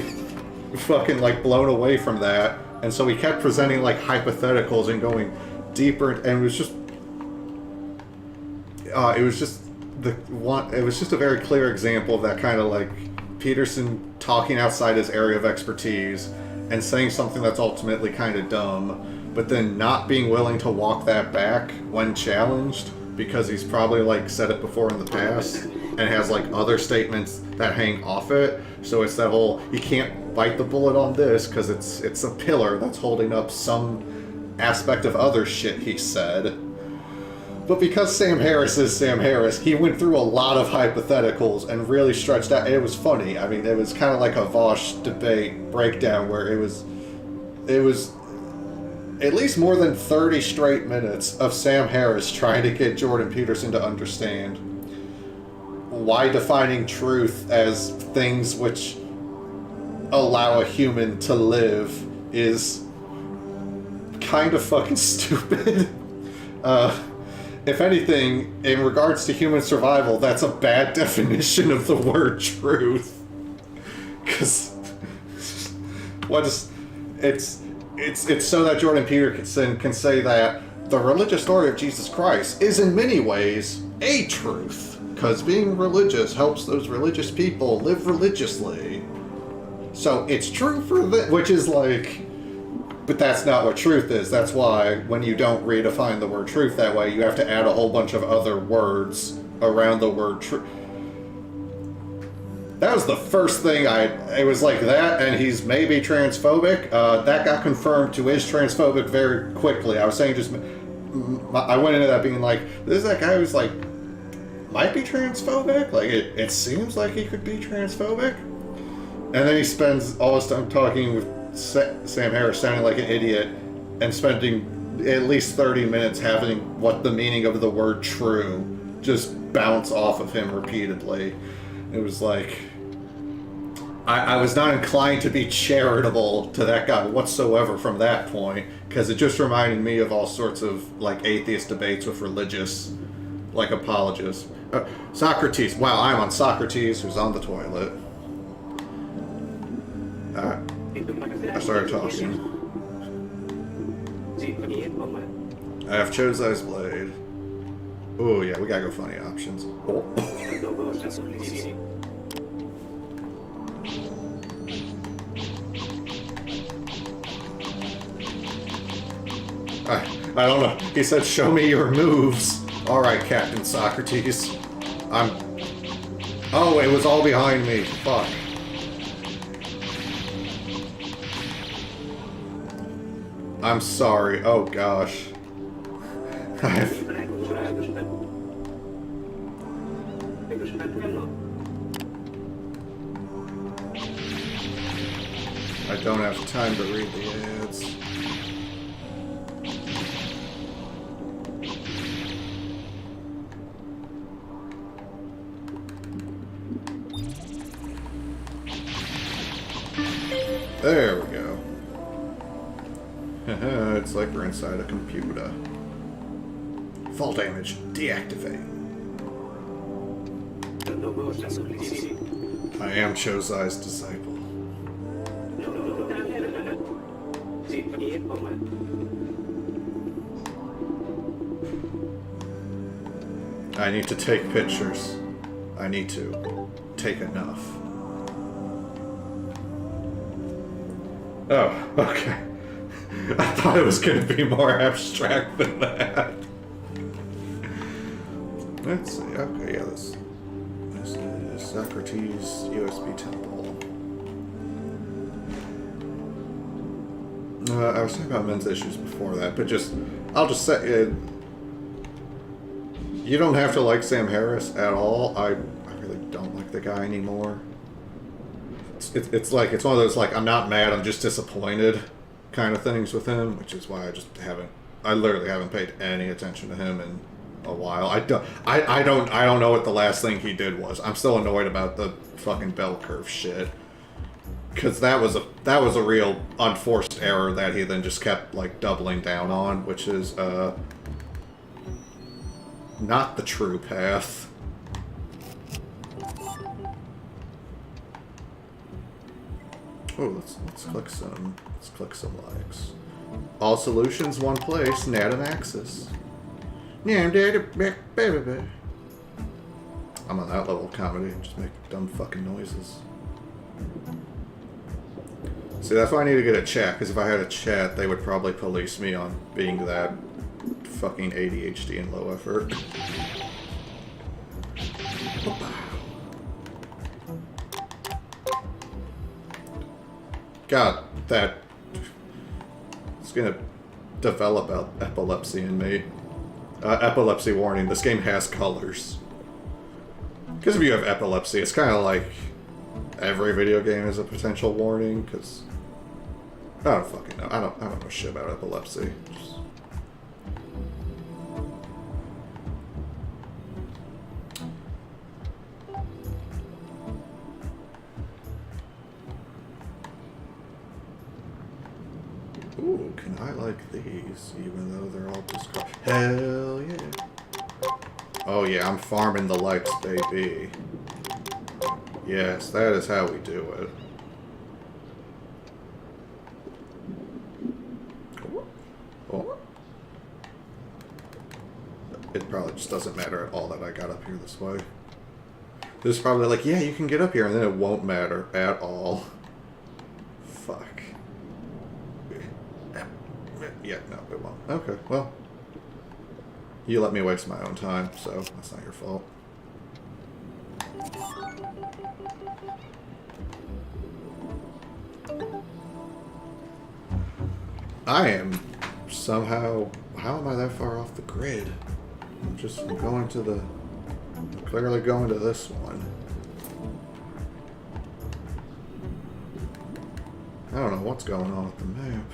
fucking, like, blown away from that. And so he kept presenting, like, hypotheticals and going deeper. And it was just... it was just a very clear example of that kind of, like, Peterson talking outside his area of expertise and saying something that's ultimately kind of dumb, but then not being willing to walk that back when challenged, because he's probably, like, said it before in the past and has, like, other statements that hang off it. So it's that whole, you can't bite the bullet on this because it's a pillar that's holding up some aspect of other shit he said. But because Sam Harris is Sam Harris, he went through a lot of hypotheticals and really stretched out. It was funny. I mean, it was kind of like a Vosh debate breakdown where it was at least more than 30 straight minutes of Sam Harris trying to get Jordan Peterson to understand why defining truth as things which allow a human to live is kind of fucking stupid. If anything, in regards to human survival, that's a bad definition of the word truth. Because it's so that Jordan Peterson can say that the religious story of Jesus Christ is in many ways a truth, because being religious helps those religious people live religiously. So it's true for that, which is like, but that's not what truth is. That's why when you don't redefine the word truth that way, you have to add a whole bunch of other words around the word truth. That was the first thing it was like that, and he's maybe transphobic. That got confirmed to is transphobic very quickly. I was saying I went into that being like, this is that guy who's like, might be transphobic? Like, it seems like he could be transphobic. And then he spends all his time talking with Sam Harris, sounding like an idiot, and spending at least 30 minutes having what the meaning of the word true just bounce off of him repeatedly. It was like, I was not inclined to be charitable to that guy whatsoever from that point, because it just reminded me of all sorts of like atheist debates with religious like apologists. Socrates. Wow, I'm on Socrates, who's on the toilet. I started talking. I have Chosai's blade. Oh yeah, we gotta go funny options. I don't know. He said, show me your moves. Alright, Captain Socrates. Oh, it was all behind me. Fuck. I'm sorry. Oh, gosh. I don't have time to read the ads. There we go. It's like we're inside a computer. Fall damage. Deactivate. I am Chosai's disciple. I need to take pictures. I need to take enough. Oh, okay. I thought it was going to be more abstract than that. Let's see. Okay, yeah, this is Socrates USB temple. I was talking about men's issues before that, but I'll just say, you don't have to like Sam Harris at all. I really don't like the guy anymore. It's like, it's one of those, like, I'm not mad, I'm just disappointed kind of things with him, which is why I literally haven't paid any attention to him in a while. I don't know what the last thing he did was. I'm still annoyed about the fucking bell curve shit, because that was a real unforced error that he then just kept like doubling down on, which is not the true path. Oh, let's click some likes. All solutions, one place, Nat and Axis. Yeah, I'm on that level of comedy. Just make dumb fucking noises. See, that's why I need to get a chat, because if I had a chat, they would probably police me on being that fucking ADHD and low effort. God, it's gonna develop epilepsy in me. Epilepsy warning, this game has colors. Because if you have epilepsy, it's kind of like every video game is a potential warning, because I don't fucking know. I don't know shit about epilepsy. Ooh, can I like these, even though they're all described? Hell yeah. Oh yeah, I'm farming the likes, baby. Yes, that is how we do it. it probably just doesn't matter at all that I got up here this way. There's probably like, yeah, you can get up here, and then it won't matter at all. Fuck. Yeah, no, it won't. Okay, well. You let me waste my own time, so that's not your fault. I am somehow... How am I that far off the grid? I'm going to the... I'm clearly going to this one. I don't know what's going on with the map.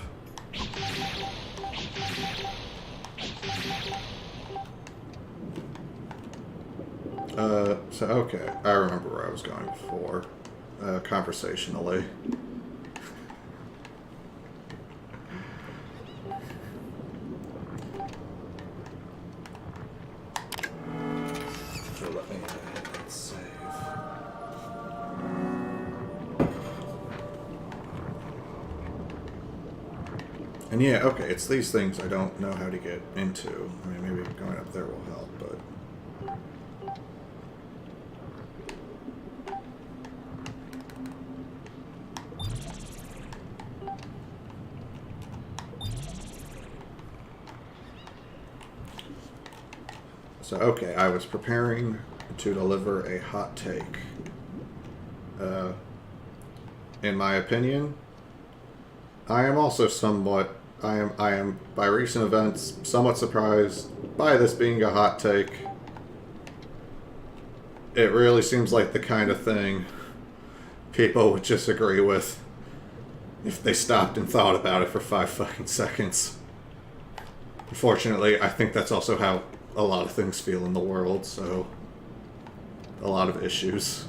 So, okay. I remember where I was going before. Conversationally. So let me hit save. And yeah, okay, it's these things I don't know how to get into. I mean, maybe going up there will help, but... So, okay, I was preparing to deliver a hot take. In my opinion, I am also somewhat, I am, by recent events, somewhat surprised by this being a hot take. It really seems like the kind of thing people would just agree with if they stopped and thought about it for 5 fucking seconds. Unfortunately, I think that's also how a lot of things feel in the world, so a lot of issues.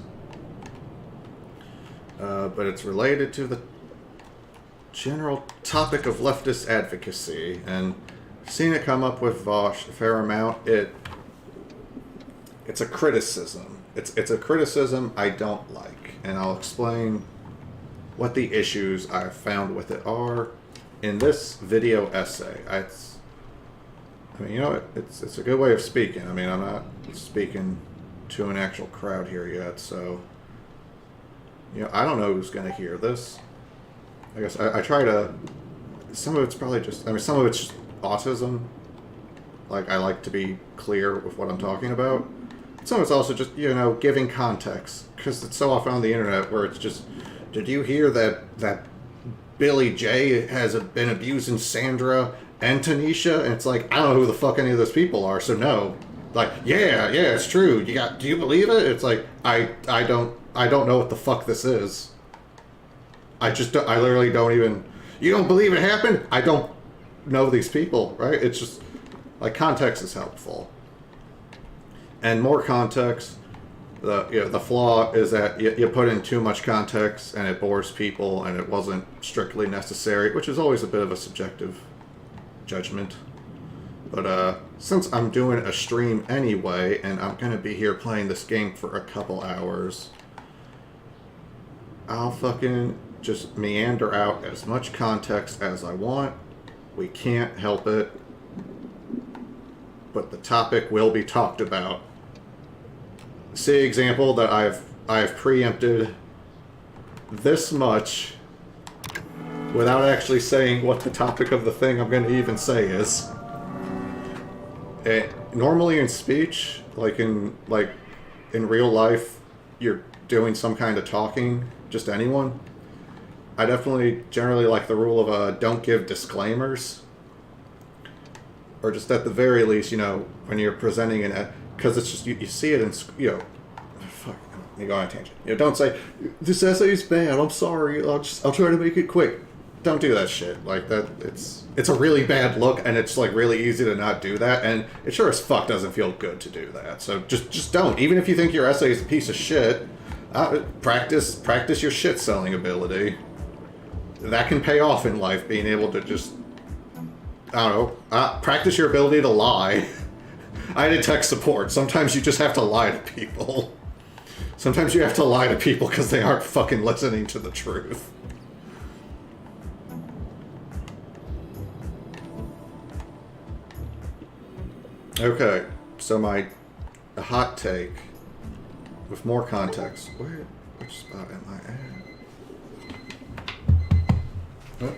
But it's related to the general topic of leftist advocacy, and seen it come up with Vosh a fair amount. It's a criticism. It's a criticism I don't like, and I'll explain what the issues I've found with it are in this video essay. I mean, you know, it's a good way of speaking. I mean, I'm not speaking to an actual crowd here yet, so, you know, I don't know who's going to hear this. I guess I try to, some of it's probably just, I mean, some of it's just autism. Like, I like to be clear with what I'm talking about. Some of it's also just, you know, giving context. Because it's so often on the internet where it's just, did you hear that Billy J has been abusing Sandra and Tanisha? And it's like, I don't know who the fuck any of those people are, so no. Like, yeah, it's true. Do you believe it? It's like, I don't know what the fuck this is. I literally don't even, you don't believe it happened? I don't know these people, right? It's just, like, context is helpful. And more context, the flaw is that you put in too much context and it bores people and it wasn't strictly necessary, which is always a bit of a subjective judgment. But since I'm doing a stream anyway, and I'm going to be here playing this game for a couple hours, I'll fucking just meander out as much context as I want. We can't help it. But the topic will be talked about. See, example that I've preempted this much without actually saying what the topic of the thing I'm going to even say is. Normally in speech, like in real life, you're doing some kind of talking, just anyone. I definitely generally like the rule of don't give disclaimers, or just at the very least, you know, when you're presenting because it's just you see it in, you know, fuck, let me go on a tangent. You know, don't say this essay is bad. I'm sorry. I'll try to make it quick. Don't do that shit like that. It's a really bad look, and it's like really easy to not do that, and it sure as fuck doesn't feel good to do that. So just don't. Even if you think your essay is a piece of shit, practice your shit selling ability. That can pay off in life. Being able to just, I don't know, practice your ability to lie. I did tech support. Sometimes you just have to lie to people. Sometimes you have to lie to people because they aren't fucking listening to the truth. Okay, So my hot take, with more context, which spot am I at? Oh.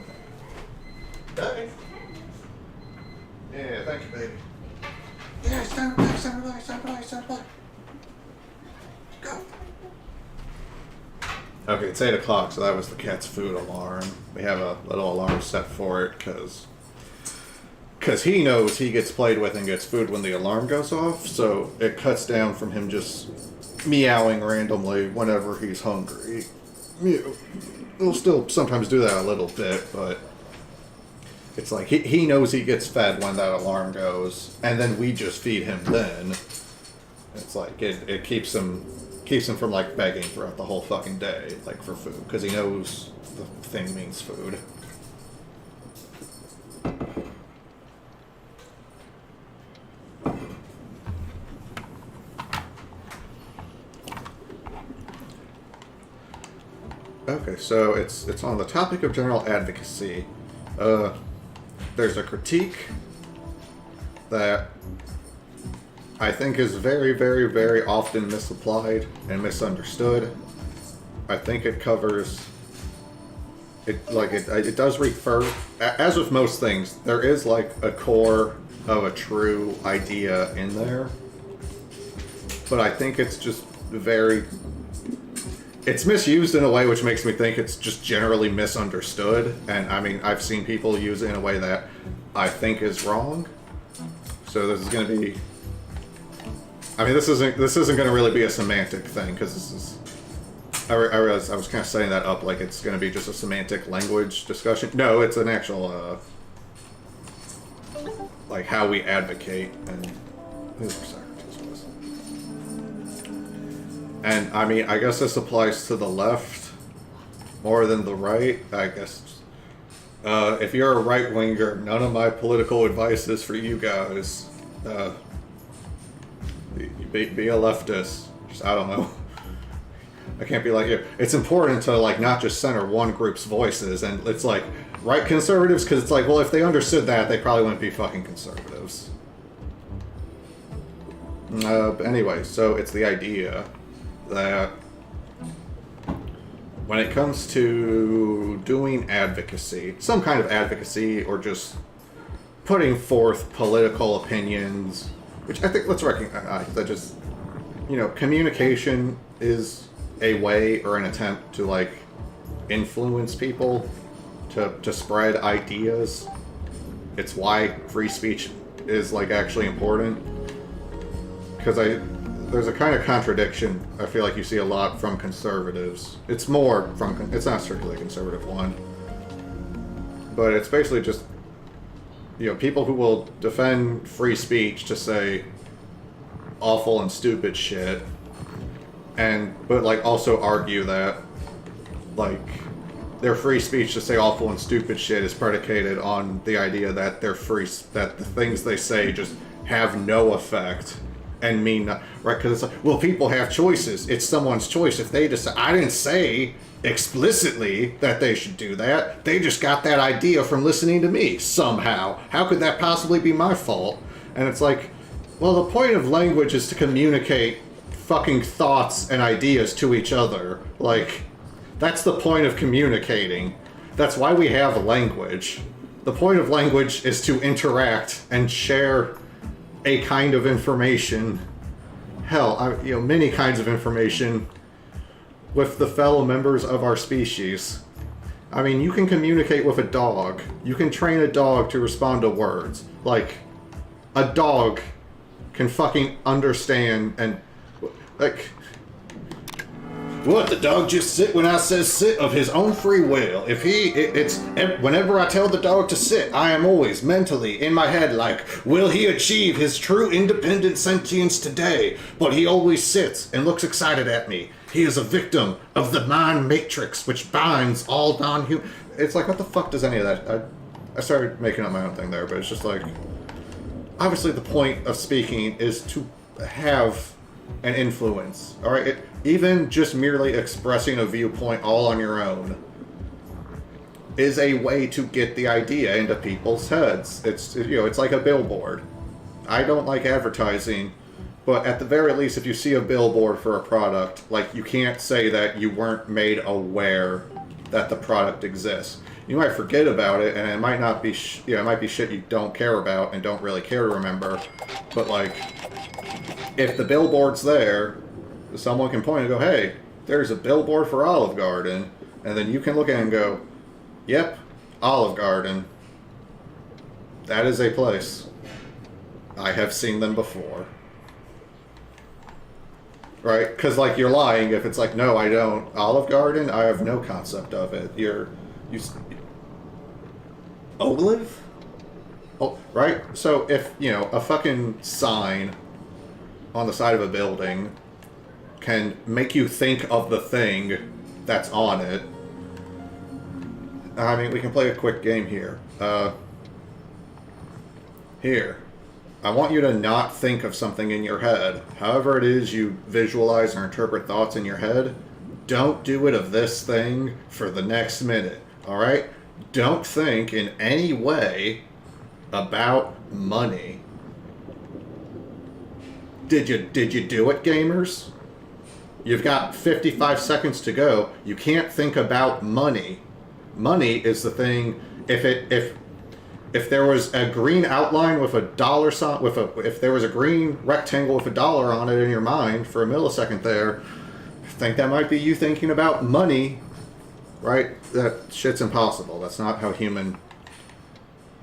Hey. Yeah, thank you, baby. Yeah, stand by. Go. Okay, it's 8 o'clock, so that was the cat's food alarm. We have a little alarm set for it, because he knows he gets played with and gets food when the alarm goes off, so it cuts down from him just meowing randomly whenever he's hungry. He'll still sometimes do that a little bit, but it's like he knows he gets fed when that alarm goes, and then we just feed him then. It's like it keeps him from like begging throughout the whole fucking day, like for food, because he knows the thing means food. Okay, so it's on the topic of general advocacy. There's a critique that I think is very, very, very often misapplied and misunderstood. I think it covers it does refer, as with most things, there is like a core of a true idea in there, but I think it's just it's misused in a way which makes me think it's just generally misunderstood. And I mean, I've seen people use it in a way that I think is wrong. So this is going to be, I mean, this isn't going to really be a semantic thing, because this is, I realized I was kind of setting that up like it's going to be just a semantic language discussion. No, it's an actual, like how we advocate and And I mean, I guess this applies to the left more than the right. I guess if you're a right winger, none of my political advice is for you guys. Be a leftist. Just, I don't know. I can't be like you. It's important to like not just center one group's voices, and it's like right conservatives, because it's like, well, if they understood that, they probably wouldn't be fucking conservatives. But anyway, so it's the idea that when it comes to doing advocacy, some kind of advocacy, or just putting forth political opinions, which I think, let's recognize that just, communication is a way or an attempt to like influence people to spread ideas. It's why free speech is like actually important, because there's a kind of contradiction I feel like you see a lot from conservatives. It's not strictly a conservative one, but it's basically just, people who will defend free speech to say awful and stupid shit, but like also argue that like their free speech to say awful and stupid shit is predicated on the idea that that the things they say just have no effect and mean right, because it's like, well, people have choices. It's someone's choice if they decide. I didn't say explicitly that they should do that. They just got that idea from listening to me somehow. How could that possibly be my fault? And it's like, well, the point of language is to communicate fucking thoughts and ideas to each other. Like, that's the point of communicating. That's why we have language. The point of language is to interact and share a kind of information, many kinds of information with the fellow members of our species. I mean, you can communicate with a dog. You can train a dog to respond to words. Like, a dog can fucking understand and, like, what, the dog just sit when I says sit of his own free will. Whenever I tell the dog to sit, I am always mentally in my head like, will he achieve his true independent sentience today? But he always sits and looks excited at me. He is a victim of the mind matrix which binds all non-human. It's like, what the fuck does any of that? I started making up my own thing there, but it's just like, obviously the point of speaking is to have an influence, all right? Even just merely expressing a viewpoint all on your own is a way to get the idea into people's heads. It's like a billboard. I don't like advertising, but at the very least, if you see a billboard for a product, like, you can't say that you weren't made aware that the product exists. You might forget about it, and it might not be, it might be shit you don't care about and don't really care to remember. But like, if the billboard's there, someone can point and go, "Hey, there's a billboard for Olive Garden," and then you can look at it and go, "Yep, Olive Garden. That is a place. I have seen them before." Right? Because, like, you're lying if it's like, "No, I don't. Olive Garden? I have no concept of it." Olive? Oh, right? So if, a fucking sign on the side of a building can make you think of the thing that's on it. I mean, we can play a quick game here. Here. I want you to not think of something in your head. However it is you visualize or interpret thoughts in your head, don't do it of this thing for the next minute, alright? Don't think in any way about money. Did you do it, gamers? You've got 55 seconds to go. You can't think about money. Money is the thing. If there was a green outline with a dollar sign, if there was a green rectangle with a dollar on it in your mind for a millisecond there, I think that might be you thinking about money, right? That shit's impossible. That's not how human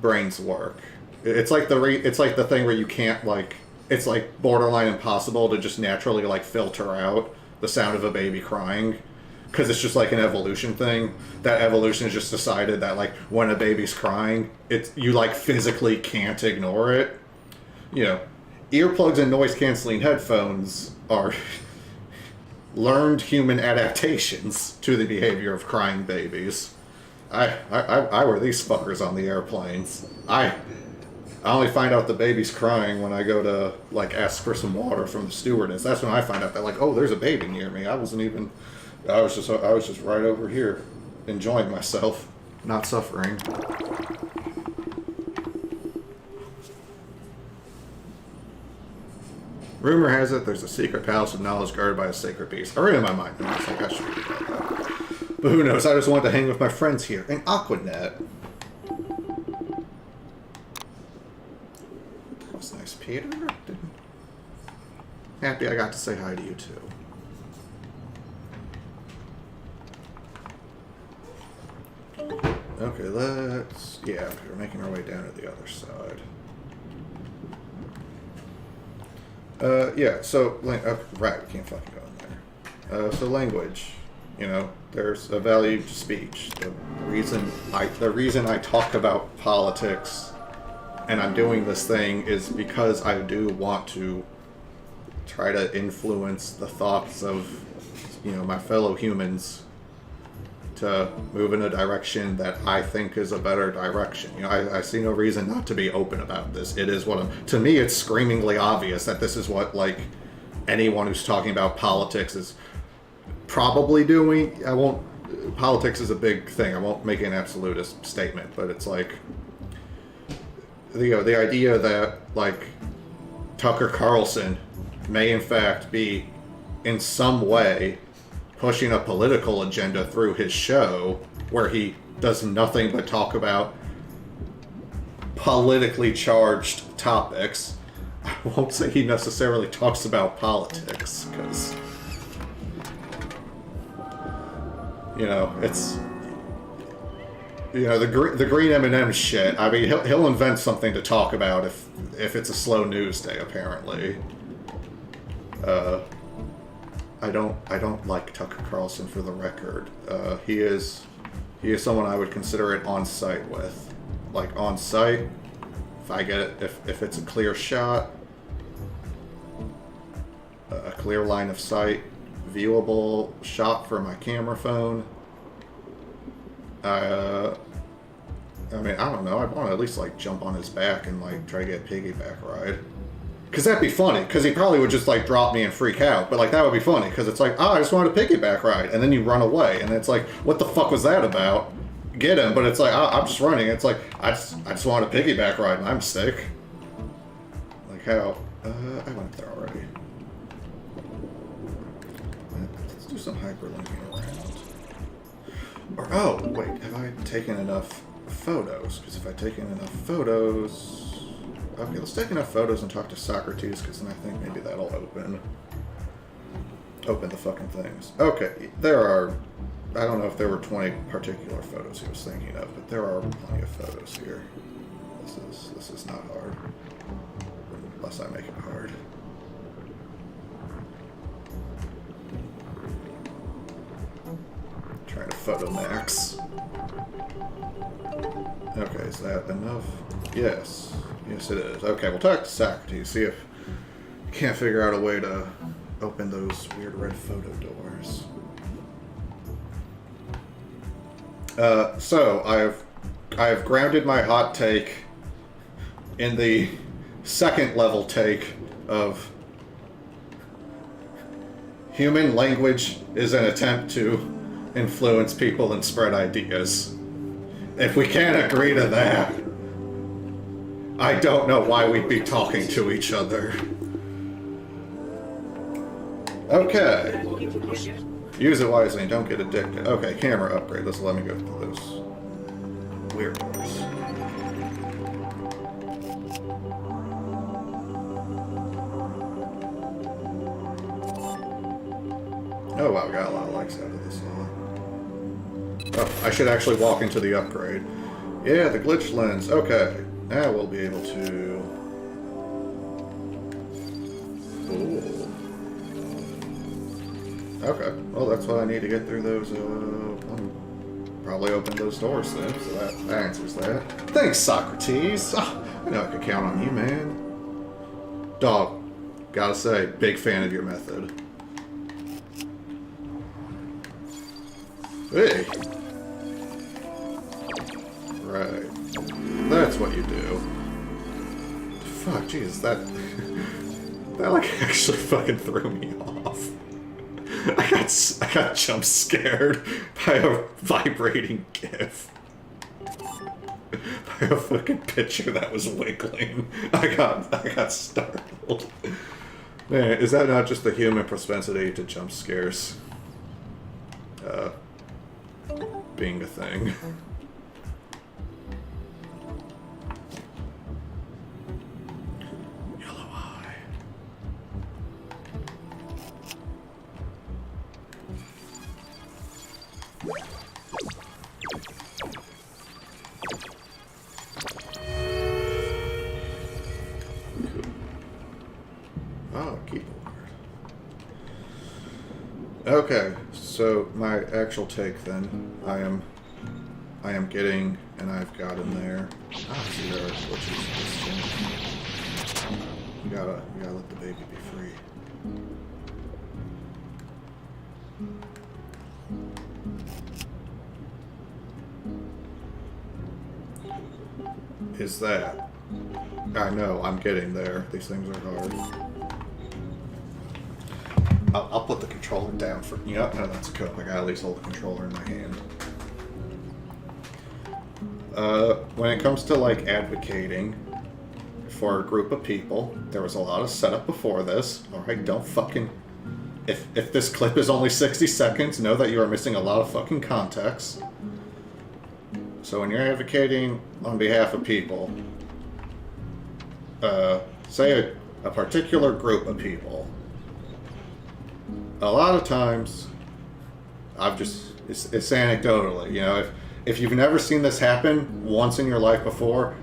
brains work. It's like the thing where you can't, like, it's like borderline impossible to just naturally, like, filter out the sound of a baby crying, because it's just like an evolution thing. That evolution has just decided that, like, when a baby's crying, you, like, physically can't ignore it. Earplugs and noise-canceling headphones are learned human adaptations to the behavior of crying babies. I wear these fuckers on the airplanes. I only find out the baby's crying when I go to, like, ask for some water from the stewardess. That's when I find out that, like, oh, there's a baby near me. I was just right over here, enjoying myself, not suffering. Rumor has it there's a secret palace of knowledge guarded by a sacred beast. I read in my mind, and I was like, I should read about that. But who knows? I just wanted to hang with my friends here in Aquanet. That was nice, Peter. Happy I got to say hi to you too. Okay, we're making our way down to the other side. Right, we can't fucking go in there. So language, there's a value to speech. The reason I talk about politics and I'm doing this thing is because I do want to try to influence the thoughts of, my fellow humans to move in a direction that I think is a better direction. I see no reason not to be open about this. It is to me, it's screamingly obvious that this is what, like, anyone who's talking about politics is probably doing. Politics is a big thing. I won't make an absolutist statement, but it's like, the idea that, like, Tucker Carlson may in fact be in some way pushing a political agenda through his show where he does nothing but talk about politically charged topics. I won't say he necessarily talks about politics, because, it's, the green M&M shit. I mean, he'll invent something to talk about if it's a slow news day, apparently. I don't like Tucker Carlson, for the record. He is someone I would consider it on site with. Like, on site, if I get it, if it's a clear shot, a clear line of sight, viewable shot for my camera phone. I mean, I don't know. I want to at least, like, jump on his back and, like, try to get a piggyback ride. Because that'd be funny, because he probably would just, like, drop me and freak out. But, like, that would be funny, because it's like, I just wanted a piggyback ride. And then you run away, and it's like, what the fuck was that about? Get him, but it's like, I'm just running. It's like, I just wanted a piggyback ride, and I'm sick. Like, Like how... I went there already. Let's do some hyperlinking around. Or, oh, wait, have I taken enough photos? Because if I've taken enough photos... Okay, let's take enough photos and talk to Socrates, because then I think maybe that'll open the fucking things. Okay, there are... I don't know if there were 20 particular photos he was thinking of, but there are plenty of photos here. This is not hard. Unless I make it hard. Trying to photo max. Okay, is that enough? Yes. Yes, it is. Okay, we'll talk to Socrates, see if we can't figure out a way to open those weird red photo doors. So I have grounded my hot take in the second level take of human language is an attempt to influence people and spread ideas. If we can't agree to that, I don't know why we'd be talking to each other. Okay. Use it wisely and don't get addicted. Okay, camera upgrade. Let's let me go through those weird doors. Oh wow, got a lot of likes out of this. Oh, I should actually walk into the upgrade. Yeah, the glitch lens. Okay, now we'll be able to... Ooh. Okay, well that's what I need to get through those, probably open those doors then, so that answers that. Thanks, Socrates! Oh, I know I could count on you, man. Dog, gotta say, big fan of your method. Hey! Right. That's what you do. Fuck, jeez, that... that, like, actually fucking threw me off. I got jump scared by a vibrating GIF. By a fucking picture that was wiggling. I got startled. Man, is that not just the human propensity to jump scares? Being a thing. Yellow eye. Oh, keyboard. Okay, so my actual take then, I am getting, and I've got in there. Ah, see there are glitches. You gotta let the baby be free. Is that? I know, I'm getting there. These things are hard. I'll put the controller down for... You know, no, that's a cope. I gotta at least hold the controller in my hand. When it comes to, like, advocating for a group of people, there was a lot of setup before this. Alright, don't fucking... If this clip is only 60 seconds, know that you are missing a lot of fucking context. So when you're advocating on behalf of people, say a particular group of people, a lot of times, it's anecdotally, you know, if you've never seen this happen once in your life before,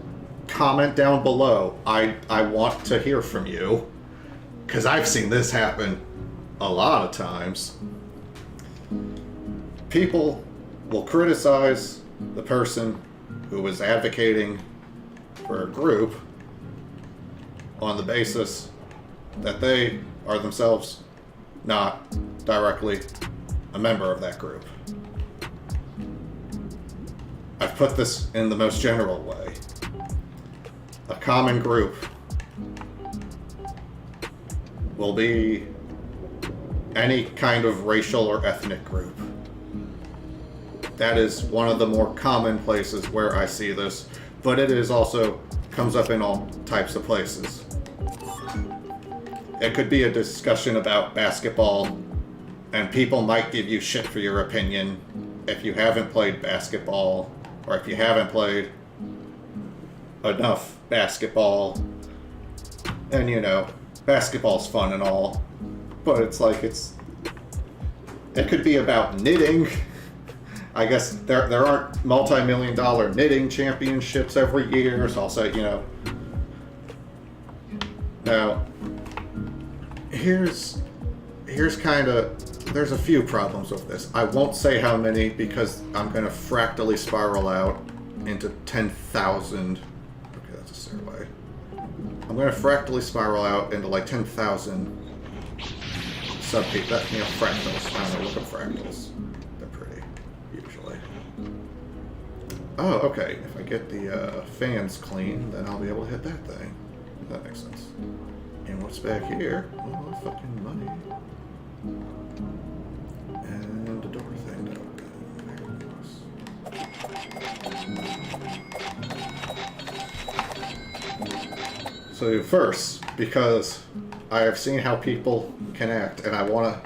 comment down below. I want to hear from you, because I've seen this happen a lot of times. People will criticize the person who was advocating for a group on the basis that they are themselves not directly a member of that group. I've put this in the most general way. A common group will be any kind of racial or ethnic group. That is one of the more common places where I see this, but it is also comes up in all types of places. it could be a discussion about basketball, and people might give you shit for your opinion if you haven't played basketball, or if you haven't played enough basketball. And you know, basketball's fun and all, but it's like it could be about knitting. I guess there aren't multi-million-dollar knitting championships every year, so also, you know. Now, here's kind of, there's a few problems with this. I won't say how many because I'm going to fractally spiral out into 10,000. Okay, that's a stairway. I'm going to fractally spiral out into like 10,000 subpeak. That, you know, fractals. I don't know, look up fractals. They're pretty, usually. Oh, okay. If I get the fans clean, then I'll be able to hit that thing. That makes sense. And what's back here? Oh, fucking money. And the door thing to open. So first, because I have seen how people can act, and I wanna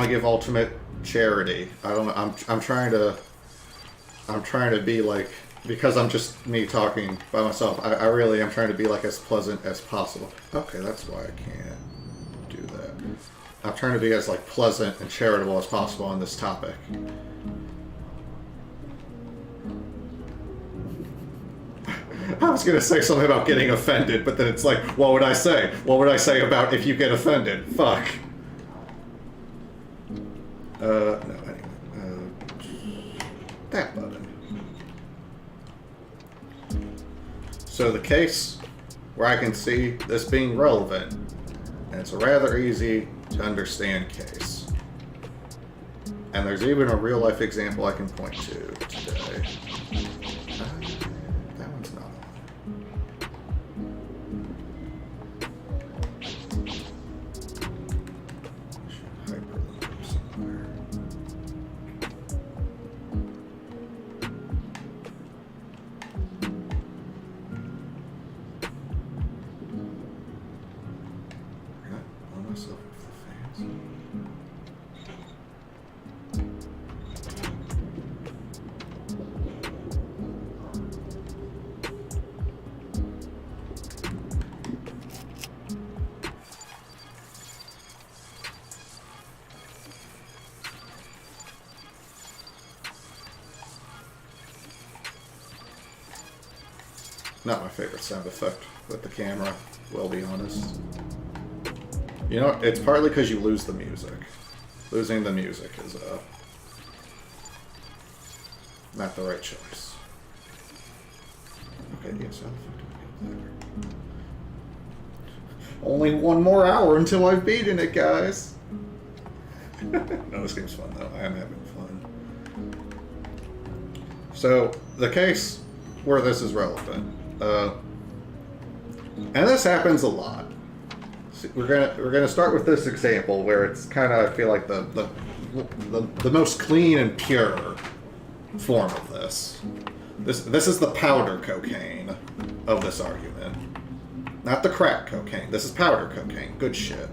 give ultimate charity. I don't know. I'm trying to be like, because I'm just me talking by myself. I really am trying to be like as pleasant as possible. Okay, that's why I can't do that. I'm trying to be as like pleasant and charitable as possible on this topic. I was gonna say something about getting offended, but then it's like, what would I say? What would I say about if you get offended? Fuck. No, anyway. That button. So the case where I can see this being relevant, and it's a rather easy to understand case. And there's even a real life example I can point to today. That one's not on. Hyperlink somewhere. Myself with the fans. Not my favorite sound effect with the camera, will be honest. You know, it's partly because you lose the music. Losing the music is not the right choice. Okay, yes, how the fuck do we get there? Only one more hour until I've beaten it, guys. No, this game's fun though. I am having fun. So the case where this is relevant, and this happens a lot. We're gonna start with this example where it's kind of, I feel like the most clean and pure form of this. This is the powder cocaine of this argument, not the crack cocaine. This is powder cocaine, good shit.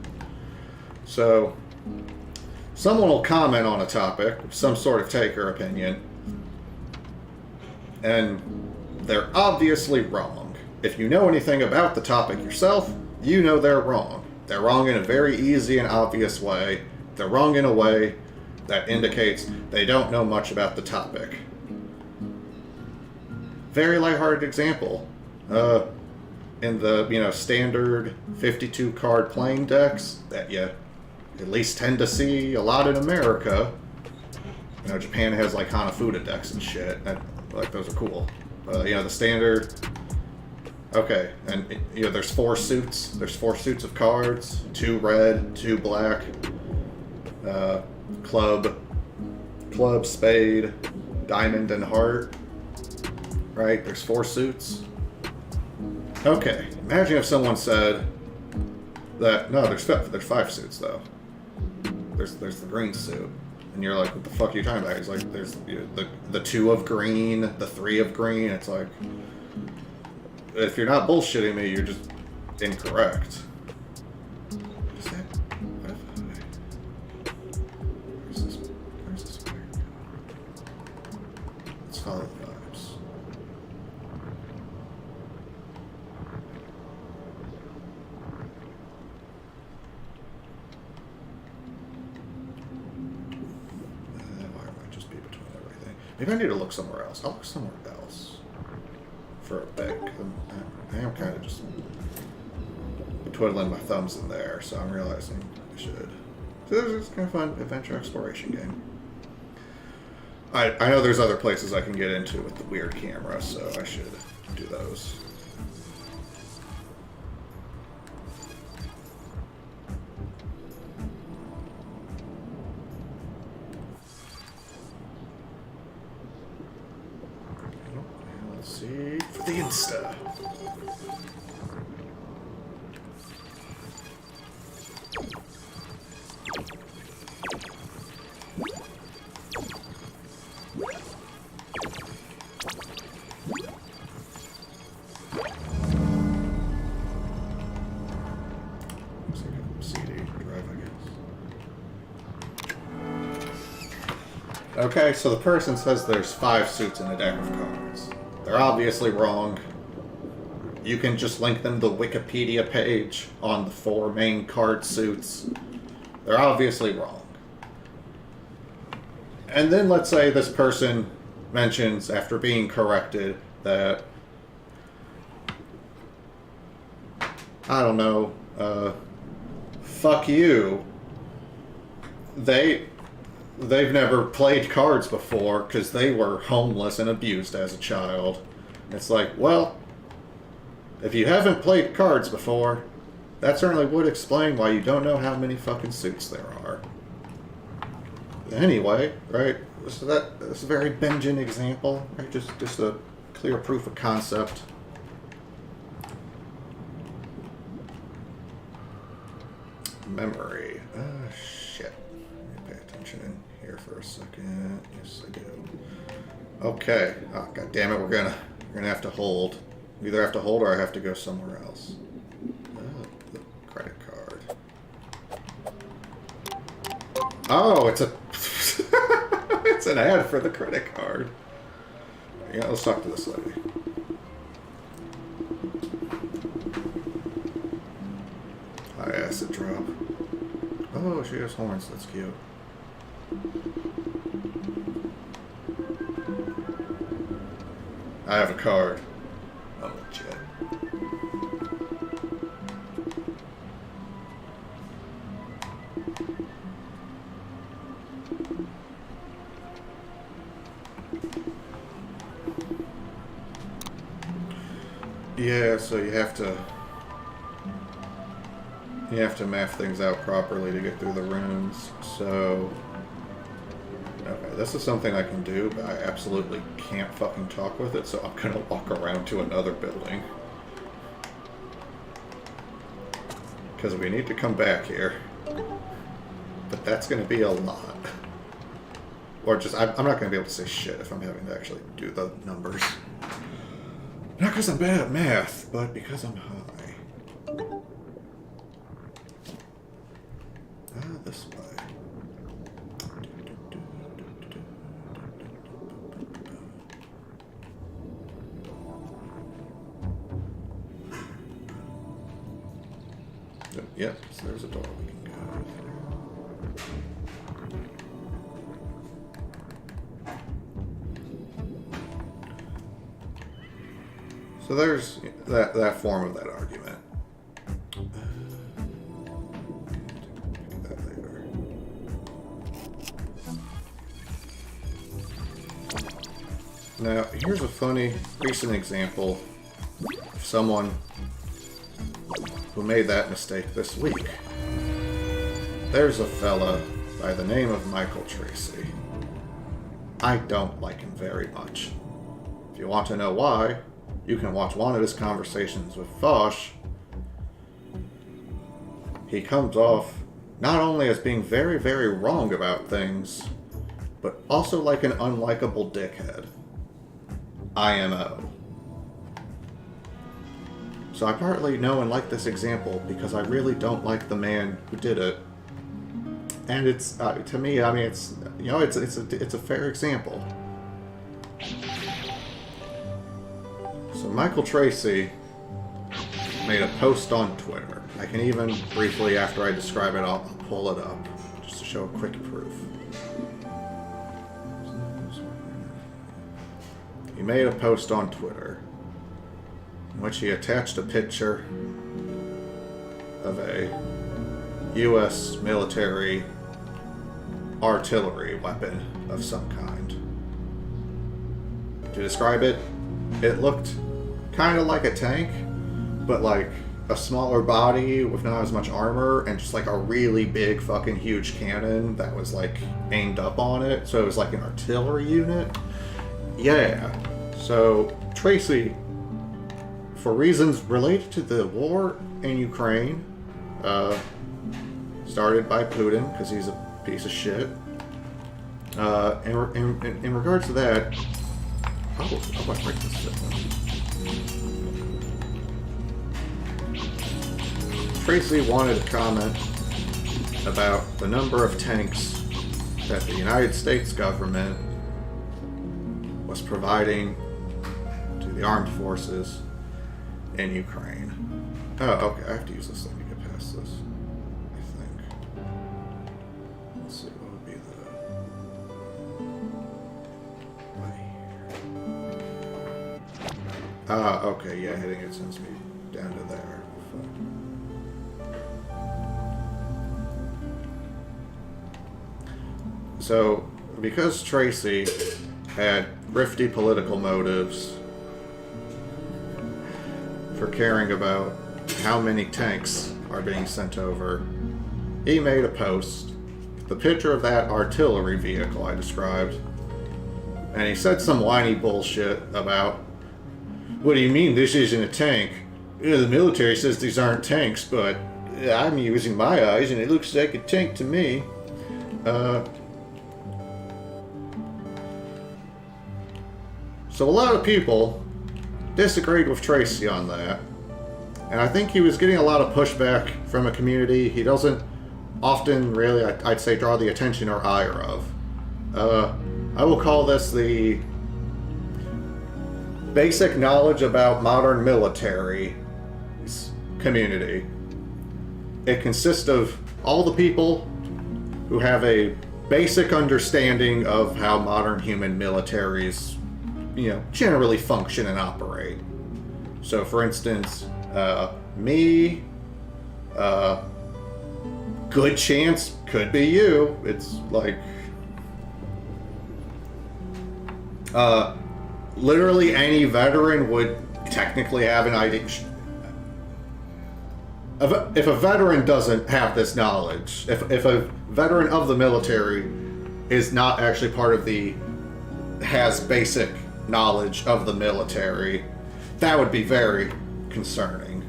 So someone will comment on a topic, some sort of take or opinion, and they're obviously wrong. If you know anything about the topic yourself, you know they're wrong. They're wrong in a very easy and obvious way. They're wrong in a way that indicates they don't know much about the topic. Very lighthearted example. In the, standard 52 card playing decks that you at least tend to see a lot in America. Japan has like Hanafuda decks and shit. Like those are cool. The standard. Okay, and there's 4 suits. There's 4 suits of cards. 2 red, 2 black. Club, spade, diamond, and heart. Right? There's 4 suits. Okay, imagine if someone said that no, there's 5 suits though. There's the green suit, and you're like, what the fuck are you talking about? He's like, there's the 2 of green, the 3 of green. It's like, if you're not bullshitting me, you're just incorrect. Maybe I need to look somewhere else. I'll look somewhere else for a bit. I am kind of just twiddling my thumbs in there, so I'm realizing I should. So this is kind of fun adventure exploration game. I know there's other places I can get into with the weird camera, so I should do those. Let's see for the Insta. Okay, so the person says there's 5 suits in a deck of cards. They're obviously wrong. You can just link them to the Wikipedia page on the 4 main card suits. They're obviously wrong. And then let's say this person mentions, after being corrected, that, I don't know, fuck you. They've never played cards before because they were homeless and abused as a child. It's like, well, if you haven't played cards before, that certainly would explain why you don't know how many fucking suits there are. Anyway, right? So that's a very Benjamin example, right? Just a clear proof of concept. Memory. Shit. Let me pay attention in here for a second. Yes, I do. Okay. Oh, God damn it. We're gonna have to hold. Either have to hold or I have to go somewhere else. The credit card. Oh, it's a it's an ad for the credit card. Yeah, let's talk to this lady. High acid drop. Oh, she has horns. That's cute. I have a card. Oh, legit. Yeah, so you have to map things out properly to get through the runes. So, okay, this is something I can do, but I absolutely can't fucking talk with it, so I'm gonna walk around to another building. Because we need to come back here. But that's gonna be a lot. Or just, I'm not gonna be able to say shit if I'm having to actually do the numbers. Not because I'm bad at math, but because I'm high. This way. Yep, so there's a door we can go through. So there's that form of that argument. Now, here's a funny recent example of someone who made that mistake this week. There's a fella by the name of Michael Tracy. I don't like him very much. If you want to know why, you can watch one of his conversations with Foch. He comes off not only as being very, very wrong about things, but also like an unlikable dickhead. IMO. So I partly know and like this example because I really don't like the man who did it, and it's to me, I mean, it's it's a fair example. So Michael Tracy made a post on Twitter. I can even briefly, after I describe it, I'll pull it up just to show a quick proof. made a post on Twitter in which he attached a picture of a U.S. military artillery weapon of some kind. To describe it, it looked kind of like a tank, but like a smaller body with not as much armor and just like a really big fucking huge cannon that was like aimed up on it. So it was like an artillery unit. Yeah. So Tracy, for reasons related to the war in Ukraine, started by Putin because he's a piece of shit. In regards to that, how do I break this shit? Tracy wanted to comment about the number of tanks that the United States government was providing to the armed forces in Ukraine. Oh, okay, I have to use this thing to get past this, I think. Let's see, what would be the... right here. Okay, yeah, hitting it sends me down to there. So, because Tracy had grifty political motives for caring about how many tanks are being sent over, he made a post, the picture of that artillery vehicle I described, and he said some whiny bullshit about, what do you mean this isn't a tank? Yeah, the military says these aren't tanks, but I'm using my eyes and it looks like a tank to me. So a lot of people disagreed with Tracy on that. And I think he was getting a lot of pushback from a community he doesn't often really, I'd say, draw the attention or ire of. I will call this the basic knowledge about modern military community. It consists of all the people who have a basic understanding of how modern human militaries, generally function and operate. So, for instance, me, good chance could be you. It's like, literally any veteran would technically have an idea. If a veteran doesn't have this knowledge, if a veteran of the military is not actually part of has basic knowledge of the military, that would be very concerning.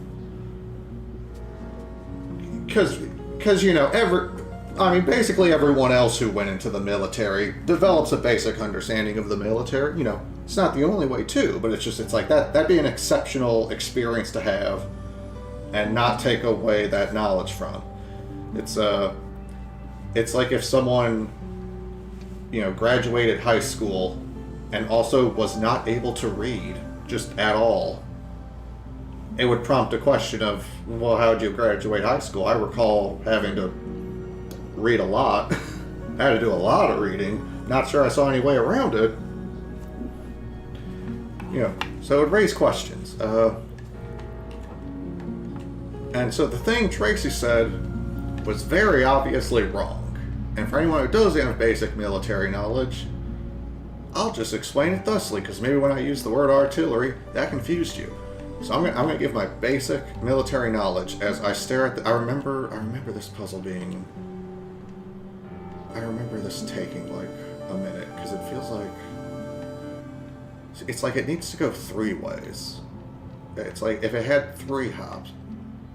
Because basically everyone else who went into the military develops a basic understanding of the military. It's not the only way too, but it's like that'd be an exceptional experience to have and not take away that knowledge from. It's like if someone, graduated high school and also was not able to read just at all. It would prompt a question of, well, how did you graduate high school? I recall having to read a lot. I had to do a lot of reading. Not sure I saw any way around it. So it raised questions. And so the thing Tracy said was very obviously wrong. And for anyone who doesn't have basic military knowledge, I'll just explain it thusly, because maybe when I use the word artillery, that confused you. So I'm gonna give my basic military knowledge as I stare at I remember this puzzle being... I remember this taking like a minute, because it feels like... It's like it needs to go 3 ways. It's like if it had 3 hops.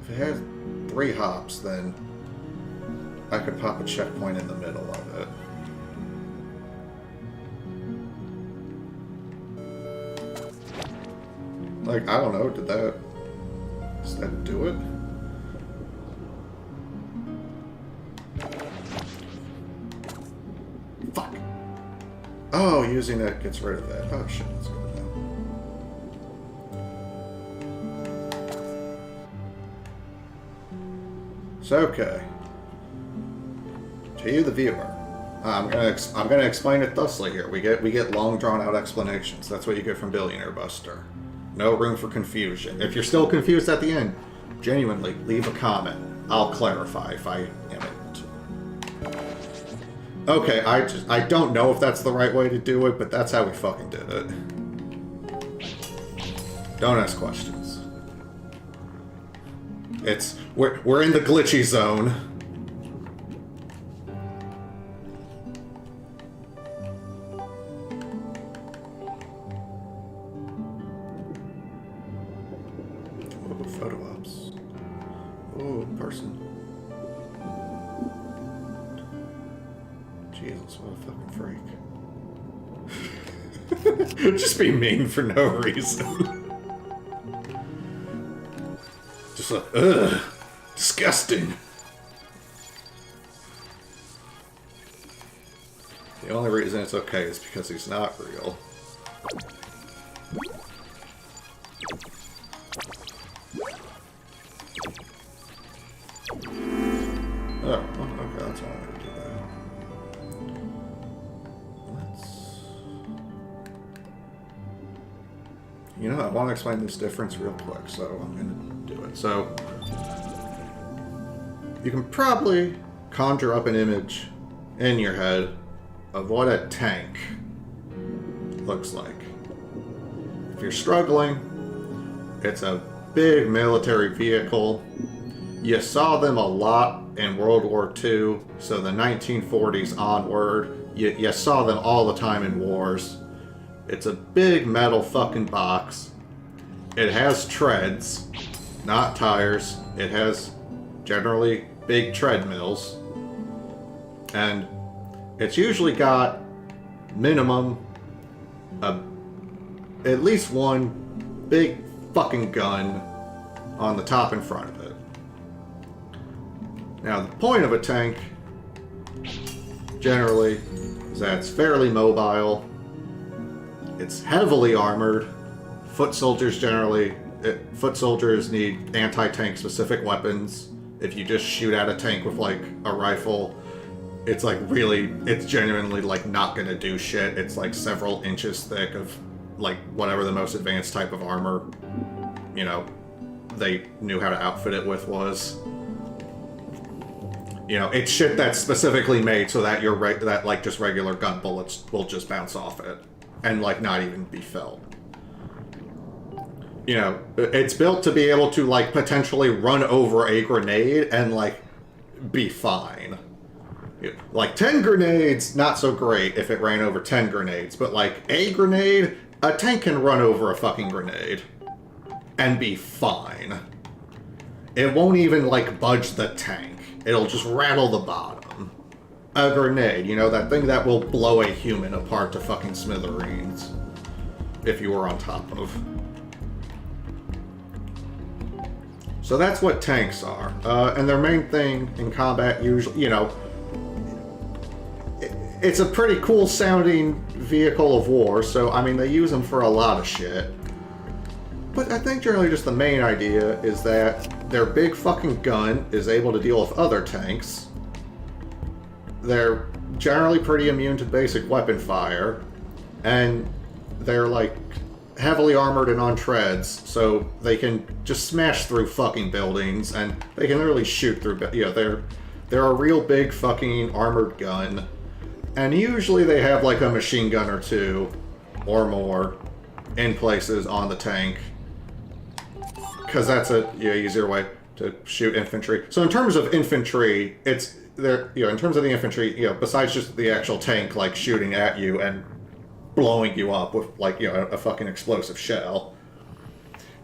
If it had 3 hops, then I could pop a checkpoint in the middle of it. Like, I don't know, does that do it? Fuck! Oh, using that gets rid of that. Oh shit, let's go with that. So, okay. To you, the viewer, I'm gonna explain it thusly here. We get long drawn out explanations. That's what you get from Billionaire Buster. No room for confusion. If you're still confused at the end, genuinely leave a comment. I'll clarify if I am able to. Okay, I don't know if that's the right way to do it, but that's how we fucking did it. Don't ask questions. We're in the glitchy zone. Oh, photo ops. Oh, person. Jesus, what a fucking freak. Just be mean for no reason. Just like, ugh, disgusting. The only reason it's okay is because he's not real. Oh, okay, that's all I'm gonna do that. You know, I want to explain this difference real quick, so I'm gonna do it. So, you can probably conjure up an image in your head of what a tank looks like. If you're struggling, it's a big military vehicle. You saw them a lot in World War II, so the 1940s onward. You saw them all the time in wars. It's a big metal fucking box. It has treads, not tires. It has generally big treadmills. And it's usually got minimum at least one big fucking gun on the top and front of it. Now, the point of a tank, generally, is that it's fairly mobile. It's heavily armored. Foot soldiers need anti-tank specific weapons. If you just shoot at a tank with, like, a rifle, it's, like, it's genuinely, like, not gonna do shit. It's, like, several inches thick of, like, whatever the most advanced type of armor, you know, they knew how to outfit it with was. You know, it's shit that's specifically made so that just regular gun bullets will just bounce off it and, like, not even be felt. You know, it's built to be able to, like, potentially run over a grenade and, like, be fine. Like, 10 grenades, not so great if it ran over 10 grenades, but, like, a grenade, a tank can run over a fucking grenade and be fine. It won't even, like, budge the tank. It'll just rattle the bottom. A grenade, you know, that thing that will blow a human apart to fucking smithereens. If you were on top of. So that's what tanks are. And their main thing in combat usually, you know, it's a pretty cool sounding vehicle of war, so, I mean, they use them for a lot of shit. But I think generally just the main idea is that their big fucking gun is able to deal with other tanks. They're generally pretty immune to basic weapon fire. And they're, like, heavily armored and on treads, so they can just smash through fucking buildings, and they can literally shoot through, you know, they're a real big fucking armored gun. And usually they have, like, a machine gun or two, or in places on the tank. Because that's a easier way to shoot infantry. So in terms of infantry, it's there. You know, in terms of the infantry, you know, besides just the actual tank like shooting at you and blowing you up with like a fucking explosive shell.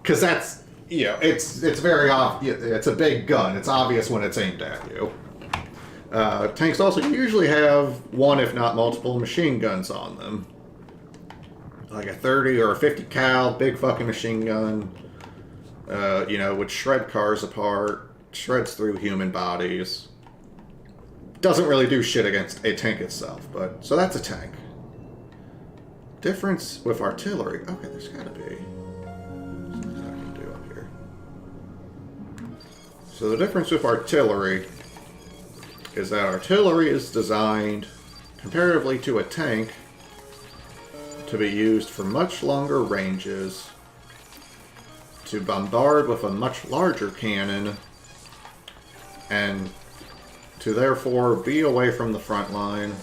Because that's it's very obvious. It's a big gun. It's obvious when it's aimed at you. Tanks also usually have one, if not multiple, machine guns on them. Like a 30 or a 50 cal big fucking machine gun. Would shred cars apart, shreds through human bodies. Doesn't really do shit against a tank itself, but... So that's a tank. Difference with artillery. Okay, there's gotta be something I can do up here. So the difference with artillery is that artillery is designed comparatively to a tank, to be used for much longer ranges, to bombard with a much larger cannon, and to therefore be away from the front line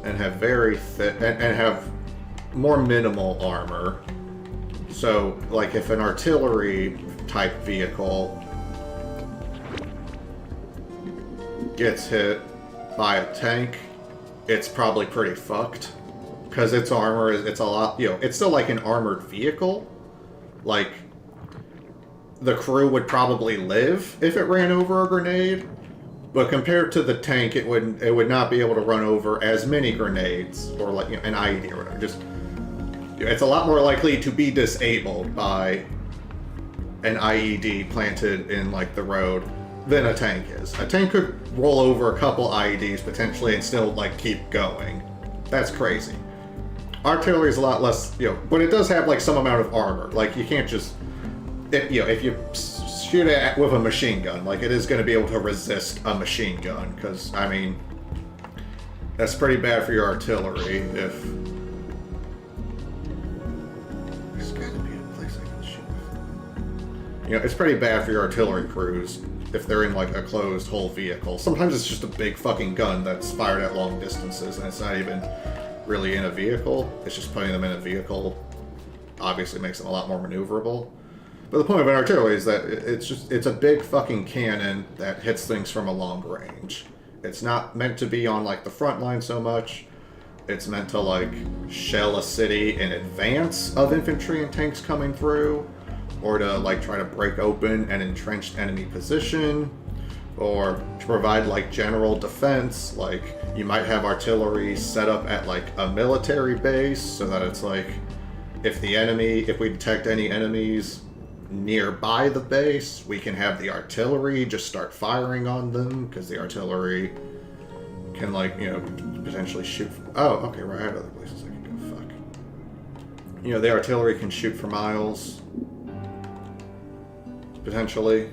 and have very thick and have more minimal armor. So, like, if an artillery type vehicle gets hit by a tank, it's probably pretty fucked. Because its armor is, it's a lot, you know, it's still like an armored vehicle. Like, the crew would probably live if it ran over a grenade. But compared to the tank, it would not be able to run over as many grenades, or like, you know, an IED or whatever. Just, you know, it's a lot more likely to be disabled by an IED planted in like the road than a tank is. A tank could roll over a couple IEDs potentially and still like keep going. That's crazy. Artillery is a lot less, you know, but it does have like some amount of armor. Like, you can't just, if you shoot it with a machine gun, like, it is going to be able to resist a machine gun. Because, I mean, that's pretty bad for your artillery if... There's got to be a place I can shoot with. You know, it's pretty bad for your artillery crews if they're in, like, a closed whole vehicle. Sometimes it's just a big fucking gun that's fired at long distances, and it's not even really in a vehicle. It's just putting them in a vehicle. Obviously makes them a lot more maneuverable. But the point of an artillery is that it's a big fucking cannon that hits things from a long range. It's not meant to be on, like, the front line so much. It's meant to, like, shell a city in advance of infantry and tanks coming through, or to, like, try to break open an entrenched enemy position, or to provide, like, general defense. Like, you might have artillery set up at, like, a military base, so that it's like, if we detect any enemies nearby the base, we can have the artillery just start firing on them, because the artillery can, like, you know, potentially shoot from... Oh, okay, right, I had other places I can go, fuck. You know, the artillery can shoot for miles, potentially.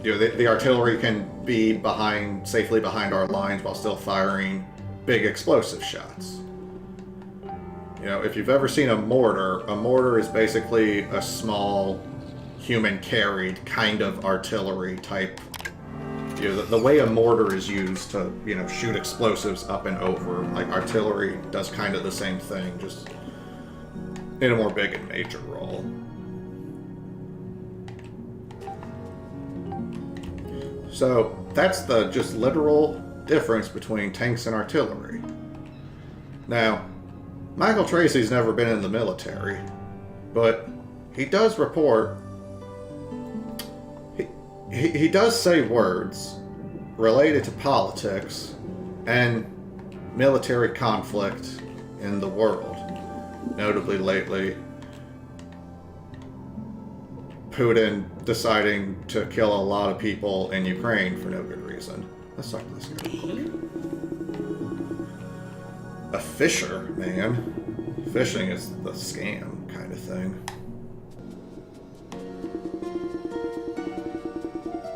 You know, the artillery can be safely behind our lines while still firing big explosive shots. You know, if you've ever seen a mortar is basically a small, human-carried kind of artillery type. You know, the way a mortar is used to, you know, shoot explosives up and over, like, artillery does kind of the same thing, just in a more big and major role. So, that's the just literal difference between tanks and artillery. Now, Michael Tracy's never been in the military, but he does report... He does say words related to politics and military conflict in the world. Notably lately, Putin deciding to kill a lot of people in Ukraine for no good reason. Let's talk to this guy real quick. A fisher, man. Fishing is the scam kind of thing.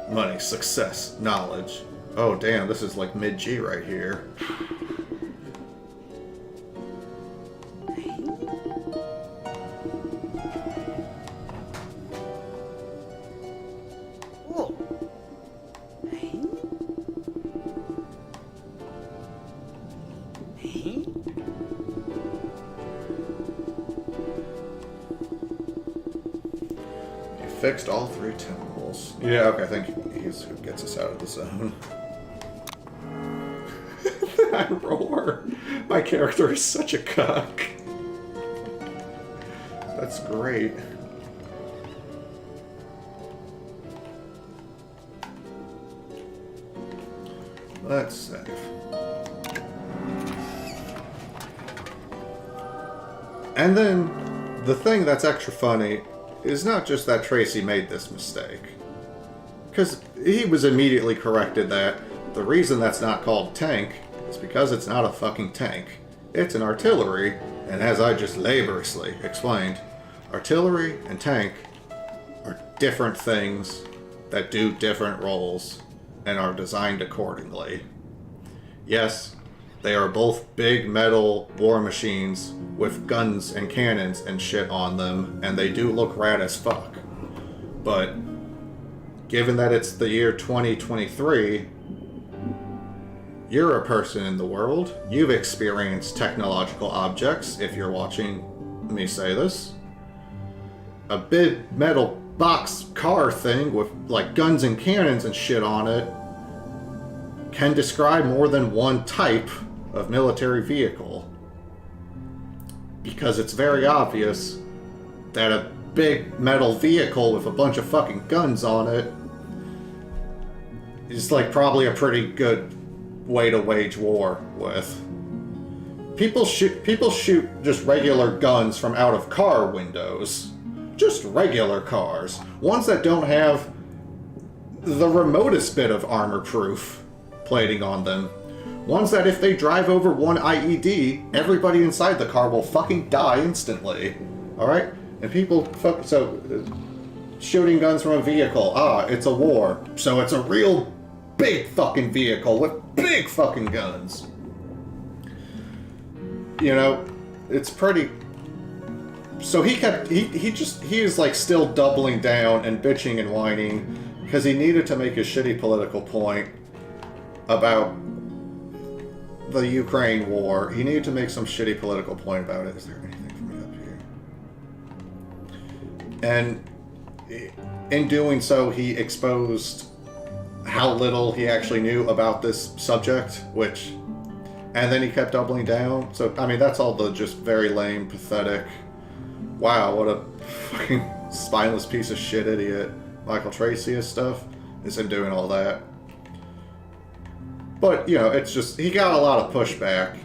Money, success, knowledge. Oh damn, this is like mid-G right here. Fixed all 3 temples. Yeah, okay, I think he's who gets us out of the zone. That roar! My character is such a cuck. That's great. Let's save. And then, the thing that's extra funny is not just that Tracy made this mistake. Because he was immediately corrected that the reason that's not called tank is because it's not a fucking tank. It's an artillery, and as I just laboriously explained, artillery and tank are different things that do different roles and are designed accordingly. Yes, They are both big metal war machines with guns and cannons and shit on them, and they do look rad as fuck. But given that it's the year 2023, you're a person in the world. You've experienced technological objects, if you're watching me say this. A big metal box car thing with like guns and cannons and shit on it can describe more than one type of military vehicle. Because it's very obvious that a big metal vehicle with a bunch of fucking guns on it is like probably a pretty good way to wage war with. People shoot just regular guns from out of car windows. Just regular cars. Ones that don't have the remotest bit of armor-proof plating on them. Ones that if they drive over one IED, everybody inside the car will fucking die instantly. Alright? And people shooting guns from a vehicle. It's a war. So it's a real big fucking vehicle with big fucking guns. You know, it's pretty... So he is like still doubling down and bitching and whining because he needed to make a shitty political point about the Ukraine war. He needed to make some shitty political point about it. Is there anything for me up here? And in doing so, he exposed how little he actually knew about this subject, and then he kept doubling down. So, I mean, that's all the just very lame, pathetic, wow, what a fucking spineless piece of shit idiot Michael Tracy stuff, is him doing all that. But, you know, it's just, he got a lot of pushback,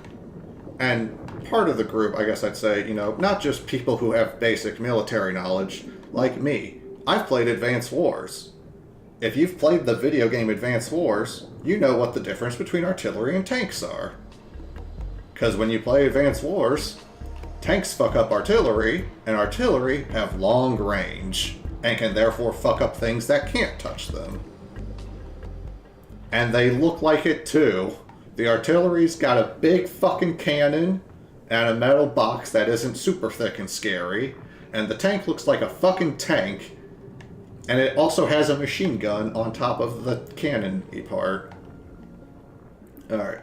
and part of the group, I guess I'd say, you know, not just people who have basic military knowledge, like me. I've played Advance Wars. If you've played the video game Advance Wars, you know what the difference between artillery and tanks are. Because when you play Advance Wars, tanks fuck up artillery, and artillery have long range, and can therefore fuck up things that can't touch them. And they look like it too. The artillery's got a big fucking cannon, and a metal box that isn't super thick and scary, and the tank looks like a fucking tank, and it also has a machine gun on top of the cannon-y part. Alright,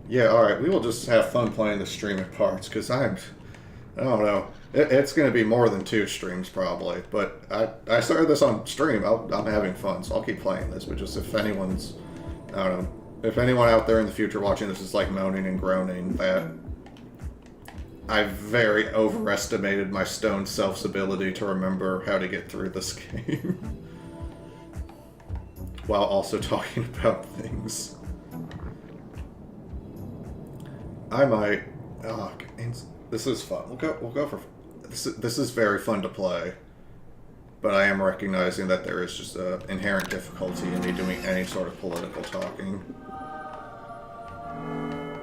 Yeah, alright, we will just have fun playing the streaming parts, because I don't know. It's going to be more than 2 streams, probably. But I started this on stream. I'm having fun, so I'll keep playing this. But just if anyone's... I don't know. If anyone out there in the future watching this is, like, moaning and groaning that I very overestimated my stone self's ability to remember how to get through this game. While also talking about things. I might... Oh, this is fun. We'll go for... This is very fun to play. But I am recognizing that there is just an inherent difficulty in me doing any sort of political talking.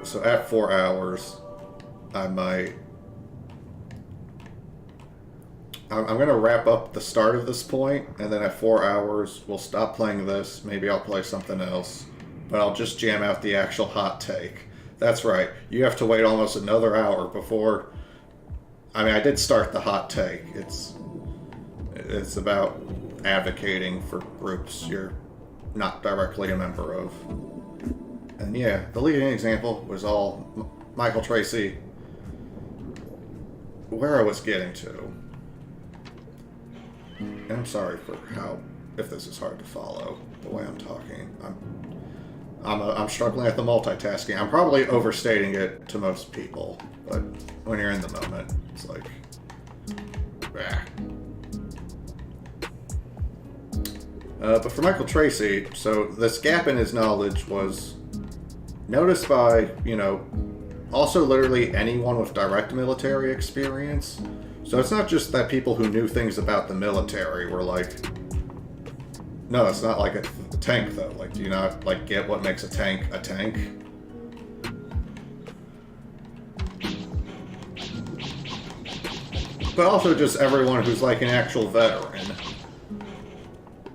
So at 4 hours, I might... I'm going to wrap up the start of this point, and then at 4 hours, we'll stop playing this. Maybe I'll play something else. But I'll just jam out the actual hot take. That's right. You have to wait almost another hour before... I mean, I did start the hot take. It's about advocating for groups you're not directly a member of. And yeah, the leading example was all Michael Tracy. Where I was getting to. And I'm sorry for if this is hard to follow, the way I'm talking. I'm struggling at the multitasking. I'm probably overstating it to most people, but when you're in the moment, it's like... but for Michael Tracy, so this gap in his knowledge was noticed by, you know, also literally anyone with direct military experience. So it's not just that people who knew things about the military were like... No, it's not like a tank, though. Like, do you not, like, get what makes a tank a tank? But also just everyone who's, like, an actual veteran.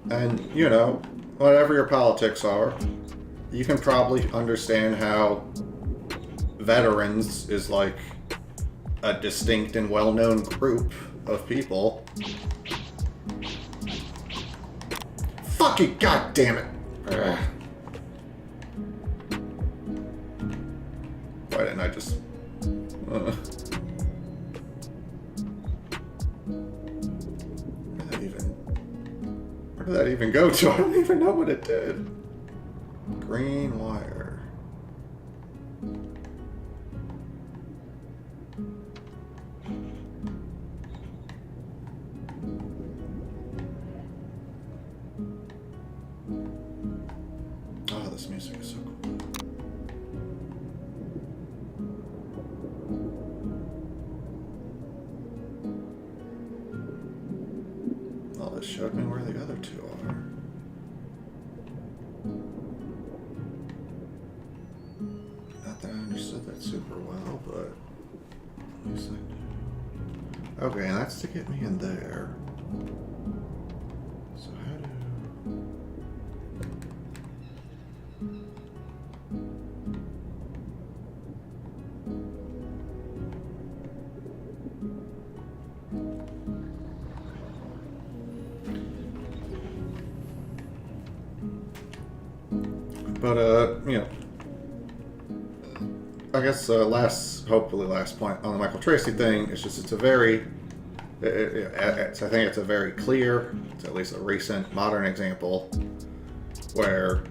And, you know, whatever your politics are, you can probably understand how veterans is like a distinct and well-known group of people. Fucking goddamn it! Ugh. Why didn't I just... Where did that even go to? I don't even know what it did. Green wire. Oh, this music is so cool. Oh, this showed me where the other two are. Not that I understood that super well, but at least I do. Okay, and that's to get me in there. So how do... But, you know, I guess hopefully last point on the Michael Tracy thing, it's just, it's a very, I think it's a very clear, it's at least a recent modern example where,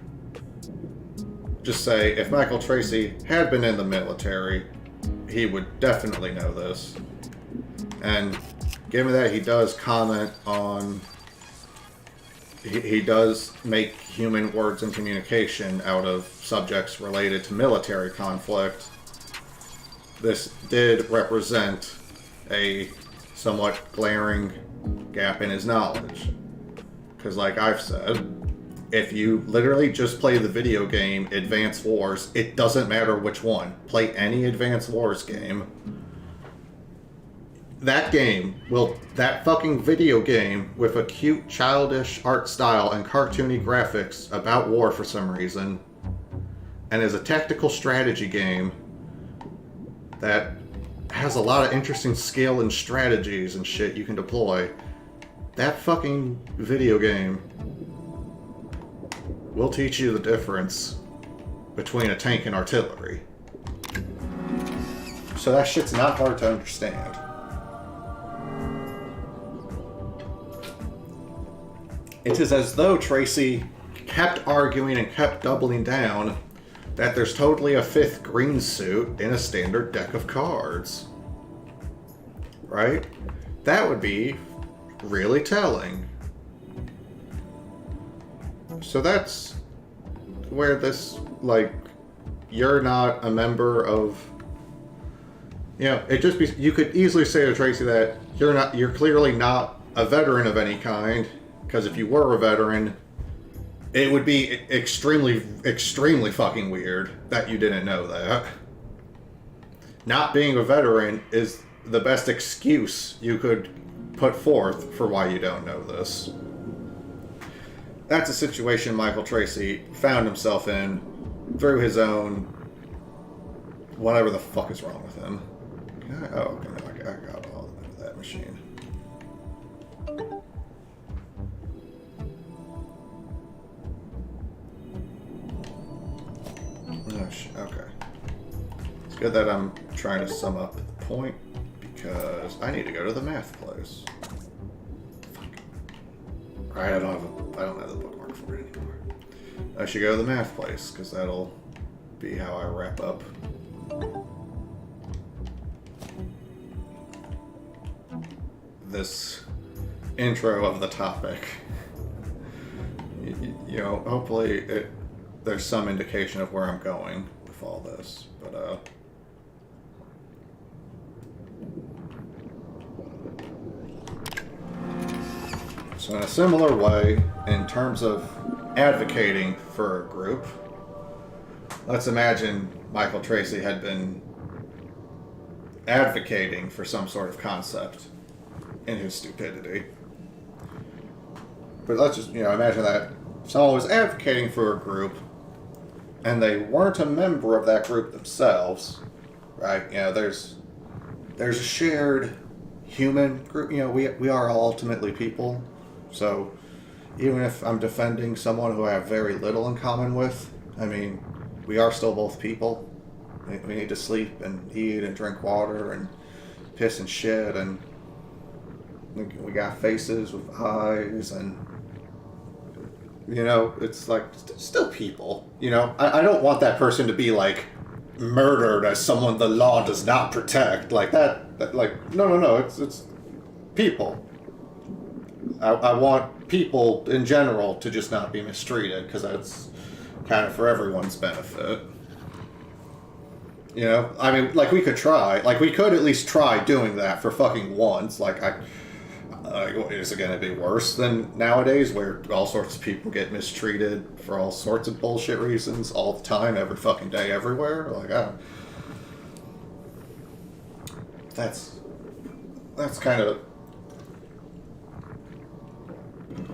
just say, if Michael Tracy had been in the military, he would definitely know this. And given that he does comment on, he does make human words and communication out of subjects related to military conflict, this did represent a somewhat glaring gap in his knowledge. Because like I've said, if you literally just play the video game Advance Wars, it doesn't matter which one. Play any Advance Wars game. That fucking video game with a cute, childish art style and cartoony graphics about war for some reason, and is a tactical strategy game that has a lot of interesting skill and strategies and shit you can deploy. That fucking video game will teach you the difference between a tank and artillery. So that shit's not hard to understand. It is as though Tracy kept arguing and kept doubling down that there's totally a fifth green suit in a standard deck of cards. Right? That would be really telling. So that's where this, like, you're not a member of... You know, it just be... You could easily say to Tracy that you're clearly not a veteran of any kind. Because if you were a veteran, it would be extremely, extremely fucking weird that you didn't know that. Not being a veteran is the best excuse you could put forth for why you don't know this. That's a situation Michael Tracy found himself in through his own... whatever the fuck is wrong with him. Oh, okay, I got all of that machine. Okay. It's good that I'm trying to sum up the point, because I need to go to the math place. Fuck. Alright, I don't have the bookmark for it anymore. I should go to the math place, because that'll be how I wrap up. This intro of the topic. You know, hopefully there's some indication of where I'm going with all this, but so in a similar way, in terms of advocating for a group, let's imagine Michael Tracy had been advocating for some sort of concept in his stupidity. But let's just, imagine that someone was advocating for a group and they weren't a member of that group themselves, right? You know, there's a shared human group. You know, we are all ultimately people. So even if I'm defending someone who I have very little in common with, I mean, we are still both people. We need to sleep and eat and drink water and piss and shit, and we got faces with eyes, and you know, it's like still people. You know, I don't want that person to be like murdered as someone the law does not protect, like that like no, it's people. I want people in general to just not be mistreated, because that's kind of for everyone's benefit. You know, I mean, like, we could try. Like, we could at least try doing that for fucking once. Like, is it going to be worse than nowadays, where all sorts of people get mistreated for all sorts of bullshit reasons all the time, every fucking day, everywhere? Like, that's kind of...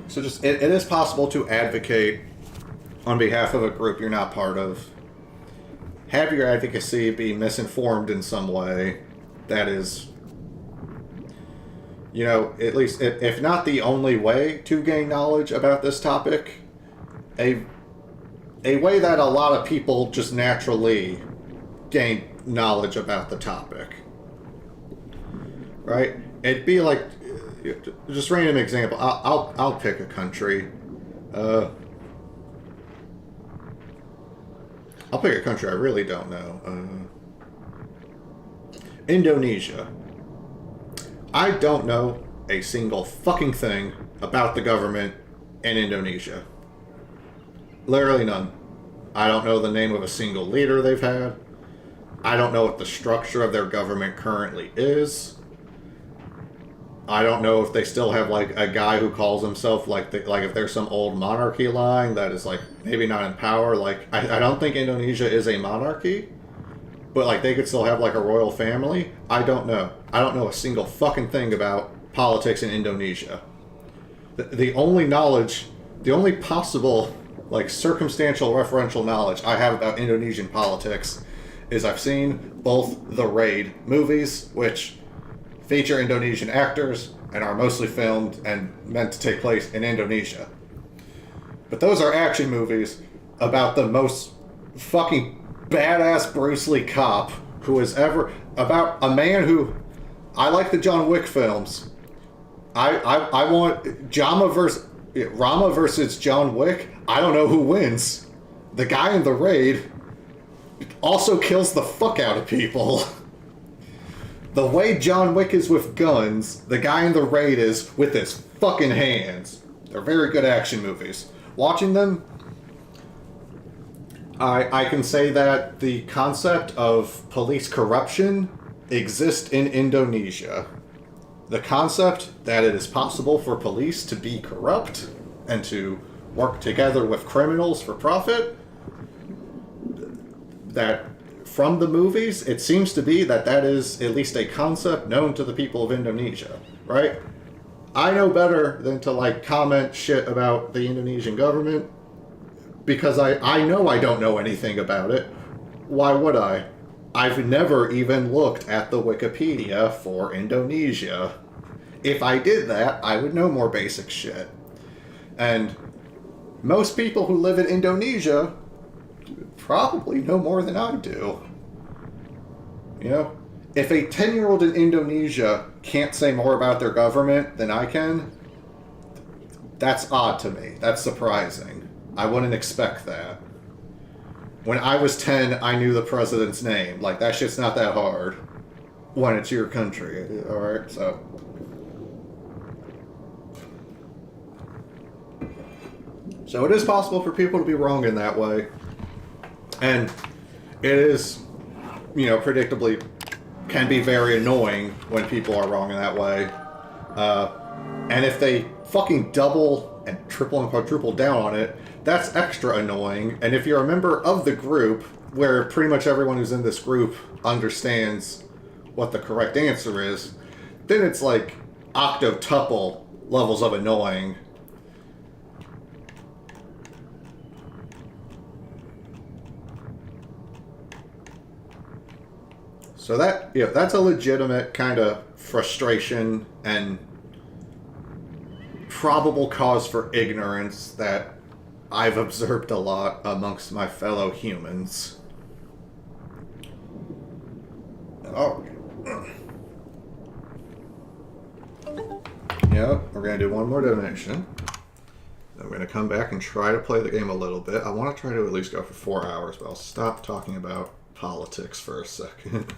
So just, it is possible to advocate on behalf of a group you're not part of. Have your advocacy be misinformed in some way that is, you know, at least, if not the only way to gain knowledge about this topic, a way that a lot of people just naturally gain knowledge about the topic. Right? It'd be like, just random example, I'll pick a country. I'll pick a country I really don't know. Indonesia. I don't know a single fucking thing about the government in Indonesia. Literally none. I don't know the name of a single leader they've had. I don't know what the structure of their government currently is. I don't know if they still have, like, a guy who calls himself, like if there's some old monarchy line that is, like, maybe not in power. Like, I don't think Indonesia is a monarchy, but, like, they could still have, like, a royal family. I don't know. I don't know a single fucking thing about politics in Indonesia. The only knowledge, the only possible, like, circumstantial referential knowledge I have about Indonesian politics is I've seen both the Raid movies, which feature Indonesian actors and are mostly filmed and meant to take place in Indonesia. But those are action movies about the most fucking badass Bruce Lee cop who has ever... About a man who... I like the John Wick films. I want Rama versus John Wick. I don't know who wins. The guy in the Raid also kills the fuck out of people. The way John Wick is with guns, the guy in the Raid is with his fucking hands. They're very good action movies. Watching them, I can say that the concept of police corruption exists in Indonesia. The concept that it is possible for police to be corrupt and to work together with criminals for profit, that from the movies, it seems to be that is at least a concept known to the people of Indonesia, right? I know better than to, like, comment shit about the Indonesian government, because I know I don't know anything about it. Why would I? I've never even looked at the Wikipedia for Indonesia. If I did that, I would know more basic shit. And most people who live in Indonesia probably know more than I do. You know? If a 10-year-old in Indonesia can't say more about their government than I can, that's odd to me. That's surprising. I wouldn't expect that. When I was 10, I knew the president's name. Like, that shit's not that hard when it's your country, alright? So it is possible for people to be wrong in that way. And it is, you know, predictably can be very annoying when people are wrong in that way. And if they fucking double and triple and quadruple down on it, that's extra annoying. And if you're a member of the group, where pretty much everyone who's in this group understands what the correct answer is, then it's like octotuple levels of annoying. So that, yeah, that's a legitimate kind of frustration and probable cause for ignorance that I've observed a lot amongst my fellow humans. Oh. Yep, we're going to do one more donation. Then we're going to come back and try to play the game a little bit. I want to try to at least go for 4 hours, but I'll stop talking about politics for a second.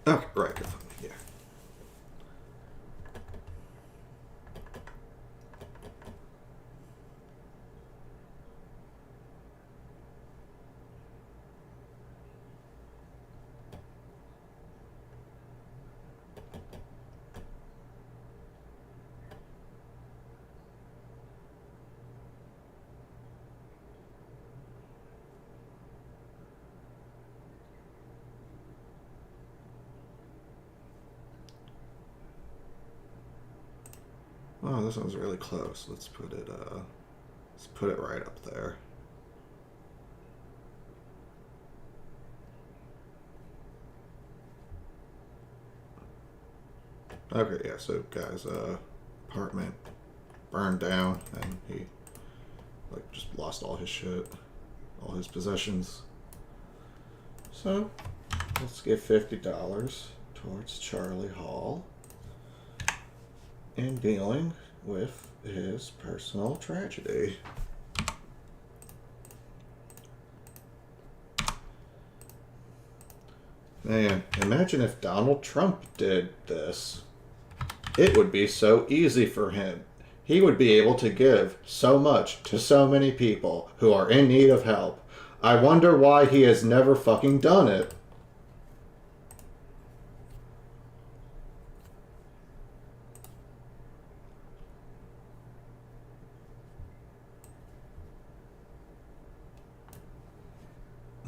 Okay, right, good. Yeah. Oh, this one's really close. Let's put it right up there. Okay, yeah, so guy's apartment burned down and he like just lost all his shit, all his possessions. So let's give $50 towards Charlie Hall in dealing with his personal tragedy. Man, imagine if Donald Trump did this. It would be so easy for him. He would be able to give so much to so many people who are in need of help. I wonder why he has never fucking done it.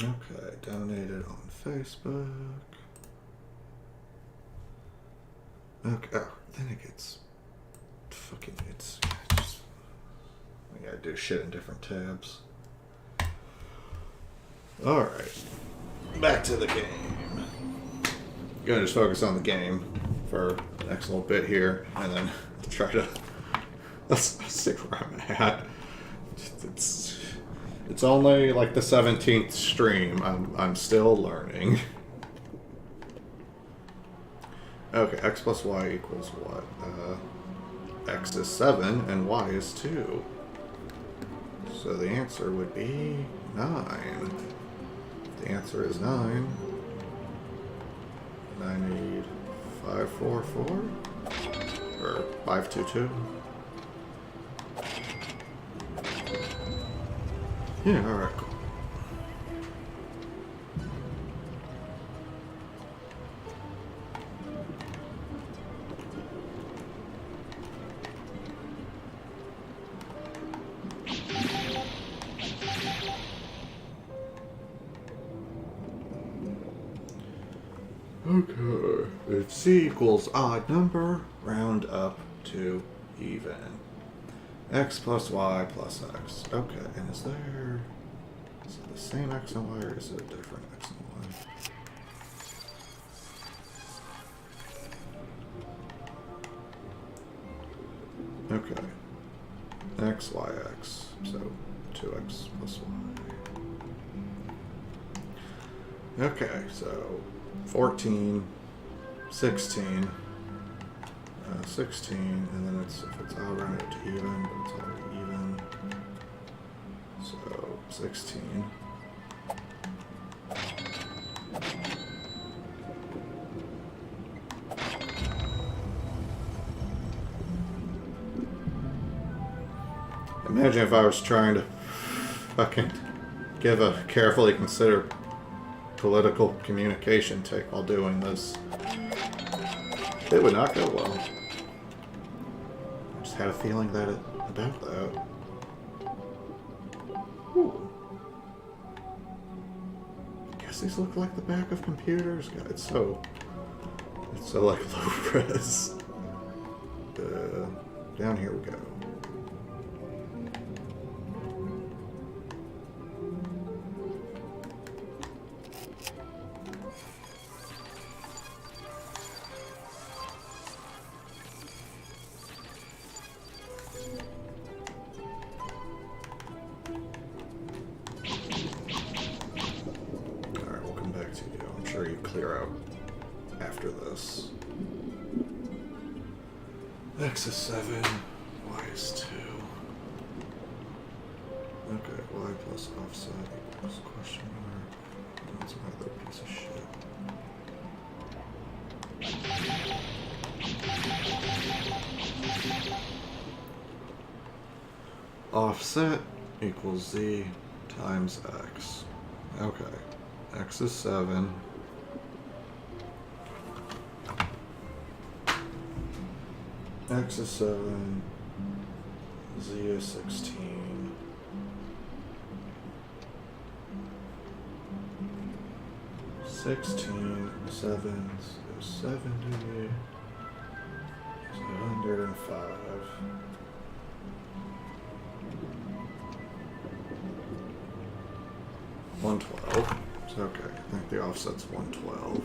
Okay, donated on Facebook. Okay, oh, then it gets fucking, it's just, I gotta do shit in different tabs. Alright, back to the game. Gonna just focus on the game for the next little bit here, and then try to, let's see where I'm at. It's only like the 17th stream. I'm still learning. Okay, x plus y equals what? X is 7 and y is 2. So the answer would be 9. The answer is 9. And I need 544 or 522. Yeah, alright, cool. Okay, if C equals odd number, round up to even. X plus y plus x. Okay, and is it the same x and y or is it a different x and y? Okay. X, y, x. So 2x plus y. Okay, so 14, 16, 16, and then if it's all rounded to even, but it's already even. So 16. Imagine if I was trying to fucking give a carefully considered political communication take while doing this. It would not go well. I just had a feeling about that. Ooh. I guess these look like the back of computers. God, it's so like low res. Down here we go. sure you clear out after this. X is 7, Y is 2. Okay, Y plus offset equals question mark. That's another piece of shit. Offset equals Z times X. Okay. X is 7. X is 7. Z is 16. Seven is 70. Is 105. 112. It's okay. I think the offset's 112.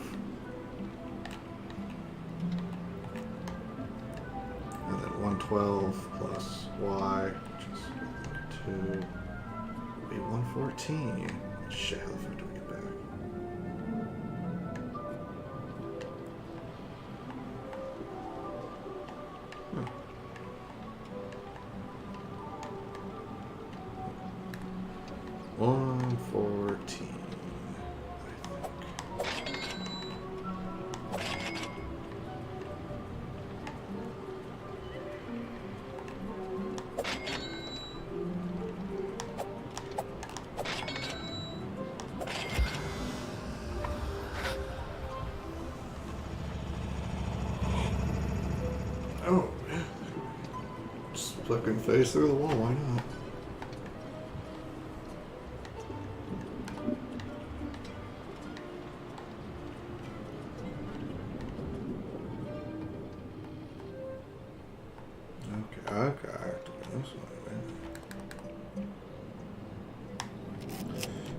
And then 112 plus Y, which is 2, would be 114. Shit, how the fuck do we get back? Hmm. One 14. Oh, yeah. Just fucking face through the wall, why not? Okay, I have to go this way, man.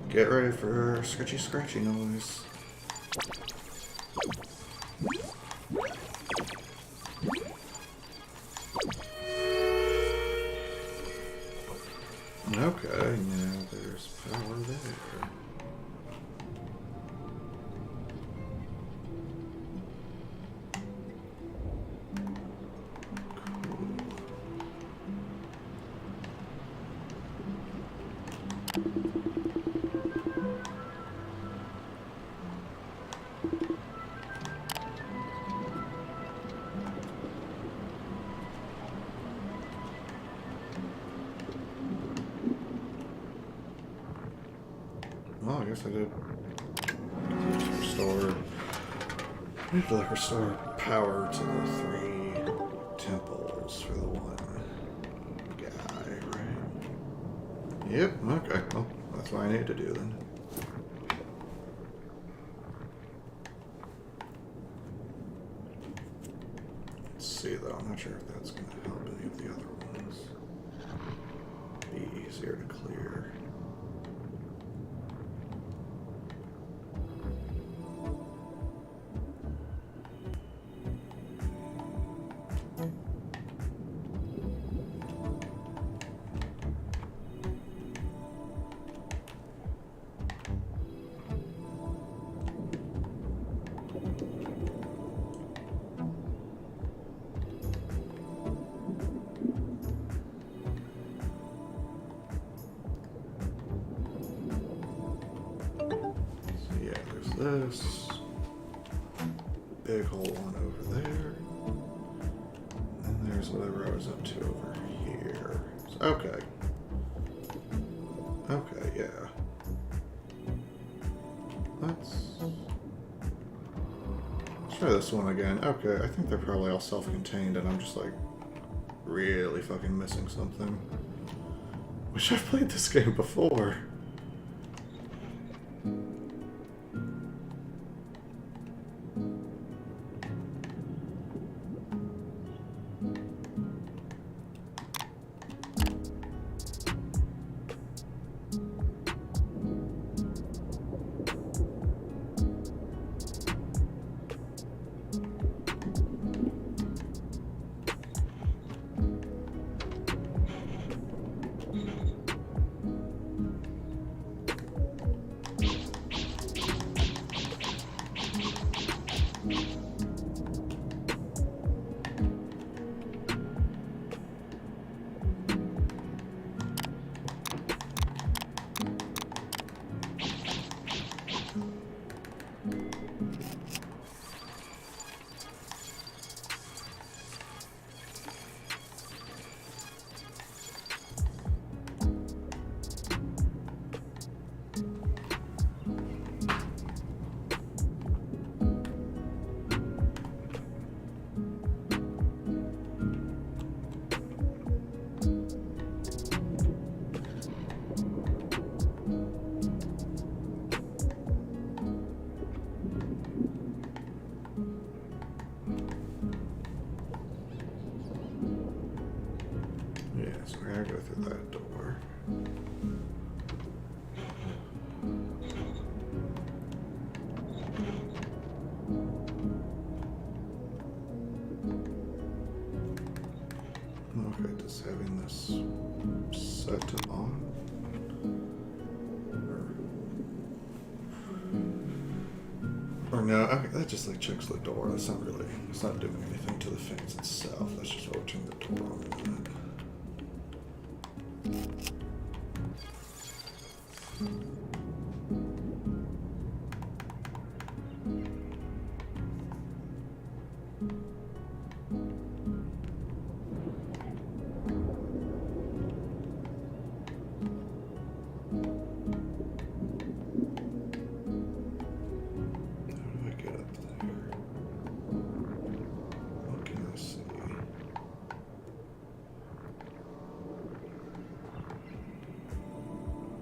Get ready for scratchy noise. Okay, now there's power there. Well, I guess I did. Restore. I have to like restore power to the 3 temples for the one guy, right? Yep. Okay. Well, that's what I need to do then. Let's see though. I'm not sure if that's going to help any of the other ones. Be easier to clear. This big hole one over there, and there's whatever I was up to over here. So, okay, yeah. Let's try this one again. Okay, I think they're probably all self-contained, and I'm just like really fucking missing something. Wish I've played this game before. is having this set on. Or no, okay, that just like checks the door. That's not really, it's not doing anything to the fence itself. That's just watching the door on a minute.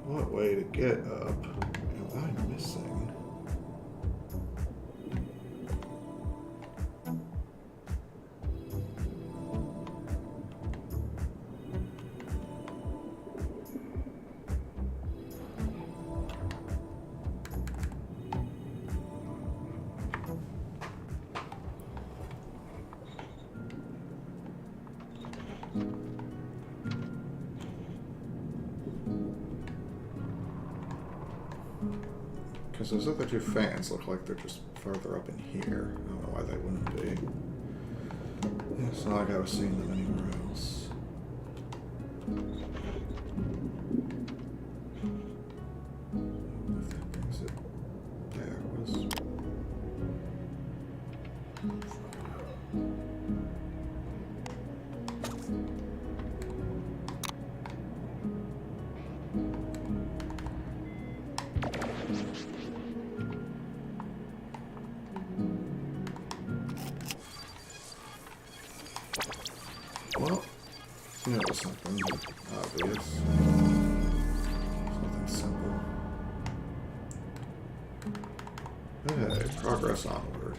What way to get up am I missing? Because those other two fans look like they're just further up in here. I don't know why they wouldn't be. It's not like I was seeing them anywhere else. If that brings it backwards. Well, yeah, it was something obvious. Something simple. Hey, progress onward.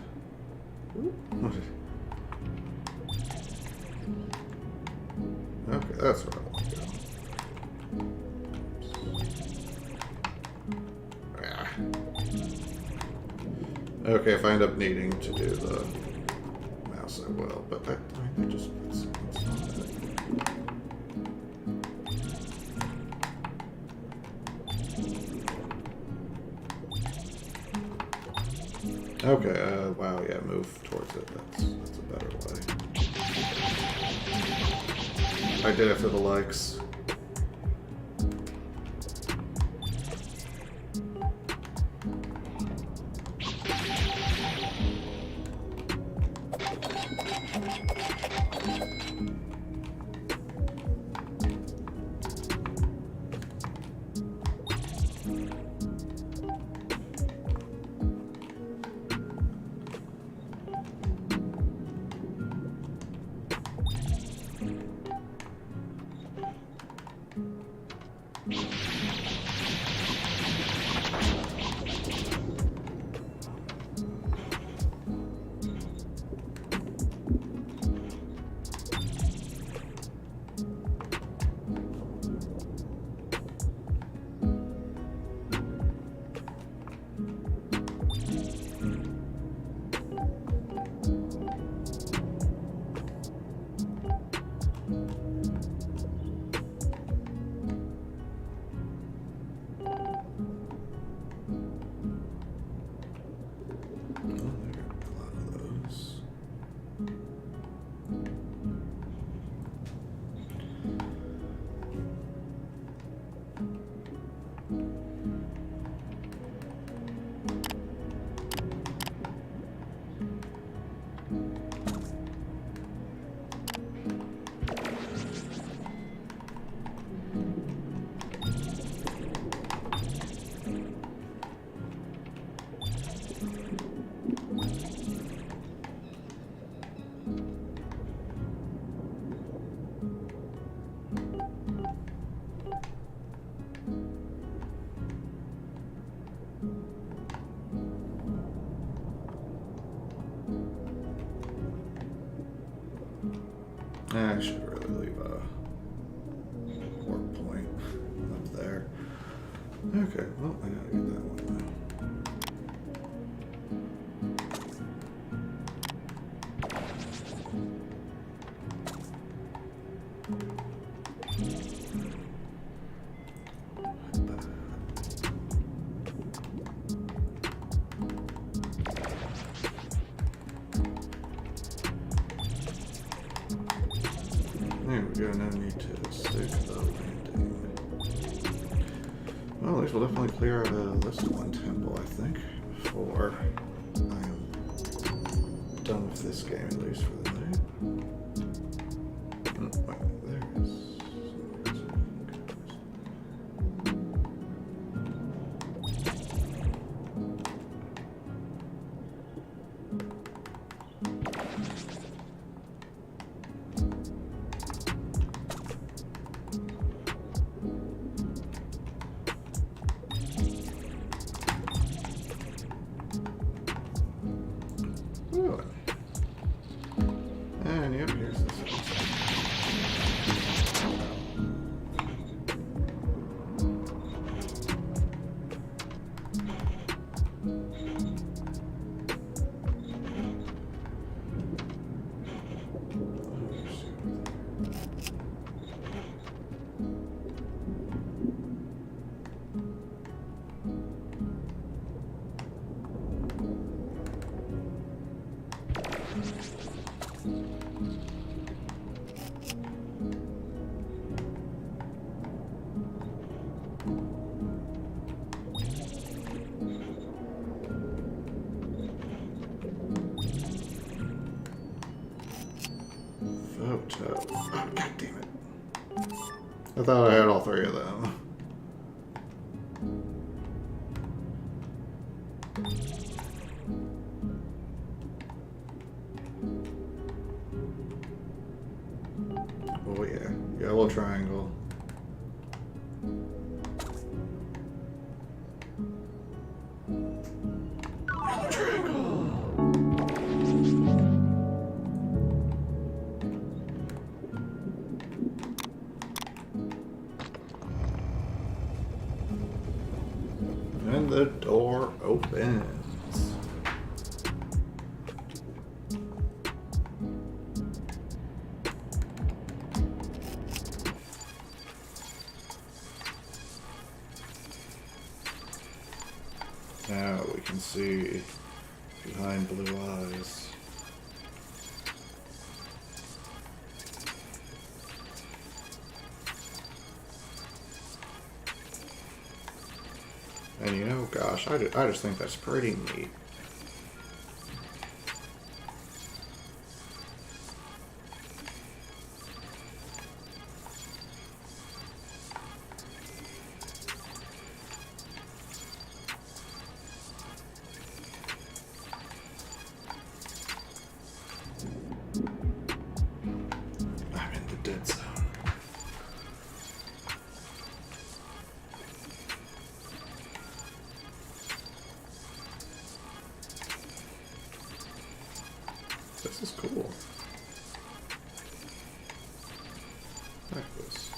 Okay, that's where I want to go. Ah. Okay, if I end up needing to do the mouse, I will. But that, I mean, that just that's not it. Okay, wow, yeah, move towards it. That's a better way. I did it for the likes. I should really leave a work point up there. Okay, well, I gotta get that one now. go, no need to stick the landing. Well, at least we'll definitely clear out this one temple, I think, before I am done with this game, at least for the night. Oh, wait, there it is. And yep, here's this. Photo. Oh, God damn it. I thought I had all three of them. Oh yeah, yellow triangle. Yellow triangle. And the door opens. Now we can see behind blue eyes. And you know, gosh, I just think that's pretty neat. I'm in the dead zone. This is cool. I like this.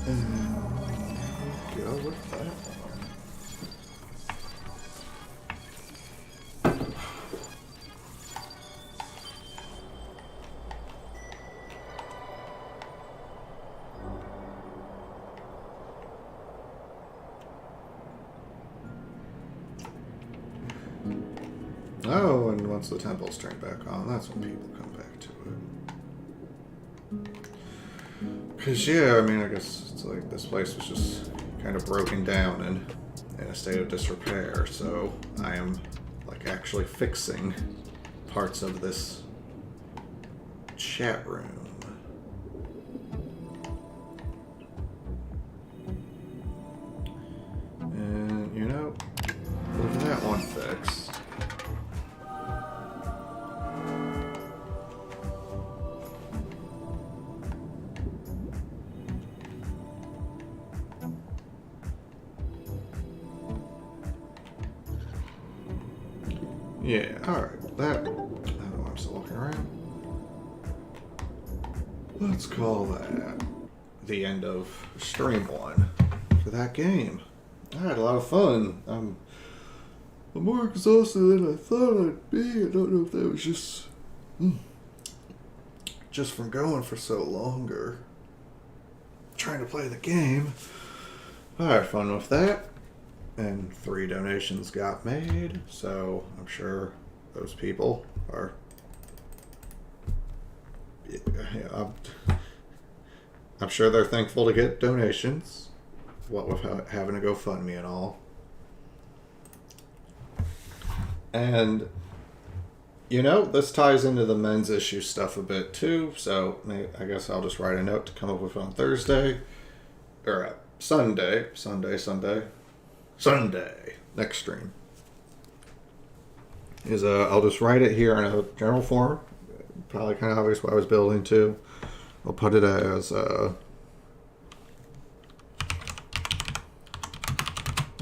And go with that one. Oh, and once the temple's turned back on, that's when people come back to it. Because, yeah, I mean, I guess it's like this place was just kind of broken down and in a state of disrepair, so I am, like, actually fixing parts of this chat room. And, you know, with that one fixed. Yeah, alright, that, I don't know, I'm still walking around. Let's call that the end of stream one for that game. I had a lot of fun. I'm more exhausted than I thought I'd be. I don't know if that was just from going for so longer. trying to play the game. I had fun with that. And 3 donations got made, so I'm sure those people are... Yeah, I'm sure they're thankful to get donations. What with having a GoFundMe and all. And, you know, this ties into the men's issue stuff a bit too, so I guess I'll just write a note to come up with on Thursday. Or Sunday. Next stream. I'll just write it here in a general form. Probably kind of obvious what I was building to. I'll put it as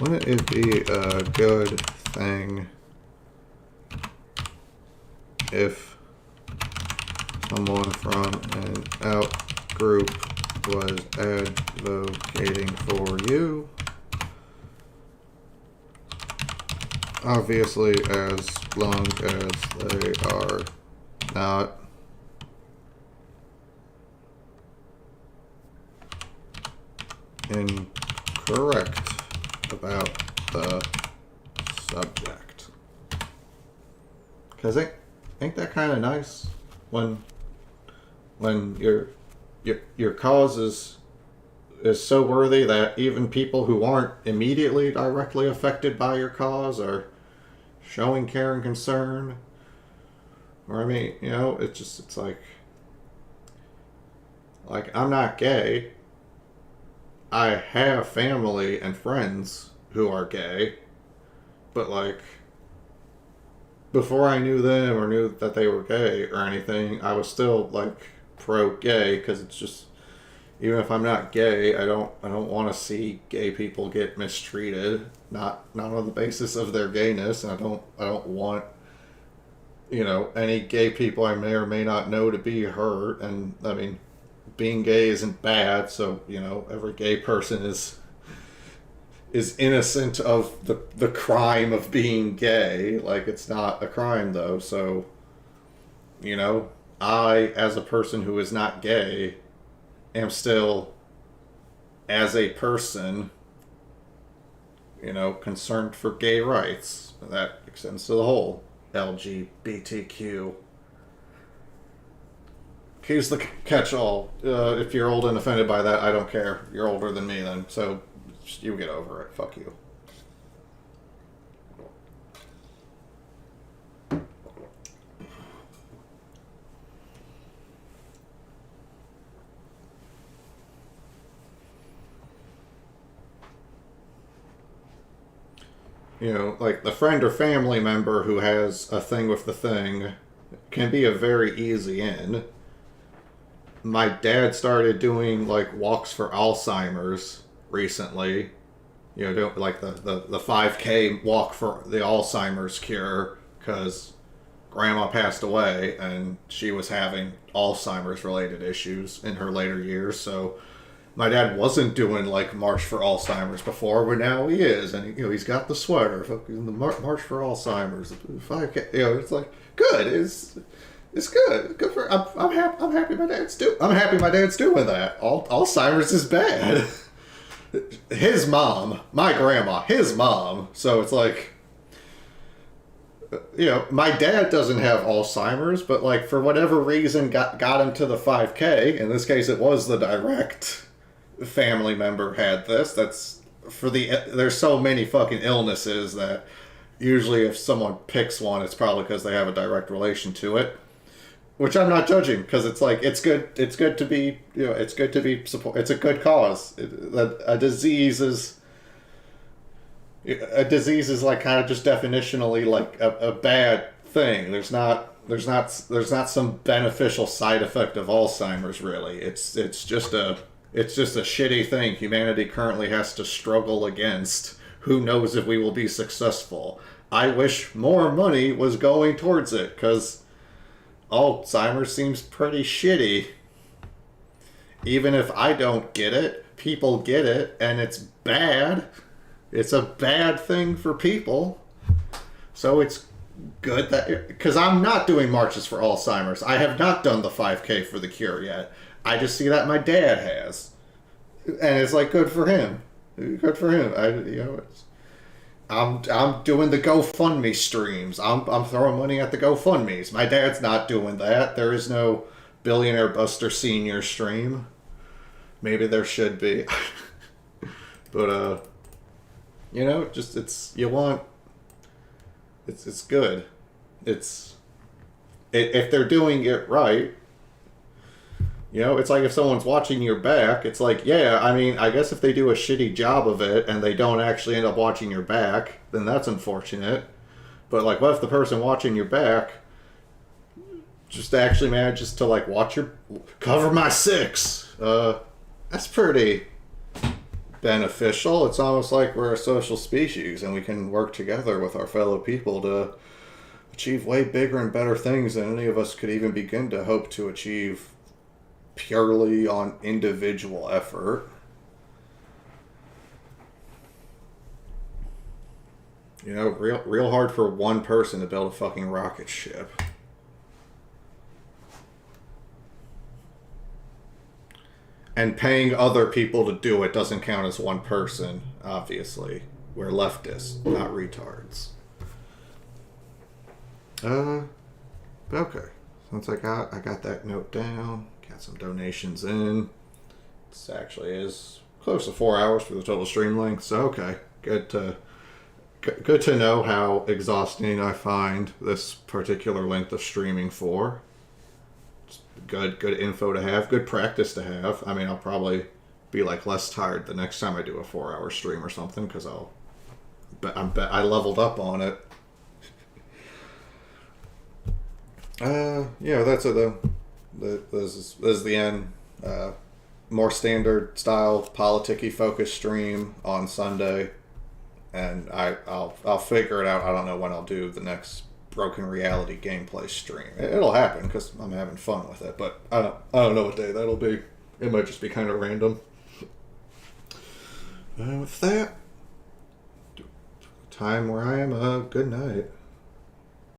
wouldn't it be a good thing if someone from an out group was advocating for you? Obviously, as long as they are not incorrect about the subject. Because ain't that kind of nice when your cause is so worthy that even people who aren't immediately directly affected by your cause are showing care and concern. Or I mean, you know, it's like I'm not gay. I have family and friends who are gay, but like before I knew them or knew that they were gay or anything, I was still like pro-gay, because it's just, even if I'm not gay, I don't want to see gay people get mistreated, not on the basis of their gayness, and I don't want, you know, any gay people I may or may not know to be hurt. And I mean, being gay isn't bad, so, you know, every gay person is innocent of the crime of being gay. Like, it's not a crime though, so, you know, I, as a person who is not gay, am still, as a person, you know, concerned for gay rights. That extends to the whole LGBTQ. Q's the catch-all. If you're old and offended by that, I don't care. You're older than me then, so you get over it. Fuck you. You know, like the friend or family member who has a thing with the thing can be a very easy in. My dad started doing like walks for Alzheimer's recently. You know, doing like the 5K walk for the Alzheimer's cure, because grandma passed away and she was having Alzheimer's related issues in her later years. So my dad wasn't doing like March for Alzheimer's before, but now he is, and you know, he's got the sweater, fucking the March for Alzheimer's, 5K. You know, it's like good. It's good. Good for. I'm happy. I'm happy my dad's doing that. Alzheimer's is bad. His mom, my grandma, his mom. So it's like, you know, my dad doesn't have Alzheimer's, but like for whatever reason got him to the 5K. In this case, it was the direct family member had this. That's for there's so many fucking illnesses that usually if someone picks one, it's probably because they have a direct relation to it, which I'm not judging, because it's like it's good to be, you know, it's good to be support. It's a good cause. A disease is like kind of just definitionally like a bad thing. There's not some beneficial side effect of Alzheimer's, really. It's just a shitty thing humanity currently has to struggle against. Who knows if we will be successful? I wish more money was going towards it, because Alzheimer's seems pretty shitty. Even if I don't get it, people get it, and it's bad. It's a bad thing for people. So it's good that... Because I'm not doing marches for Alzheimer's. I have not done the 5K for the cure yet. I just see that my dad has. And it's like good for him. Good for him. I'm doing the GoFundMe streams. I'm throwing money at the GoFundMes. My dad's not doing that. There is no Billionaire Buster Senior stream. Maybe there should be. But just it's good. If they're doing it right, it's like if someone's watching your back, it's like, yeah, I mean, I guess if they do a shitty job of it and they don't actually end up watching your back, then that's unfortunate. But, like, what if the person watching your back just actually manages to, like, cover my six? That's pretty beneficial. It's almost like we're a social species and we can work together with our fellow people to achieve way bigger and better things than any of us could even begin to hope to achieve purely on individual effort. Real hard for one person to build a fucking rocket ship. And paying other people to do it doesn't count as one person, obviously. We're leftists, not retards. Okay. Since I got that note down, got some donations in. This actually is close to 4 hours for the total stream length, so okay. Good to know how exhausting I find this particular length of streaming for. It's good info to have, good practice to have. I mean, I'll probably be like less tired the next time I do a 4-hour stream or something because I leveled up on it. That's it though. This is the end. More standard style, politicky focused stream on Sunday, and I'll figure it out. I don't know when I'll do the next Broken Reality gameplay stream. It'll happen because I'm having fun with it, but I don't know what day that'll be. It might just be kind of random. And with that, time where I am. Good night.